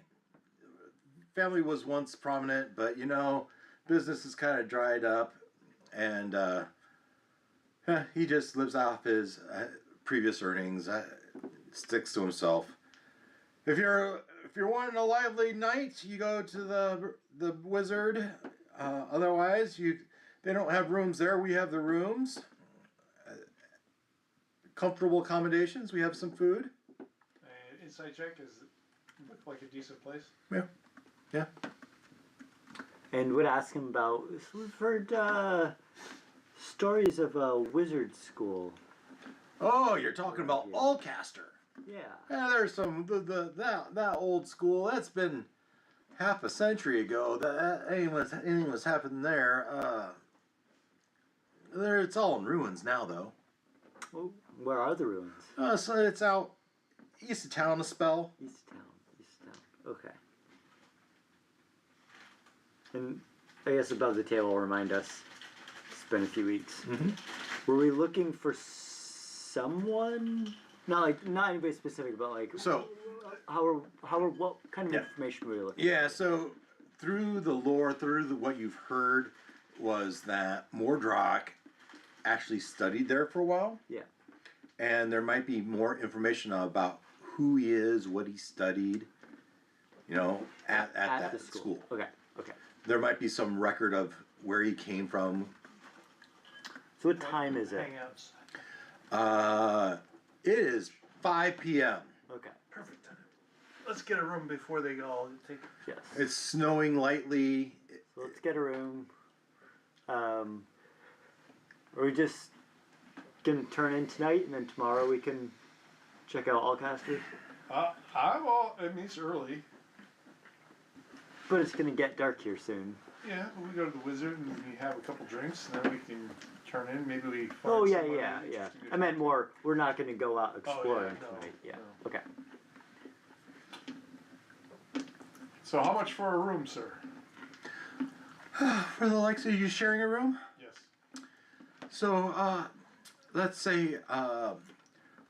Family was once prominent, but business is kind of dried up, and he just lives off his previous earnings. Sticks to himself. If you're wanting a lively night, you go to the Wizard. Otherwise, they don't have rooms there. We have the rooms. Comfortable accommodations. We have some food. Inside check look like a decent place. Yeah. And would ask him about. We've heard stories of a wizard school. Oh, you're talking about Yeah. Allcaster. Yeah. Yeah, there's some that old school. That's been half a century ago. That anything was happening there. It's all in ruins now, though. Well, where are the ruins? So it's out east of town a spell. East town. Okay. And I guess above the table, remind us. It's been a few weeks. Mm-hmm. Were we looking for someone? Not anybody specific, but like So, what kind of Yeah. information were we looking? yeah, so through the lore, what you've heard was that Mordroc actually studied there for a while, Yeah. and there might be more information about who he is, what he studied, at that the school. Okay. Okay. There might be some record of where he came from. So what time is it? Hangouts. It is 5 p.m. Okay. Perfect time. Let's get a room before they all take. Yes. It's snowing lightly. So let's get a room. Are we just gonna turn in tonight, and then tomorrow we can check out Allcasters? It's early. But it's gonna get dark here soon. Yeah, we go to the Wizard and we have a couple drinks, and then we can turn in. Maybe we. Find Oh yeah, somebody yeah. interesting to I meant more. We're not gonna go out exploring no, tonight. Yeah. no. Okay. So how much for a room, sir? For the likes of you sharing a room? Yes. So, let's say,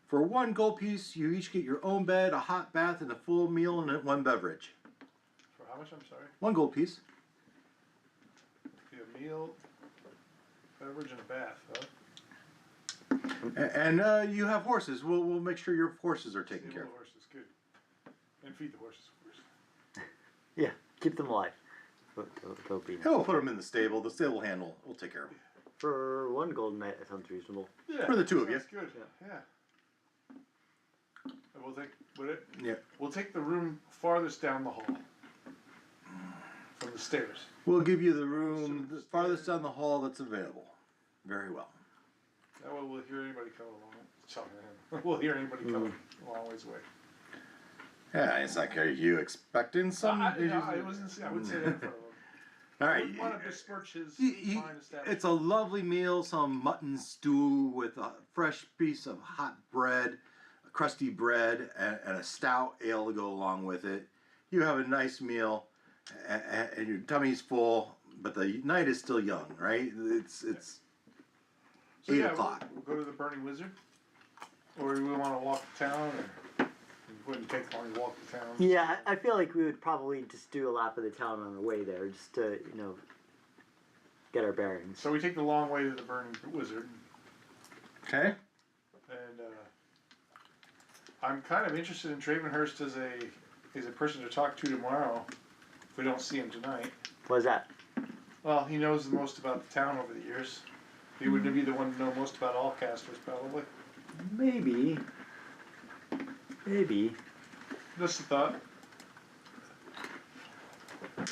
for 1 gold piece, you each get your own bed, a hot bath, and a full meal, and 1 beverage. For how much? I'm sorry. 1 gold piece. Be a meal, beverage, and a bath. Huh? And you have horses. We'll make sure your horses are taken Stable care of. the horses, good. And feed the horses, of course. Yeah. Keep them alive. They'll be Yeah, we'll put them in the stable. The stable handle. We'll take care of them. for 1 golden night. That sounds reasonable. Yeah. For the two of you. That's good. Yeah. And Yeah. we'll take the room farthest down the hall from the stairs. We'll give you the room the farthest down the hall that's available. Very well. That way we'll hear anybody coming along. Sorry, we'll hear anybody coming a long ways away. Yeah, it's like, are you expecting some? I wouldn't say that in front of him. All I right. wouldn't want to besmirch his He- fine establishment. It's a lovely meal, some mutton stew with a fresh piece of hot bread, crusty bread, and a stout ale to go along with it. You have a nice meal, and your tummy's full, but the night is still young, right? It's So 8 yeah, o'clock. We'll go to the Burning Wizard, or do we want to walk to town, or it wouldn't take long to walk to town. Yeah, I feel like we would probably just do a lap of the town on the way there, just to get our bearings. So we take the long way to the Burning Wizard, Okay. and I'm kind of interested in Travenhurst as a person to talk to tomorrow. If we don't see him tonight, What's that? well, he knows the most about the town over the years. He would be the one to know most about all casters, probably. Maybe. Just a thought. Yeah,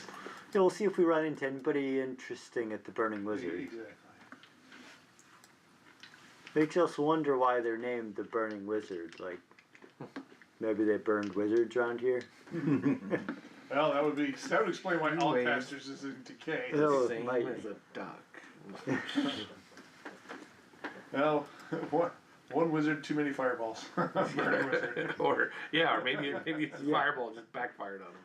we'll see if we run into anybody interesting at the Burning Wizard. Exactly. Makes us wonder why they're named the Burning Wizard. Like, maybe they burned wizards around here. Well, that would explain why all Anyways. casters is in decay. Oh, Same might as be. a duck. Well, one wizard, too many fireballs. Burning wizard. or maybe it's a fireball just backfired on him.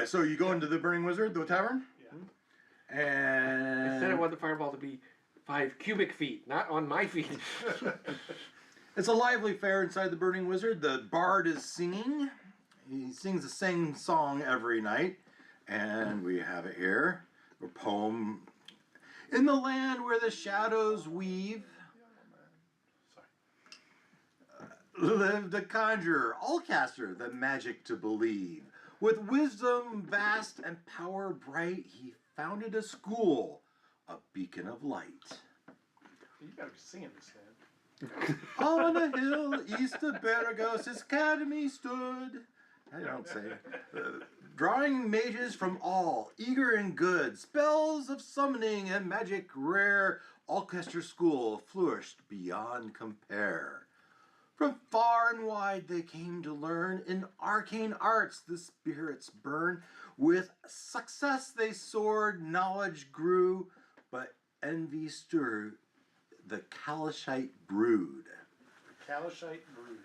So you go into the Burning Wizard, the tavern? Yeah. And I said I want the fireball to be 5 cubic feet, not on my feet. it's a lively fair inside the Burning Wizard. The bard is singing. He sings the same song every night. And we have it here. A poem. In the land where the shadows weave, lived a conjurer, all-caster, the magic to believe. With wisdom vast and power bright, he founded a school, a beacon of light. You gotta be singing this, man. On a hill east of Baragos, his academy stood. I don't say. Drawing mages from all, eager and good, spells of summoning and magic rare, Alcester School flourished beyond compare. From far and wide they came to learn, in arcane arts the spirits burn. With success they soared, knowledge grew, but envy stirred the Calishite brood. Calishite brood.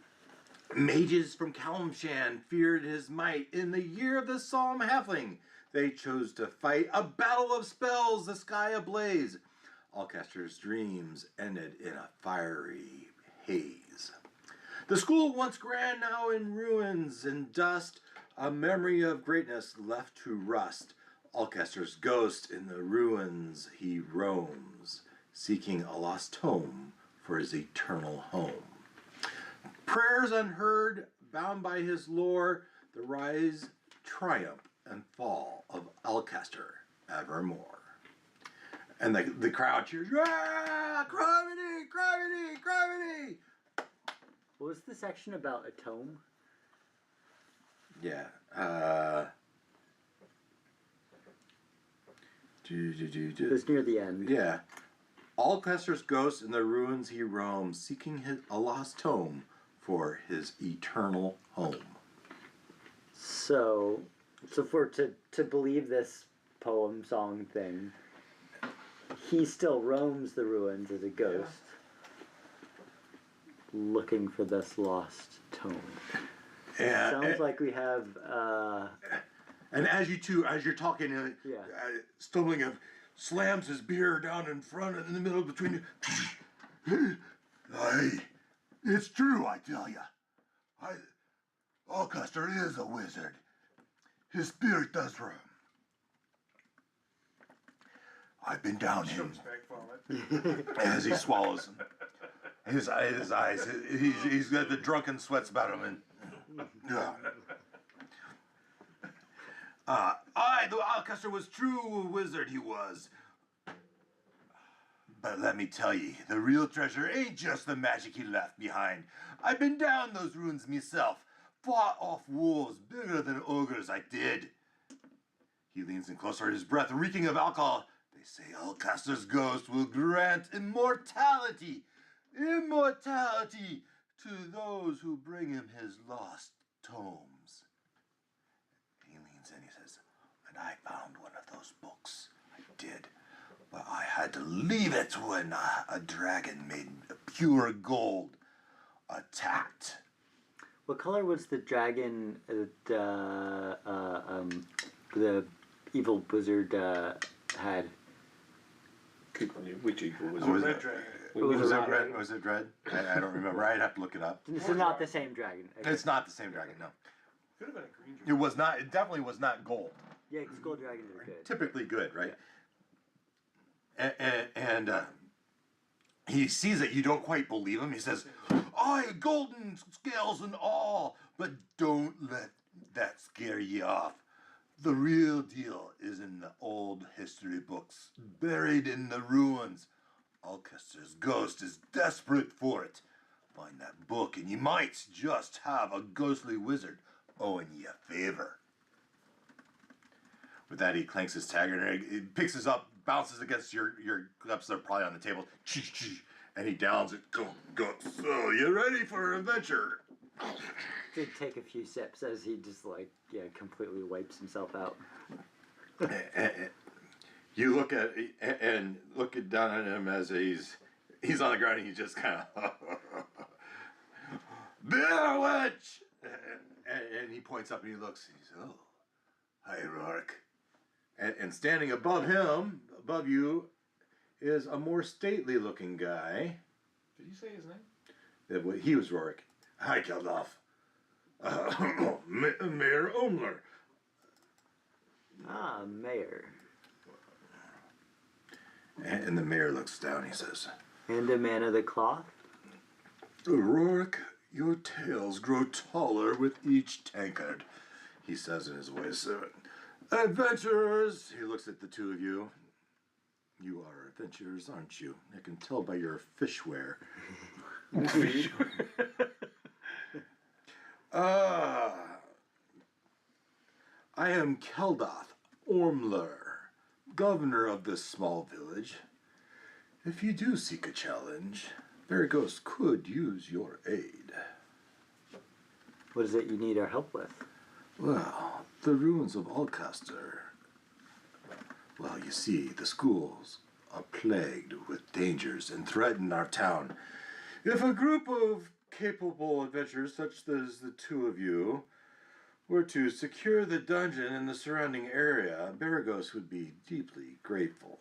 Mages from Kalmshan feared his might. In the year of the solemn halfling, they chose to fight a battle of spells, the sky ablaze. Alcester's dreams ended in a fiery haze. The school once grand, now in ruins and dust, a memory of greatness left to rust. Alcester's ghost in the ruins he roams, seeking a lost tome for his eternal home. Prayers unheard, bound by his lore, the rise, triumph, and fall of Alcester evermore. And the crowd cheers, "Ah, Criminy, Criminy, Criminy!" What was the section about a tome? Yeah. It was near the end. Yeah. Alcester's ghost in the ruins he roams, seeking a lost tome for his eternal home. So if we're to believe this poem song thing, he still roams the ruins as a ghost, looking for this lost tome. Sounds like we have. And as you're talking, stumbling, slams his beer down in front, in the middle between you. It's true, I tell you. Alcester is a wizard. His spirit does roam. I've been down him as he swallows him. His eyes, he's got the drunken sweats about him, and the Alcester was true wizard, he was. But let me tell ye, the real treasure ain't just the magic he left behind. I've been down those ruins myself, fought off wolves bigger than ogres, I did. He leans in closer, his breath reeking of alcohol. They say Alcester's ghost will grant immortality to those who bring him his lost tomes. He leans in, he says, and I found one of those books. I did. But I had to leave it when a dragon made pure gold attacked. What color was the dragon the evil wizard had? Which evil was Was it? it dragon. Was it red? I don't remember. I'd have to look it up. This is not the same dragon. It's not the same dragon, no. Could have been a green dragon. It was not. It definitely was not gold. Yeah, because gold dragons are good. Typically good, right? And he sees it. You don't quite believe him. He says, "Aye, golden scales and all, but don't let that scare ye off. The real deal is in the old history books, buried in the ruins. Alcester's ghost is desperate for it. Find that book, and ye might just have a ghostly wizard owing ye a favor." With that, he clanks his taggart, he picks us up, bounces against your cups that are probably on the table, and he downs it. Go. So, you ready for an adventure? Did take a few sips as he just completely wipes himself out. You look at and look down at him as he's on the ground, and he just kind of Beer witch, and he points up and he looks. And he says, "Oh, hi, Rourke." And standing above you, is a more stately-looking guy. Did you say his name? He was Rourke. "Hi, Keldoff. Mayor Omler." Ah, mayor. And the mayor looks down. He says, And a man of the cloth? "Rourke, your tales grow taller with each tankard," he says in his voice. "Adventurers," he looks at the two of you. "You are adventurers, aren't you? I can tell by your fishware." "I am Keldoth Ormler, governor of this small village. If you do seek a challenge, Fairy Ghost could use your aid." What is it you need our help with? "Well, the ruins of Alcester. Well, you see, the schools are plagued with dangers and threaten our town. If a group of capable adventurers such as the two of you were to secure the dungeon and the surrounding area, Baragos would be deeply grateful.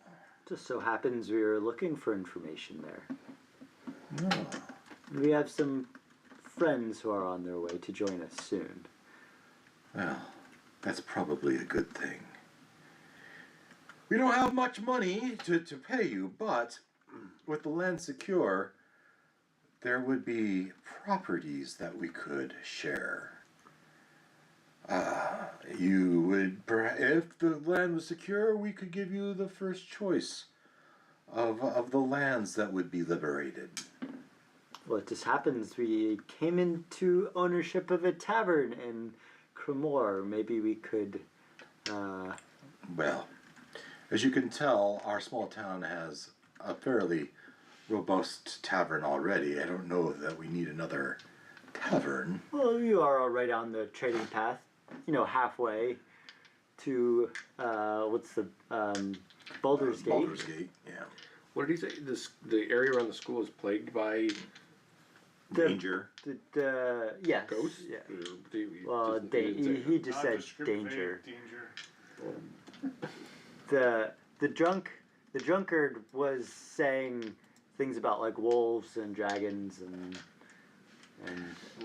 Just so happens we were looking for information there. Oh. We have some friends who are on their way to join us soon. Well, that's probably a good thing. We don't have much money to pay you, but with the land secure, there would be properties that we could share. You would, if the land was secure, we could give you the first choice of the lands that would be liberated. Well, it just happens we came into ownership of a tavern in Crimmor. Maybe we could, Well, as you can tell, our small town has a fairly robust tavern already. I don't know that we need another tavern. Well, you are already on the trading path, halfway to, what's the, Baldur's Gate. Baldur's Gate, yeah. What did he say? The area around the school is plagued by Danger. Yes. ghosts? Yeah. Well, He just said danger. The drunkard was saying things about like wolves and dragons and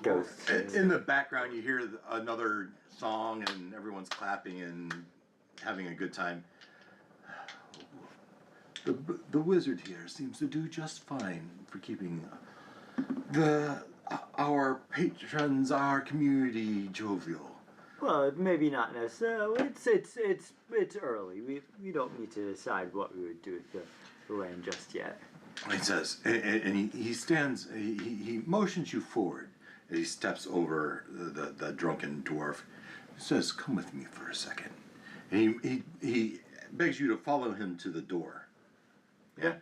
ghosts. In the background, you hear another song, and everyone's clapping and having a good time. The wizard here seems to do just fine for keeping our patrons, our community jovial. Well, maybe not necessarily. It's early. We don't need to decide what we would do with the land just yet. He says, and he stands. He motions you forward as he steps over the drunken dwarf. He says, "Come with me for a second." And he begs you to follow him to the door. Yeah,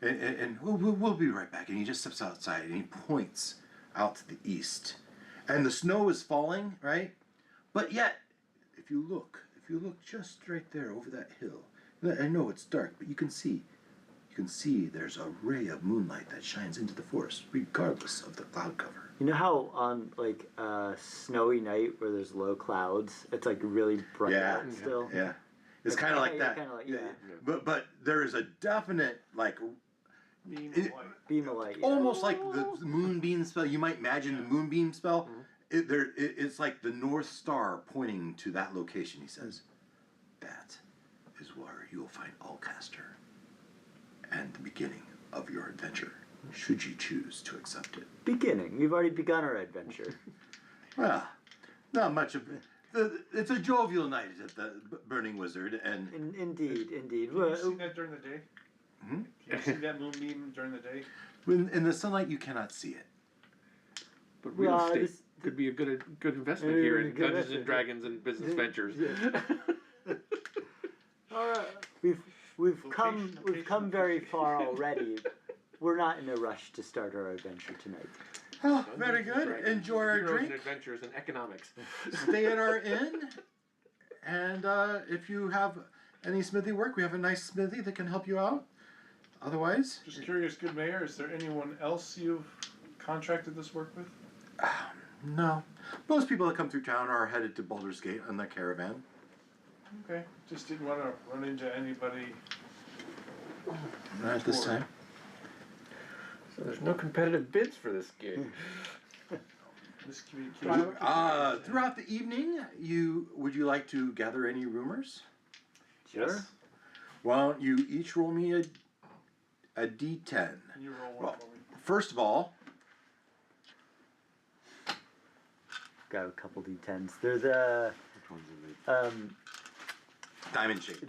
and we'll be right back. And he just steps outside and he points out to the east, and the snow is falling, right? But yet, if you look just right there over that hill, I know it's dark, but you can see there's a ray of moonlight that shines into the forest, regardless of the cloud cover. You know how on like a snowy night where there's low clouds, it's like really bright out still. Yeah, it's kind of like that. Kinda like, But there is a definite like beam of light. Yeah. almost like the moonbeam spell. You might imagine the moonbeam spell. It's like the North Star pointing to that location. He says, "That is where you will find Alcaster, and the beginning of your adventure, should you choose to accept it." Beginning. We've already begun our adventure. Well, not much of it's a jovial night at the Burning Wizard, and Indeed. Can you see that during the day? Hmm? Can you see that moonbeam during the day? in the sunlight you cannot see it. But real estate could be a good investment here in Dungeons and Dragons and business ventures. All right. We've come very far already. We're not in a rush to start our adventure tonight. Oh, very good. Enjoy our Heroes drink. and adventures and economics. Stay at our inn, and if you have any smithy work, we have a nice smithy that can help you out. Otherwise, Just curious, good mayor, is there anyone else you've contracted this work with? no. Most people that come through town are headed to Baldur's Gate on the caravan. Okay, just didn't want to run into anybody. Not at this time. So there's no competitive bids for this gig. Miscommunication. Throughout the evening, would you like to gather any rumors? Sure. Yes. Why don't you each roll me a d10? Can you roll one Well, for me? first of all, Got a couple D10s. They're the Which ones are they? diamond shape.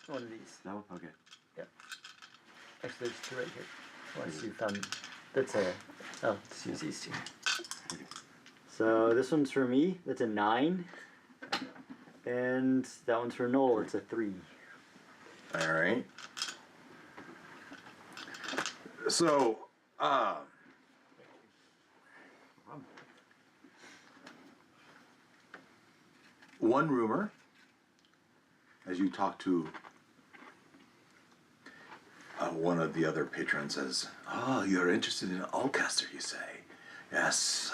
one of these. No? Okay. Actually, there's two right here. Once you found that's let's use these two. So this one's for me. That's a 9, and that one's for Noel. It's a 3. All right. So, one rumor, as you talk to one of the other patrons, says, "Oh, you're interested in Alcaster, you say? Yes,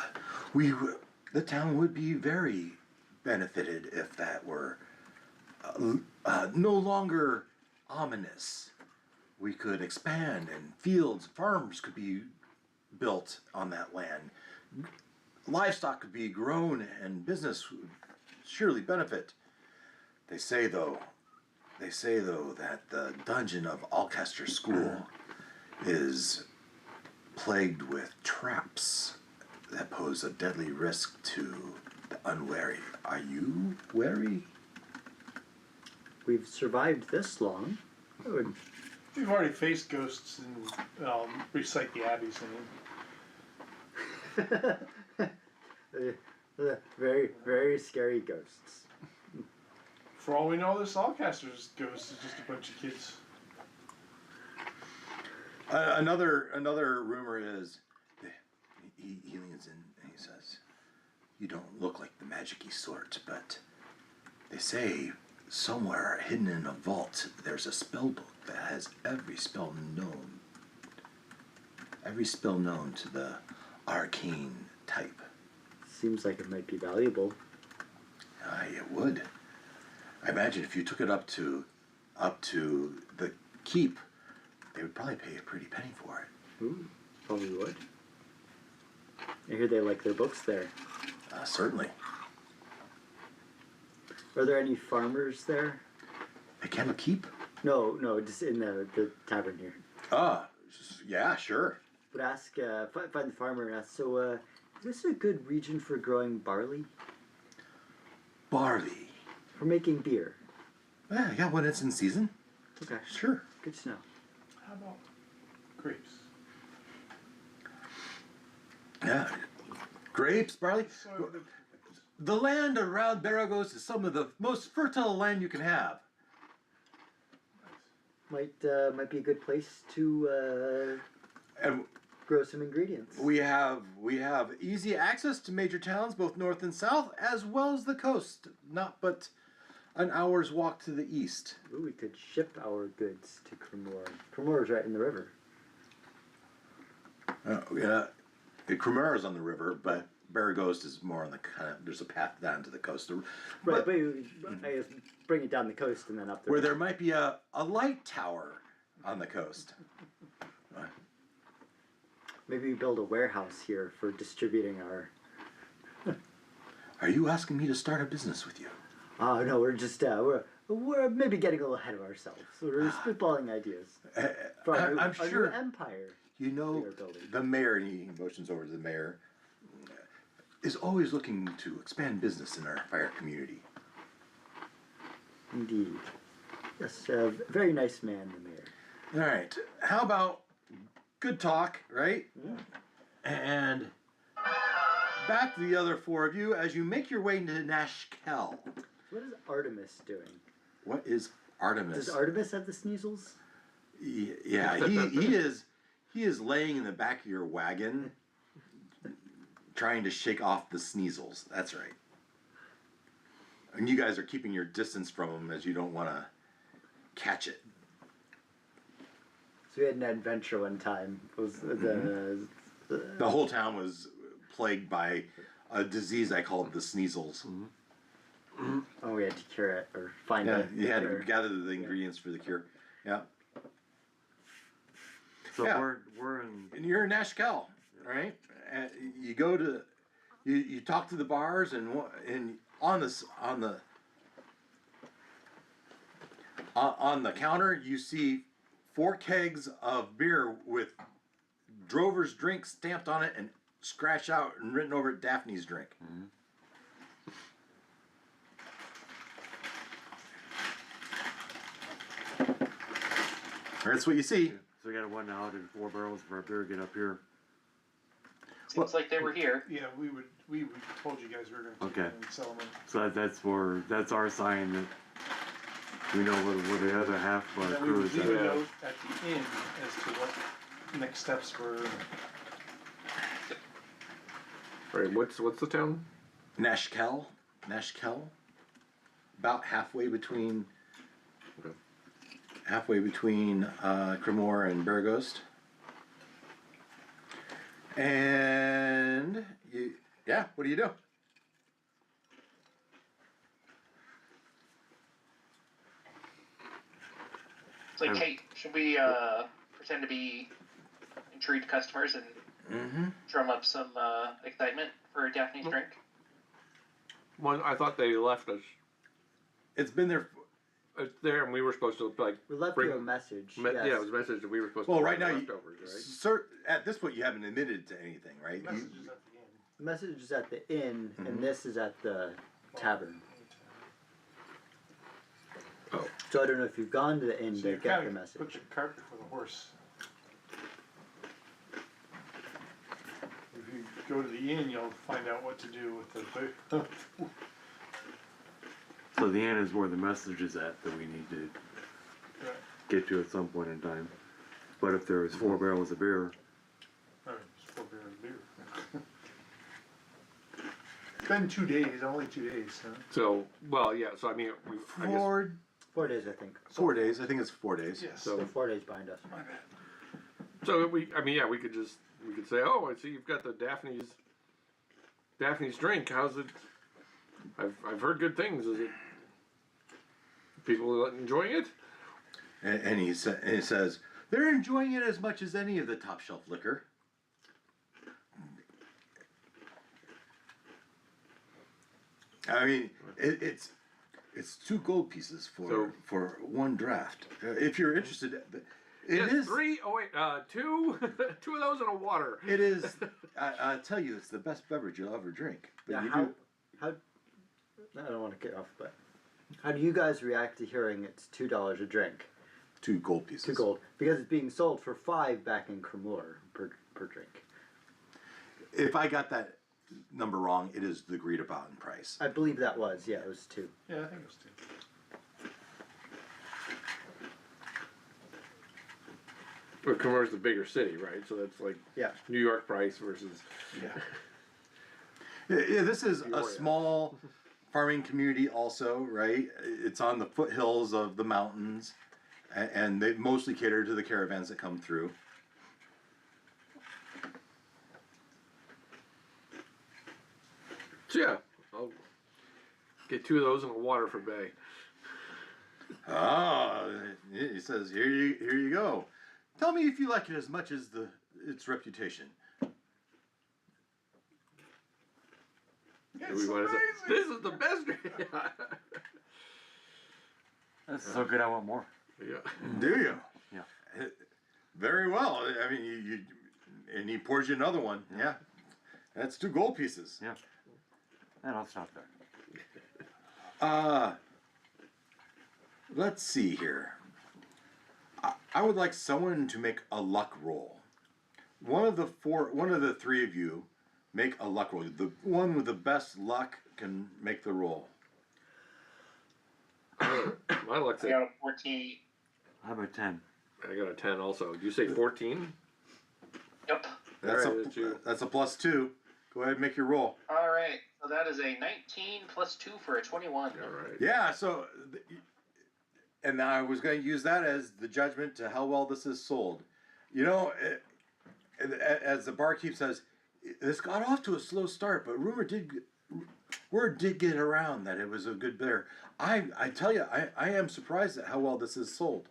the town would be very benefited if that were no longer ominous. We could expand, and fields, farms could be built on that land. Livestock could be grown, and business would surely benefit. They say though that the dungeon of Alcester School is plagued with traps that pose a deadly risk to the unwary. Are you wary? We've survived this long. I would We've already faced ghosts and recite the Abbey's name. very, very scary ghosts. For all we know, this Allcaster's ghost is just a bunch of kids. Another rumor is he leans in and he says, "You don't look like the magic-y sort, but they say somewhere hidden in a vault there's a spell book that has every spell known to the arcane type." Seems like it might be valuable. It would. I imagine if you took it up to the keep, they would probably pay a pretty penny for it. Ooh, probably would. I hear they like their books there. Certainly. Are there any farmers there? They can keep? No, just in the tavern here. Yeah, sure. Would ask, find the farmer and ask, so, is this a good region for growing barley? Barley. For making beer? Yeah, when it's in season. Okay, Sure. good to know. How about grapes? Yeah. Grapes, barley. So The land around Baragos is some of the most fertile land you can have. Might be a good place to And grow some ingredients. we have easy access to major towns, both north and south, as well as the coast. Not but an hour's walk to the east. Ooh, we could ship our goods to Crimmor. Crimmor is right in the river. Yeah, Crimmor is on the river, but Baragos is more on the kind of. There's a path down to the coast. Right, but I guess bring it down the coast and then up the Where river. there might be a light tower on the coast. Maybe we build a warehouse here for distributing our... Are you asking me to start a business with you? Oh, no, we're just, we're maybe getting a little ahead of ourselves. So we're spitballing ideas. For our I'm new sure. empire. You know, We are building. the mayor, and he motions over to the mayor, is always looking to expand business in our fire community. Indeed. Yes, very nice man, the mayor. All right, how about good talk, right? Yeah. And back to the other four of you as you make your way into Nashkel. What is Artemis doing? What is Artemis? Does Artemis have the sneezels? Yeah, he is laying in the back of your wagon, trying to shake off the sneezels. That's right. And you guys are keeping your distance from him as you don't want to catch it. So we had an adventure one time. It was The whole town was plagued by a disease I called the sneezels. Oh, we had to cure it or find Yeah, it. you had to gather the ingredients for the cure. Yeah. So Yeah. we're in. And you're in Nashkel, right? And you go to, you talk to the bars, and on the counter you see 4 kegs of beer with Drover's drink stamped on it and scratched out and written over it Daphne's drink. That's what you see. So we got 1 out and 4 barrels for our beer. Get up here. Seems like they were here. yeah, we would told you guys we were going to Okay. and sell them. So that's our sign that we know where the other half of our Then we crew would is leave a at. note at the end as to what next steps were. Right, what's the town? Nashkel. About halfway between Crimmor and Burgost. And what do you do? It's like, hey, should we pretend to be intrigued customers and drum up some excitement for Daphne's drink? Well, I thought they left us. It's been there. It's there, and we were supposed to like. We left bring, you a message. Yeah, yes. it was a message that we were supposed Well, to. right now, leftovers, right? sir, at this point, you haven't admitted to anything, right? Messages at the end. The message is at the inn, and this is at the tavern. Oh. So I don't know if you've gone to the inn So to you get kind the of message. put your cart before the horse. If you go to the inn, you'll find out what to do with the. So the end is where the message is at that we need to Right. get to at some point in time. But if there was 4 barrels of beer, Alright, it's 4 barrels of beer. It's been 2 days, only 2 days, huh? So, well, yeah. So I mean, I guess 4 days, I think. 4 days. I think it's 4 days. Yes. So- So 4 days behind us. My bad. so. We could say, oh, I see you've got the Daphne's drink. How's it? I've heard good things. Is it people enjoying it? And he says they're enjoying it as much as any of the top shelf liquor. I mean, it's 2 gold pieces for 1 draft. If you're interested, it is 3. Oh wait, 2. 2 of those in a water. It is. I tell you, it's the best beverage you'll ever drink. But Yeah, you how? I don't want to get off, but how do you guys react to hearing it's $2 a drink? 2 gold pieces. 2 gold, because it's being sold for 5 back in Crimmor per drink. If I got that number wrong, it is the agreed upon price. I believe that was, yeah, it was 2. Yeah, I think it was 2. But Crimmor's the bigger city, right? So that's like Yeah. New York price versus. Yeah. Yeah, this is a Peoria. small farming community, also, right? It's on the foothills of the mountains, and they mostly cater to the caravans that come through. So yeah, I'll get 2 of those in a water for Bay. Ah, he says, here you go. Tell me if you like it as much as its reputation. It's We wanna say, amazing. this is the best drink. that's so good I want more. Yeah. Do you? Yeah. Very well. I mean, you and he pours you another one. Yeah. That's 2 gold pieces. Yeah. And I'll stop there. Let's see here. I would like someone to make a luck roll. One of the 3 of you make a luck roll. The one with the best luck can make the roll. My luck's I at, got a 14. How about 10? I got a 10 also. Did you say 14? Yep. That's Alright, that's you. that's a +2. Go ahead and make your roll. All right. So that is a 19 plus 2 for a 21. All right. Yeah, so, and I was going to use that as the judgment to how well this is sold. You know, as the barkeep says, this got off to a slow start, but word did get around that it was a good beer. I tell you, I am surprised at how well this is sold.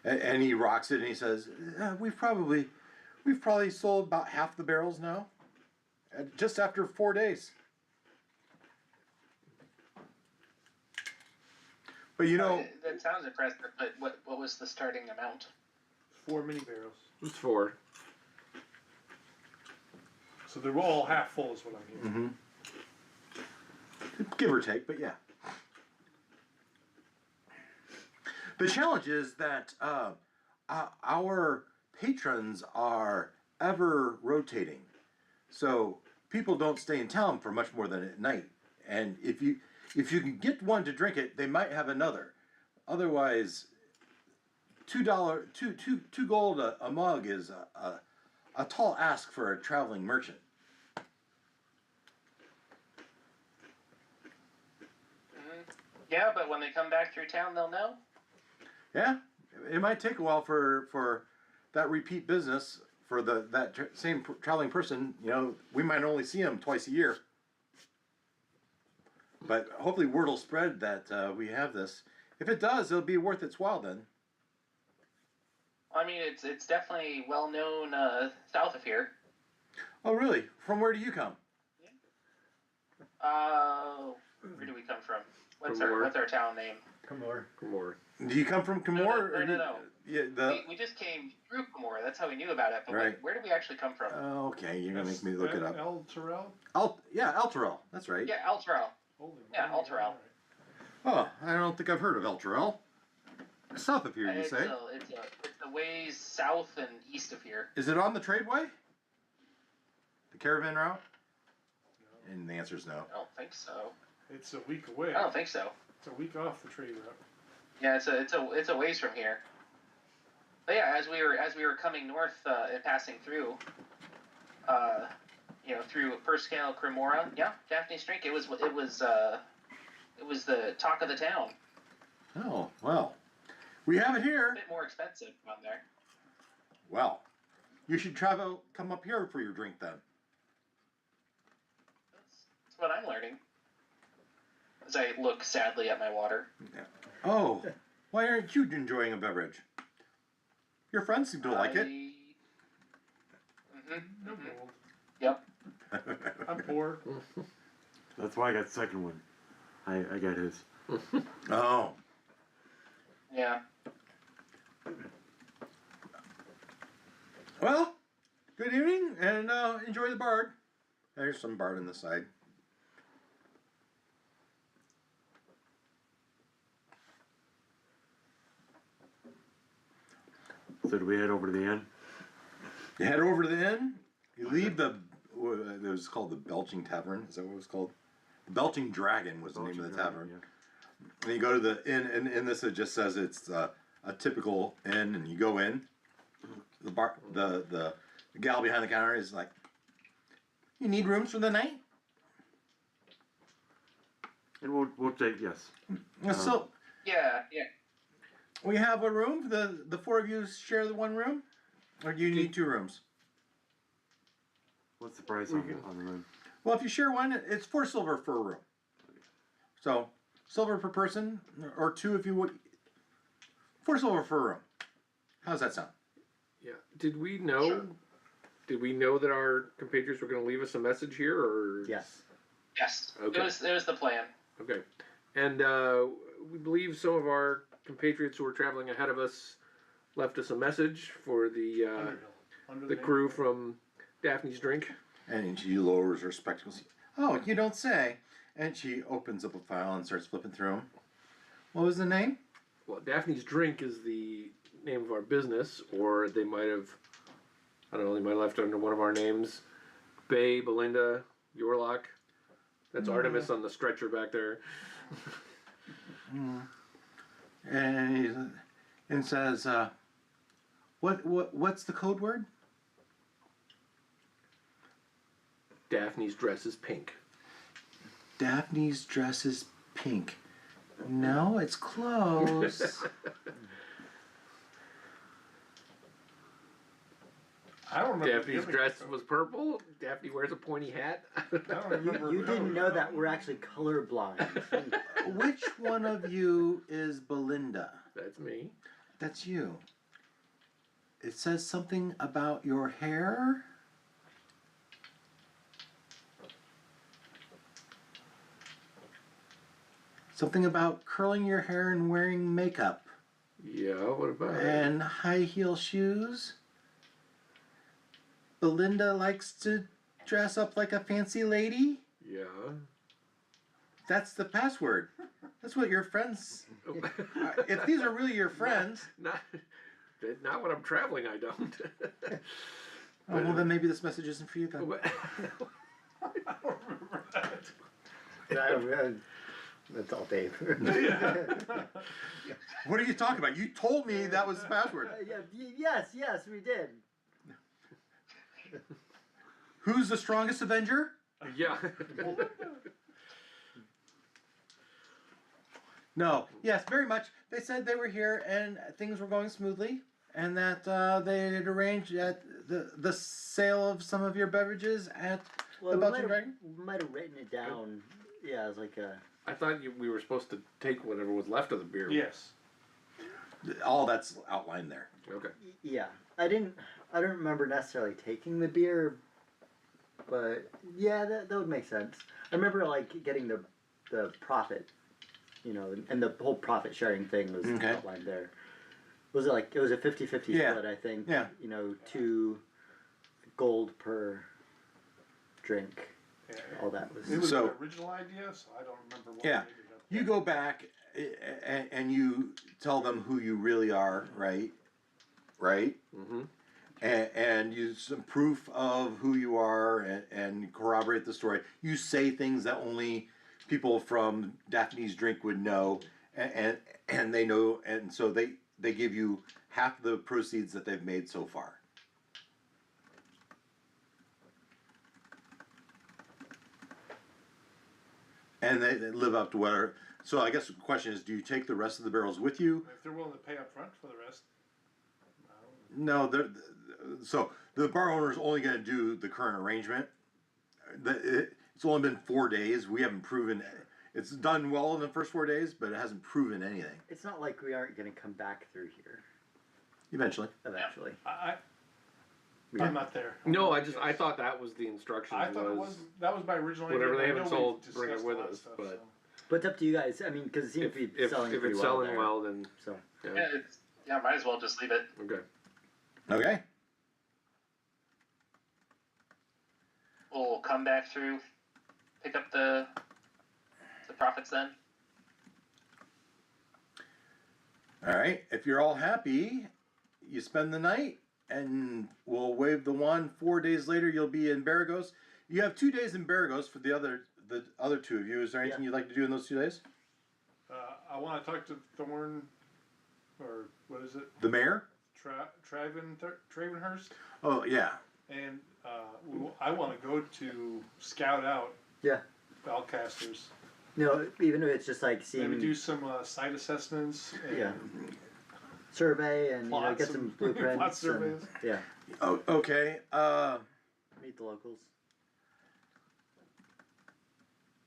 And he rocks it and he says, we've probably sold about half the barrels now, just after 4 days. But you know, That sounds impressive, but what was the starting amount? 4 mini barrels. It's 4. So they're all half full, is what I'm hearing. give or take, but yeah. The challenge is that our patrons are ever rotating, so people don't stay in town for much more than at night. And if you can get one to drink it, they might have another. Otherwise, $2 gold a mug is a tall ask for a traveling merchant. Yeah, but when they come back through town, they'll know. Yeah, it might take a while for that repeat business for that same traveling person, we might only see him twice a year. But hopefully word will spread that we have this. If it does, it'll be worth its while then. I mean, it's definitely well known south of here. Oh, really? From where do you come? Where do we come from? What's our town name? Crimmor. Do you come from Crimmor? No. Yeah, We just came through Crimmor. That's how we knew about it. But Right. where did we actually come from? Okay, you're gonna make me look it up. El Terrell? El Terrell. That's right. Yeah, El Terrell. Holy Yeah, moly, El Terrell. all right. Oh, I don't think I've heard of El Terrell. South of here, you It's say? a ways south and east of here. Is it on the tradeway? The caravan route? And the answer is no. I don't think so. It's a week away. I don't think so. It's a week off the trade route. Yeah, it's a ways from here. But yeah, as we were coming north and passing through, through First Scale Cremora, yeah, Daphne's Drink. It was the talk of the town. Oh, well. We have it A here. bit more expensive down there. Well, you should come up here for your drink then. That's what I'm learning. As I look sadly at my water. Oh, why aren't you enjoying a beverage? Your friends seem to like it. No gold. Yep. I'm poor. That's why I got the second one. I got his. Oh. Yeah. Well, good evening, and enjoy the bard. There's some bard on the side. So do we head over to the inn? You head over to the inn. You leave it was called the Belching Tavern. Is that what it was called? The Belching Dragon was the name of the tavern. Yeah. And you go to the inn, and in this it just says it's a typical inn, and you go in. The gal behind the counter is like, "You need rooms for the night?" And we'll take, yes. So Yeah. we have a room. The four of you share the one room, or do you need two rooms? What's the price on the room? Well, if you share one, it's 4 silver for a room. So silver per person, or 2 if you would. 4 silver for a room. How's that sound? Yeah. Did we know? Sure. Did we know that our compatriots were going to leave us a message here, or? Yes. Yes. Okay. It was the plan. Okay. And we believe some of our compatriots who were traveling ahead of us left us a message for the Underhill. Under the crew from Daphne's Drink. And she lowers her spectacles. Oh, you don't say. And she opens up a file and starts flipping through them. What was the name? Well, Daphne's Drink is the name of our business, or they might have, I don't know, they might have left it under one of our names. Bay, Belinda, Yorlock. That's Artemis on the stretcher back there. And he says, what's the code word? Daphne's dress is pink. Daphne's dress is pink. No, it's close. I don't remember. Daphne's giving dress it, was purple. Daphne wears a pointy hat. I don't remember. You didn't know that we're actually colorblind. Which one of you is Belinda? That's me. That's you. It says something about your hair. Something about curling your hair and wearing makeup. Yeah, what about it? And high heel shoes. Belinda likes to dress up like a fancy lady. Yeah. That's the password. That's what your friends. If these are really your friends. Not when I'm traveling, I don't. Oh, well, then maybe this message isn't for you then. I don't remember that. That's all Dave. What are you talking about? You told me that was the password. Yes, we did. Who's the strongest Avenger? Yeah. No. Yes, very much. They said they were here and things were going smoothly. and that they had arranged at the sale of some of your beverages at Well, the we Belching Dragon. might have written it down. Yeah, as like a. I thought we were supposed to take whatever was left of the beer. Yes. All that's outlined there. Okay. Yeah, I don't remember necessarily taking the beer, but yeah, that would make sense. I remember like getting the profit, you know, and the whole profit sharing thing was Okay. outlined there. Was it like it was a 50-50 Yeah. split? I think. Yeah. You know, 2 gold per drink. Yeah. All that was. It was So- an original idea, so I don't remember what Yeah. we ended up. You go back and you tell them who you really are, right? Right? Mm-hmm. And use some proof of who you are and corroborate the story. You say things that only people from Daphne's Drink would know, and they know, and so they give you half the proceeds that they've made so far. And they live up to whatever. So I guess the question is, do you take the rest of the barrels with you? If they're willing to pay up front for the rest, No, so the bar owner is only going to do the current arrangement. It's only been 4 days. We haven't proven it's done well in the first 4 days, but it hasn't proven anything. It's not like we aren't going to come back through here Eventually, eventually. I'm not there. No, I thought that was the instructions. I thought that was my original idea. Whatever they but I haven't know sold, we've bring it discussed with a lot of us, stuff, but- so. But it's up to you guys. I mean, because it seems to be selling if pretty it's well selling there. well, then So yeah. Yeah, might as well just leave it. Okay. okay. We'll come back through, pick up the profits then. All right. If you're all happy, you spend the night, and we'll wave the wand. 4 days later, you'll be in Baragos. You have 2 days in Baragos for the other two of you. Is there anything you'd like to do in those 2 days? I want to talk to Thorn, or what is it? The mayor? Travenhurst, Oh yeah. and I want to go to scout out yeah, Balcasters. you know, even if it's just like seeing Maybe do some site assessments. And Yeah. survey and you know, Plots get some and- blueprints. plot surveys. And, yeah, Oh, okay. meet the locals.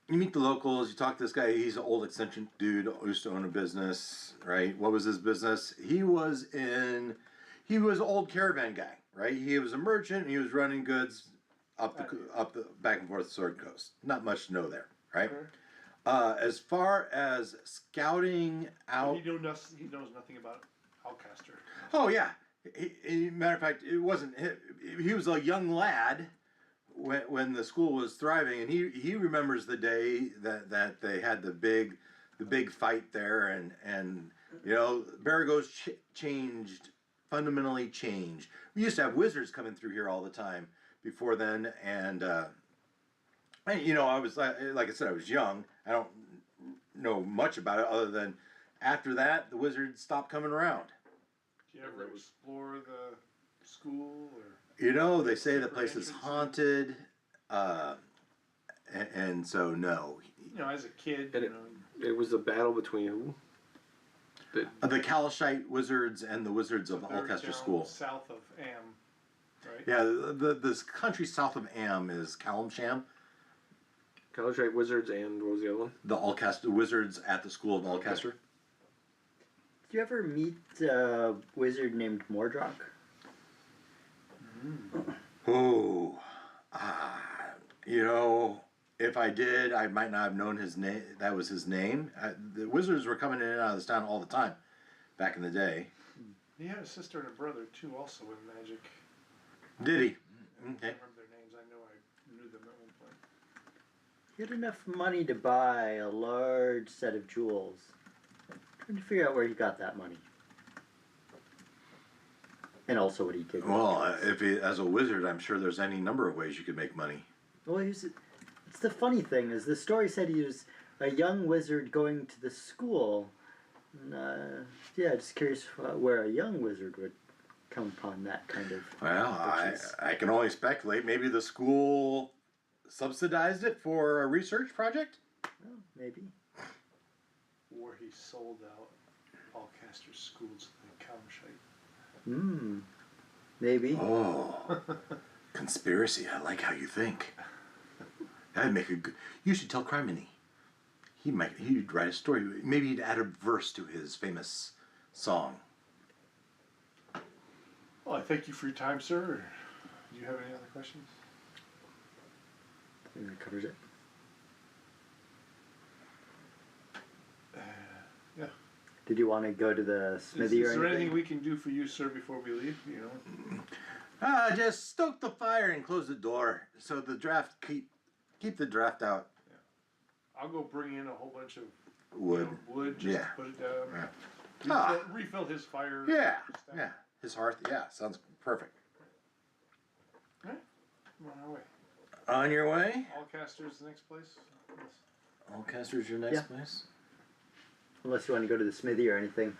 You meet the locals. You talk to this guy. He's an old eccentric dude who used to own a business, right? What was his business? He was an old caravan guy, right? He was a merchant. And he was running goods up the back and forth Sword Coast. Not much to know there, right? As far as scouting out, He knows nothing about Alcaster. oh yeah. Matter of fact, it wasn't. He was a young lad when the school was thriving, and he remembers the day that they had the big fight there, and you know Baragos fundamentally changed. We used to have wizards coming through here all the time before then, and you know I was like I said, I was young. I don't know much about it other than after that the wizards stopped coming around. Did you ever explore the school or? You know, they say the Secret place is entrance? haunted, and so no. You know, as a kid, And you know, It was a battle between who? The Calishite wizards and the wizards of they're Alcaster down School. south of Am, right? Yeah, the country south of Am is Calamsham. Calishite Wizards and what was the other one? The Alcaster wizards at the school of Alcaster. Did you ever meet a wizard named Mordroc? Oh, you know, if I did, I might not have known his name. That was his name. The wizards were coming in and out of this town all the time, back in the day. He had a sister and a brother too, also in magic. Did he? I Okay. don't remember their names. I know I knew them at one point. He had enough money to buy a large set of jewels. Trying to figure out where he got that money. And also what he did. with Well, it. if he, as a wizard, I'm sure there's any number of ways you could make money. Well, it's the funny thing is the story said he was a young wizard going to the school. And, yeah, just curious where a young wizard would come upon that kind of. Well, purchase. I can only speculate. Maybe the school subsidized it for a research project. Well, maybe. Or he sold out Alcaster School to the Calmshite. Maybe. Oh, conspiracy. I like how you think. That'd make a good. You should tell Crimmor. He'd write a story. Maybe he'd add a verse to his famous song. Well, I thank you for your time, sir. Do you have any other questions? I think that covers it. Yeah. Did you want to go to the smithy Is or there anything? anything we can do for you, sir, before we leave? You know. Just stoke the fire and close the door so the draft keep the draft out. I'll go bring in a whole bunch of Wood. wood just Yeah. to put it down. Ah. Refill his fire. Yeah, stuff. yeah. His hearth. Yeah, sounds perfect. Alright, I'm on our way. On your way. Allcaster's the next place. Allcaster's your next Yeah. place. Unless you want to go to the smithy or anything.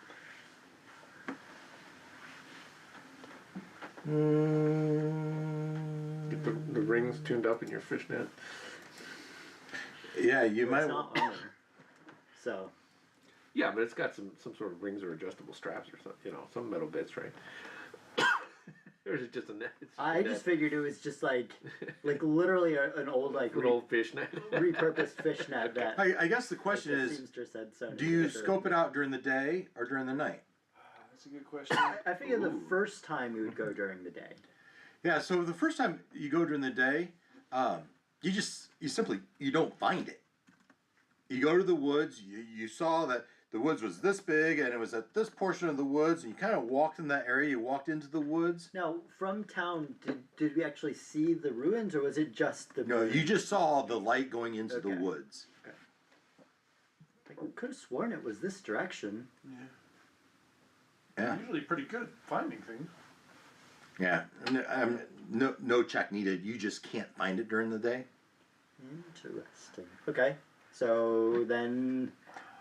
Get the rings tuned up in your fishnet. Yeah, you It's might. not on there. So, Yeah, but it's got some sort of rings or adjustable straps or something. You know, some metal bits, right? Or is it just a net? It's I a just net. figured it was just like literally an old An old fishnet. repurposed fishnet that I guess the question the is, seamstress had sewn do you together. scope it out during the day or during the night? That's a good question. I figured the first time we would go during the day. Yeah, so the first time you go during the day, you simply don't find it. You go to the woods, you saw that the woods was this big and it was at this portion of the woods, and you kind of walked in that area, you walked into the woods. Now, from town, did we actually see the ruins, or was it just the? No, you just saw the light going into the Okay. woods. I could have sworn it was this direction. Yeah. Usually pretty good finding things. Yeah, no check needed. You just can't find it during the day. Interesting. Okay, so then.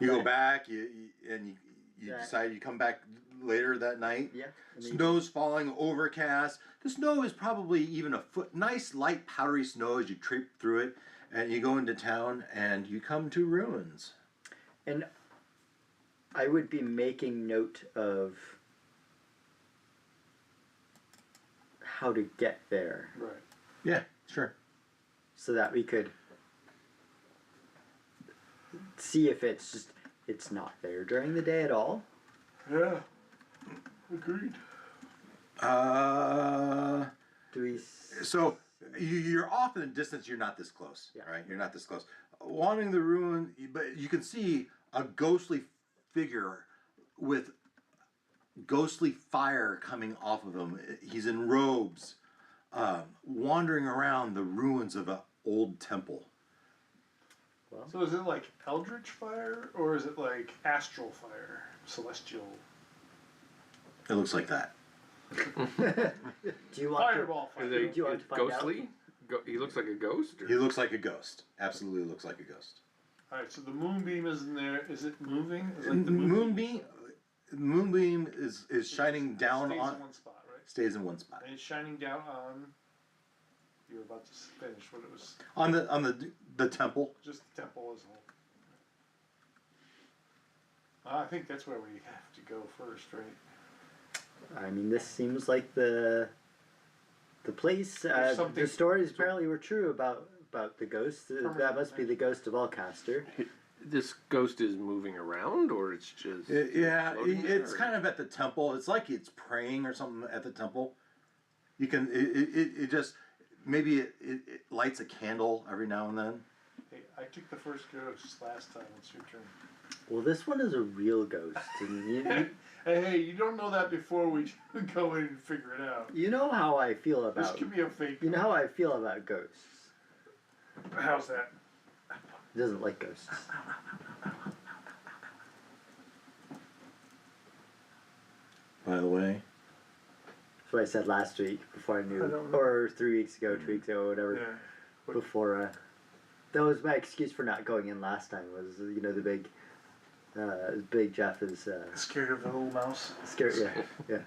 You go back, you That- decide you come back later that night. Yeah. and then- Snow's falling, overcast. The snow is probably even a foot. Nice light powdery snow as you trip through it, and you go into town and you come to ruins. And I would be making note of how to get there Right. Yeah, sure. so that we could see if it's not there during the day at all. Yeah. Agreed. Do we? So you're off in a distance. You're not this close, Yeah. right? You're not this close. Wandering the ruin, but you can see a ghostly figure with ghostly fire coming off of him. He's in robes, wandering around the ruins of an old temple. Well, So is it like eldritch fire or is it like astral fire? Celestial. It looks like that. do you want Fireball Is fire. Do you want it to find ghostly? He looks like a ghost? Or? He looks like a ghost. Absolutely looks like a ghost. Alright, so the moonbeam is in there. Is it moving? Is like the Moonbeam is shining down stays on. in one spot, right? Stays in one spot. And it's shining down on. You were about to finish what it was. On the temple. Just the temple as a whole. I think that's where we have to go first, right? I mean, this seems like the place. There's something- The stories apparently were true about the ghost. That Permanent must be the ghost of Allcaster. This ghost is moving around, or it's just Yeah, floating there, it's or- kind of at the temple. It's like it's praying or something at the temple. You can it just maybe it lights a candle every now and then. Hey, I took the first ghost last time. It's your turn. Well, this one is a real ghost, and Hey, you don't know that before we go in and figure it out. you know how I feel This about. could be a fake. You know how I feel about ghosts. How's that? He doesn't like ghosts. By the way, That's what I said last week before I knew, I don't know. or 3 weeks ago, 2 weeks ago, whatever. Yeah. Before that was my excuse for not going in last time. Was the big Jeff is Scared of the little mouse? scared. Yeah, yeah.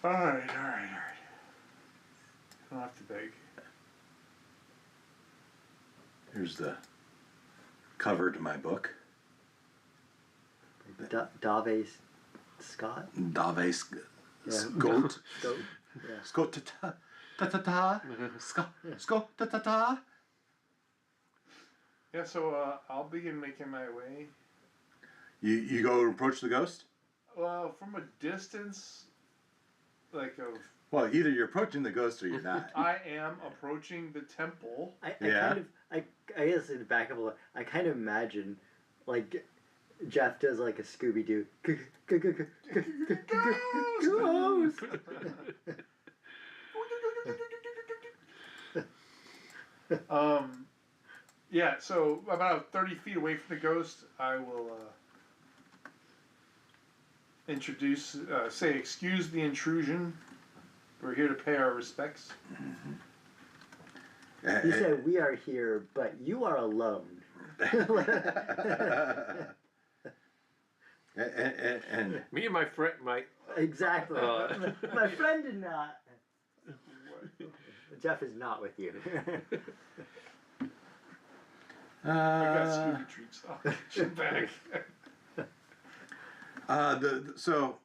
Alright. You don't have to beg. here's the cover to my book. Dave's Scott? Dave Yeah. Scott. Goat. Yeah. Scott ta ta ta. Scott ta ta ta. Yeah, so I'll begin making my way. You go and approach the ghost? Well, from a distance, like of. Well, either you're approaching the ghost or you're not. I am approaching the temple. I Yeah. kind of, I guess in back up a little, I kind of imagine, like, Jeff does like a Scooby Doo. Ghost! Yeah, so about 30 feet away from the ghost, I will introduce, say, excuse the intrusion. We're here to pay our respects. You say we are here, but you are alone. and Me and my friend, Exactly. My friend did not. Jeff is not with you. I got Scooby treats. Oh, shit back. So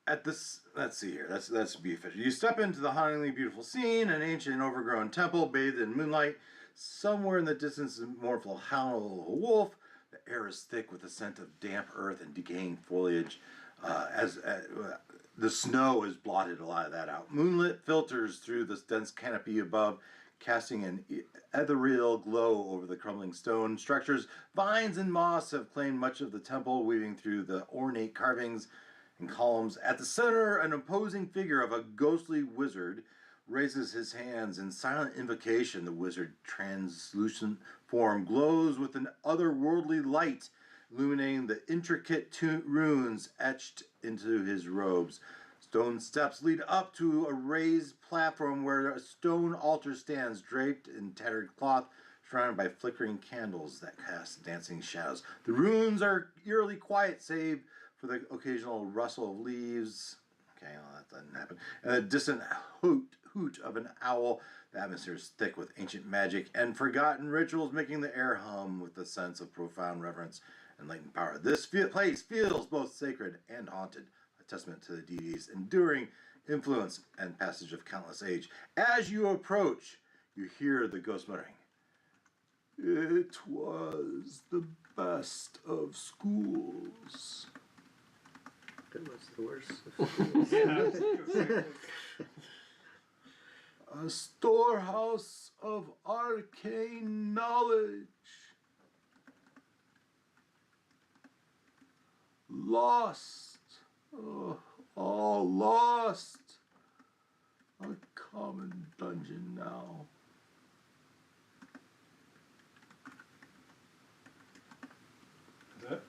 at this, let's see here. Let's be official. You step into the hauntingly beautiful scene, an ancient overgrown temple bathed in moonlight. Somewhere in the distance is a mournful howl of a wolf. The air is thick with the scent of damp earth and decaying foliage. As the snow has blotted a lot of that out. Moonlit filters through this dense canopy above, casting an ethereal glow over the crumbling stone structures. Vines and moss have claimed much of the temple, weaving through the ornate carvings and columns. At the center, an imposing figure of a ghostly wizard raises his hands in silent invocation. The wizard's translucent form glows with an otherworldly light, illuminating the intricate runes etched into his robes. Stone steps lead up to a raised platform where a stone altar stands, draped in tattered cloth, surrounded by flickering candles that cast dancing shadows. The runes are eerily quiet, save for the occasional rustle of leaves. Okay, well, that doesn't happen. And a distant hoot of an owl. The atmosphere is thick with ancient magic and forgotten rituals, making the air hum with a sense of profound reverence and latent power. This place feels both sacred and haunted, a testament to the deity's enduring influence and passage of countless age. As you approach, you hear the ghost muttering, "It was the best of schools." It was the worst of schools. Yeah, I was gonna say. A storehouse of arcane knowledge. Lost. Oh, all lost. A common dungeon now. Is that?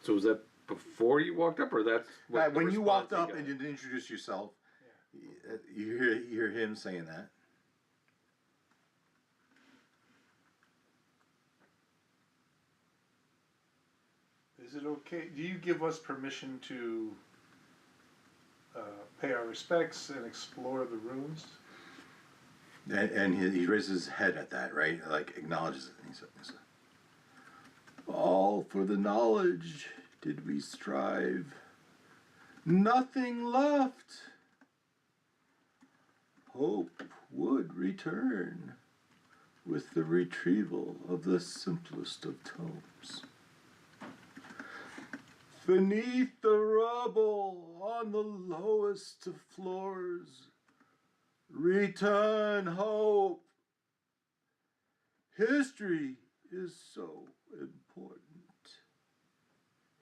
so was that before you walked up, or that's what the When you walked response up got? and you introduced yourself, you hear him saying that. Is it okay? Do you give us permission to pay our respects and explore the ruins? And he raises his head at that, right? Like acknowledges it. And he said, "All for the knowledge did we strive. Nothing left. Hope would return with the retrieval of the simplest of tomes. Beneath the rubble on the lowest of floors, return hope. History is so important.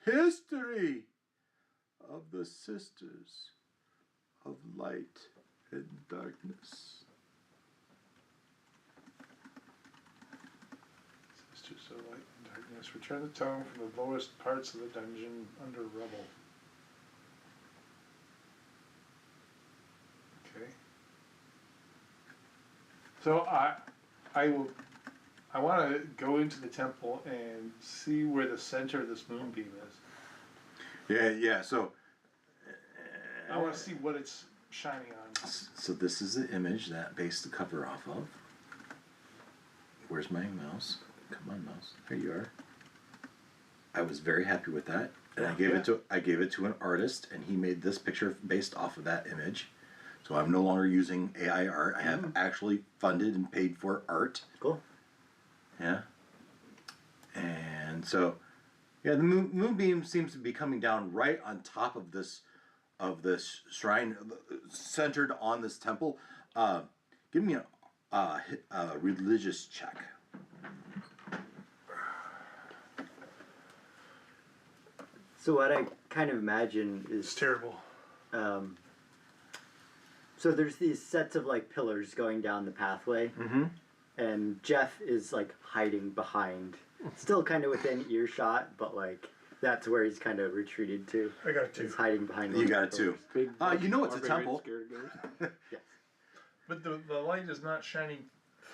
History of the sisters of light and darkness." Sisters of light and darkness, return the tome from the lowest parts of the dungeon under rubble. Okay. So I want to go into the temple and see where the center of this moonbeam is. Yeah. So I want to see what it's shining on. this is the image that based the cover off of. Where's my mouse? Come on, mouse. There you are. I was very happy with that, and I gave it to an artist, and he made this picture based off of that image. So I'm no longer using AI art. I have actually funded and paid for art. Cool. Yeah. And so, yeah, the moonbeam seems to be coming down right on top of this shrine, centered on this temple. Give me a religious check. So what I kind of imagine is It's terrible. So there's these sets of like pillars going down the pathway, and Jeff is like hiding behind, still kind of within earshot, but like that's where he's kind of retreated to. I got two. He's hiding behind. You one got of it the too. pillars. You know it's a Barbarian temple. scared of ghosts. Yes. But the light is not shining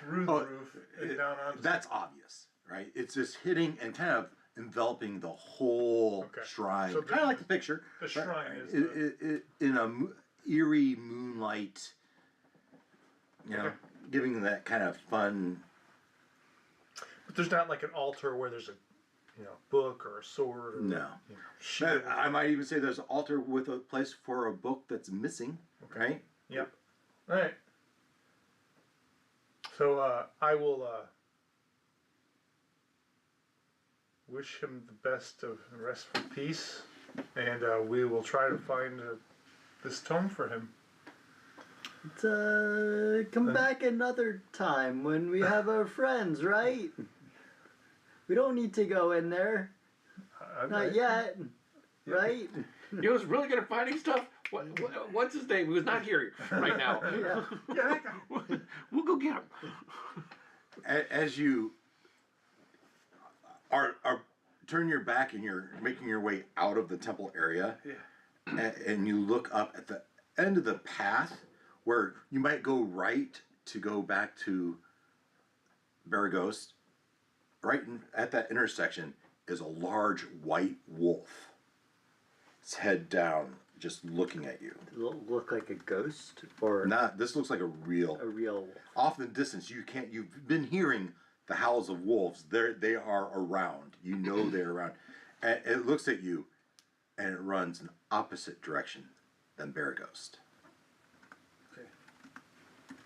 through the roof and down onto. That's obvious, right? It's just hitting and kind of enveloping the whole shrine. So Kind of like the picture. the shrine is in a eerie moonlight, giving that kind of fun. But there's not like an altar where there's a book or a sword. Or, No. shield. I might even say there's an altar with a place for a book that's missing, right? Yep. All right. So I will wish him the best of restful peace, and we will try to find this tome for him. Come back another time when we have our friends, right? We don't need to go in there. Not yet, right? You know who's really good at finding stuff? What's his name? Who's not here right now? Yeah. We'll go get him. As you are turn your back and you're making your way out of the temple area, and you look up at the end of the path where you might go right to go back to Baragos, at that intersection is a large white wolf. Its head down, just looking at you. Does it look like a ghost or This looks like a real wolf? Off in the distance, you've been hearing the howls of wolves. They are around. You know they're around. And it looks at you, and it runs in opposite direction than Baraghost. Okay.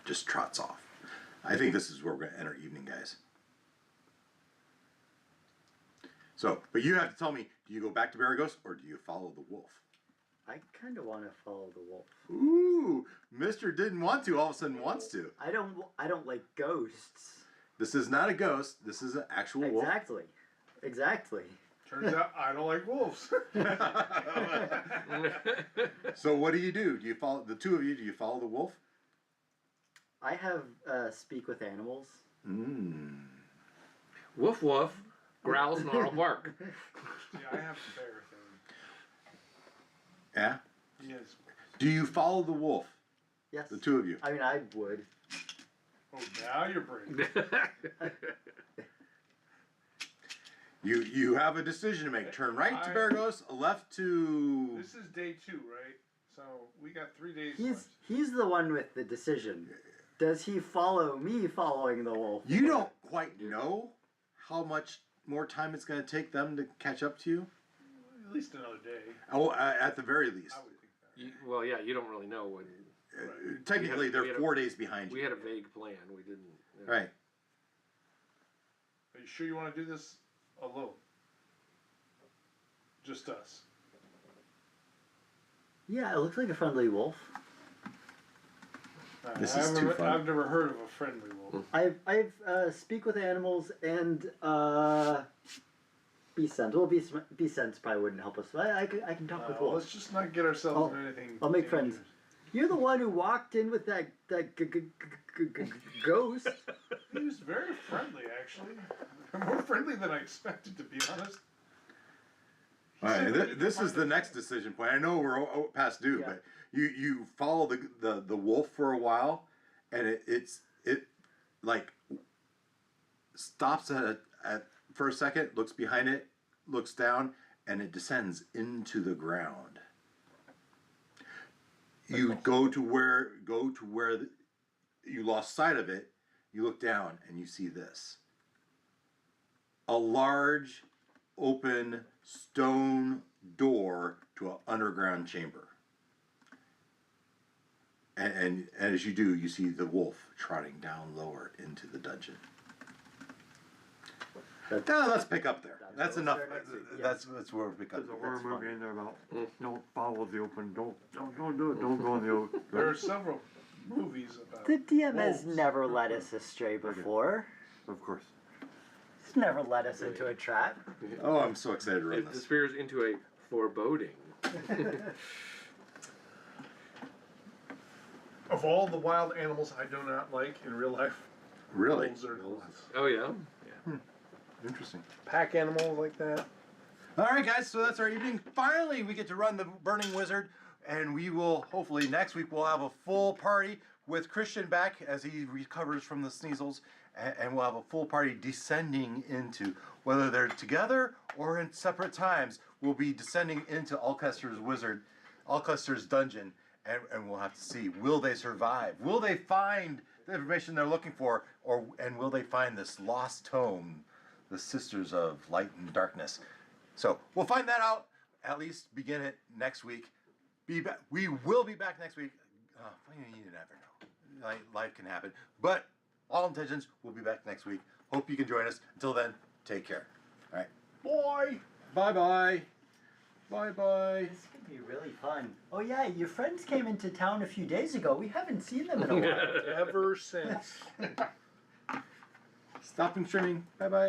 Just trots off. I think this is where we're going to end our evening, guys. So, but you have to tell me, do you go back to Baraghost, or do you follow the wolf? I kind of want to follow the wolf. Ooh, Mr. didn't want to, all of a sudden wants to. I don't like ghosts. This is not a ghost. This is an actual wolf. Exactly. Turns out I don't like wolves. So what do? Do you follow the two of you? Do you follow the wolf? I have speak with animals. Woof woof, growl, snarl, bark. Yeah, I have the bear thing. Yeah. Yes. Do you follow the wolf? Yes. The two of you. I mean, I would. Oh, now you're brave. You have a decision to make. Turn right to Baragos, left to. This is day 2, right? So we got 3 days left. He's the one with the decision. Does he follow me following the wolf? You don't quite know how much more time it's going to take them to catch up to you. At least another day. Oh, at the very least. I would think that. You don't really know when. Technically, they're 4 days behind We you. had a vague plan. We didn't. Right. Are you sure you want to do this alone? Just us. Yeah, it looks like a friendly wolf. This is too fun. I've never heard of a friendly wolf. I've speak with animals and be sent. Well, be sent probably wouldn't help us. I can talk with wolves. Let's just not get ourselves in anything. I'll make friends. You're the one who walked in with that ghost. He was very friendly, actually. More friendly than I expected, to be honest. All right, this is the next decision point. I know we're past due, Yeah. but you follow the wolf for a while, and it like stops at for a second, looks behind it, looks down, and it descends into the ground. You go to where you lost sight of it. you look down and you see this. A large, open stone door to an underground chamber. And as you do, you see the wolf trotting down lower into the dungeon. Now let's pick up there. That's enough. That's where we pick up. There's a horror movie in there about don't follow the open, don't do it, don't go in the open. There are several movies about The DM has wolves. never led us astray before. Of course. He's never led us into a trap. Oh, I'm so excited to run It this. disappears into a foreboding. Of all the wild animals I do not like in real life, Really? wolves are the ones. Oh yeah. Interesting. Pack animals like that. All right, guys, so that's our evening. Finally, we get to run the Burning Wizard, and we will, hopefully, next week we'll have a full party with Christian back as he recovers from the sneezels, and we'll have a full party descending into, whether they're together or in separate times, we'll be descending into Alcuster's dungeon, and we'll have to see, will they survive? Will they find the information they're looking for, and will they find this lost tome, the Sisters of Light and Darkness? So we'll find that out. At least begin it next week. We will be back next week. You never know. Life can happen. But all intentions, we'll be back next week. Hope you can join us. Until then, take care. All right. Boy! Bye-bye. Bye-bye. This could be really fun. Oh yeah, your friends came into town a few days ago. We haven't seen them in a while. Ever since. Stopping streaming. Bye-bye.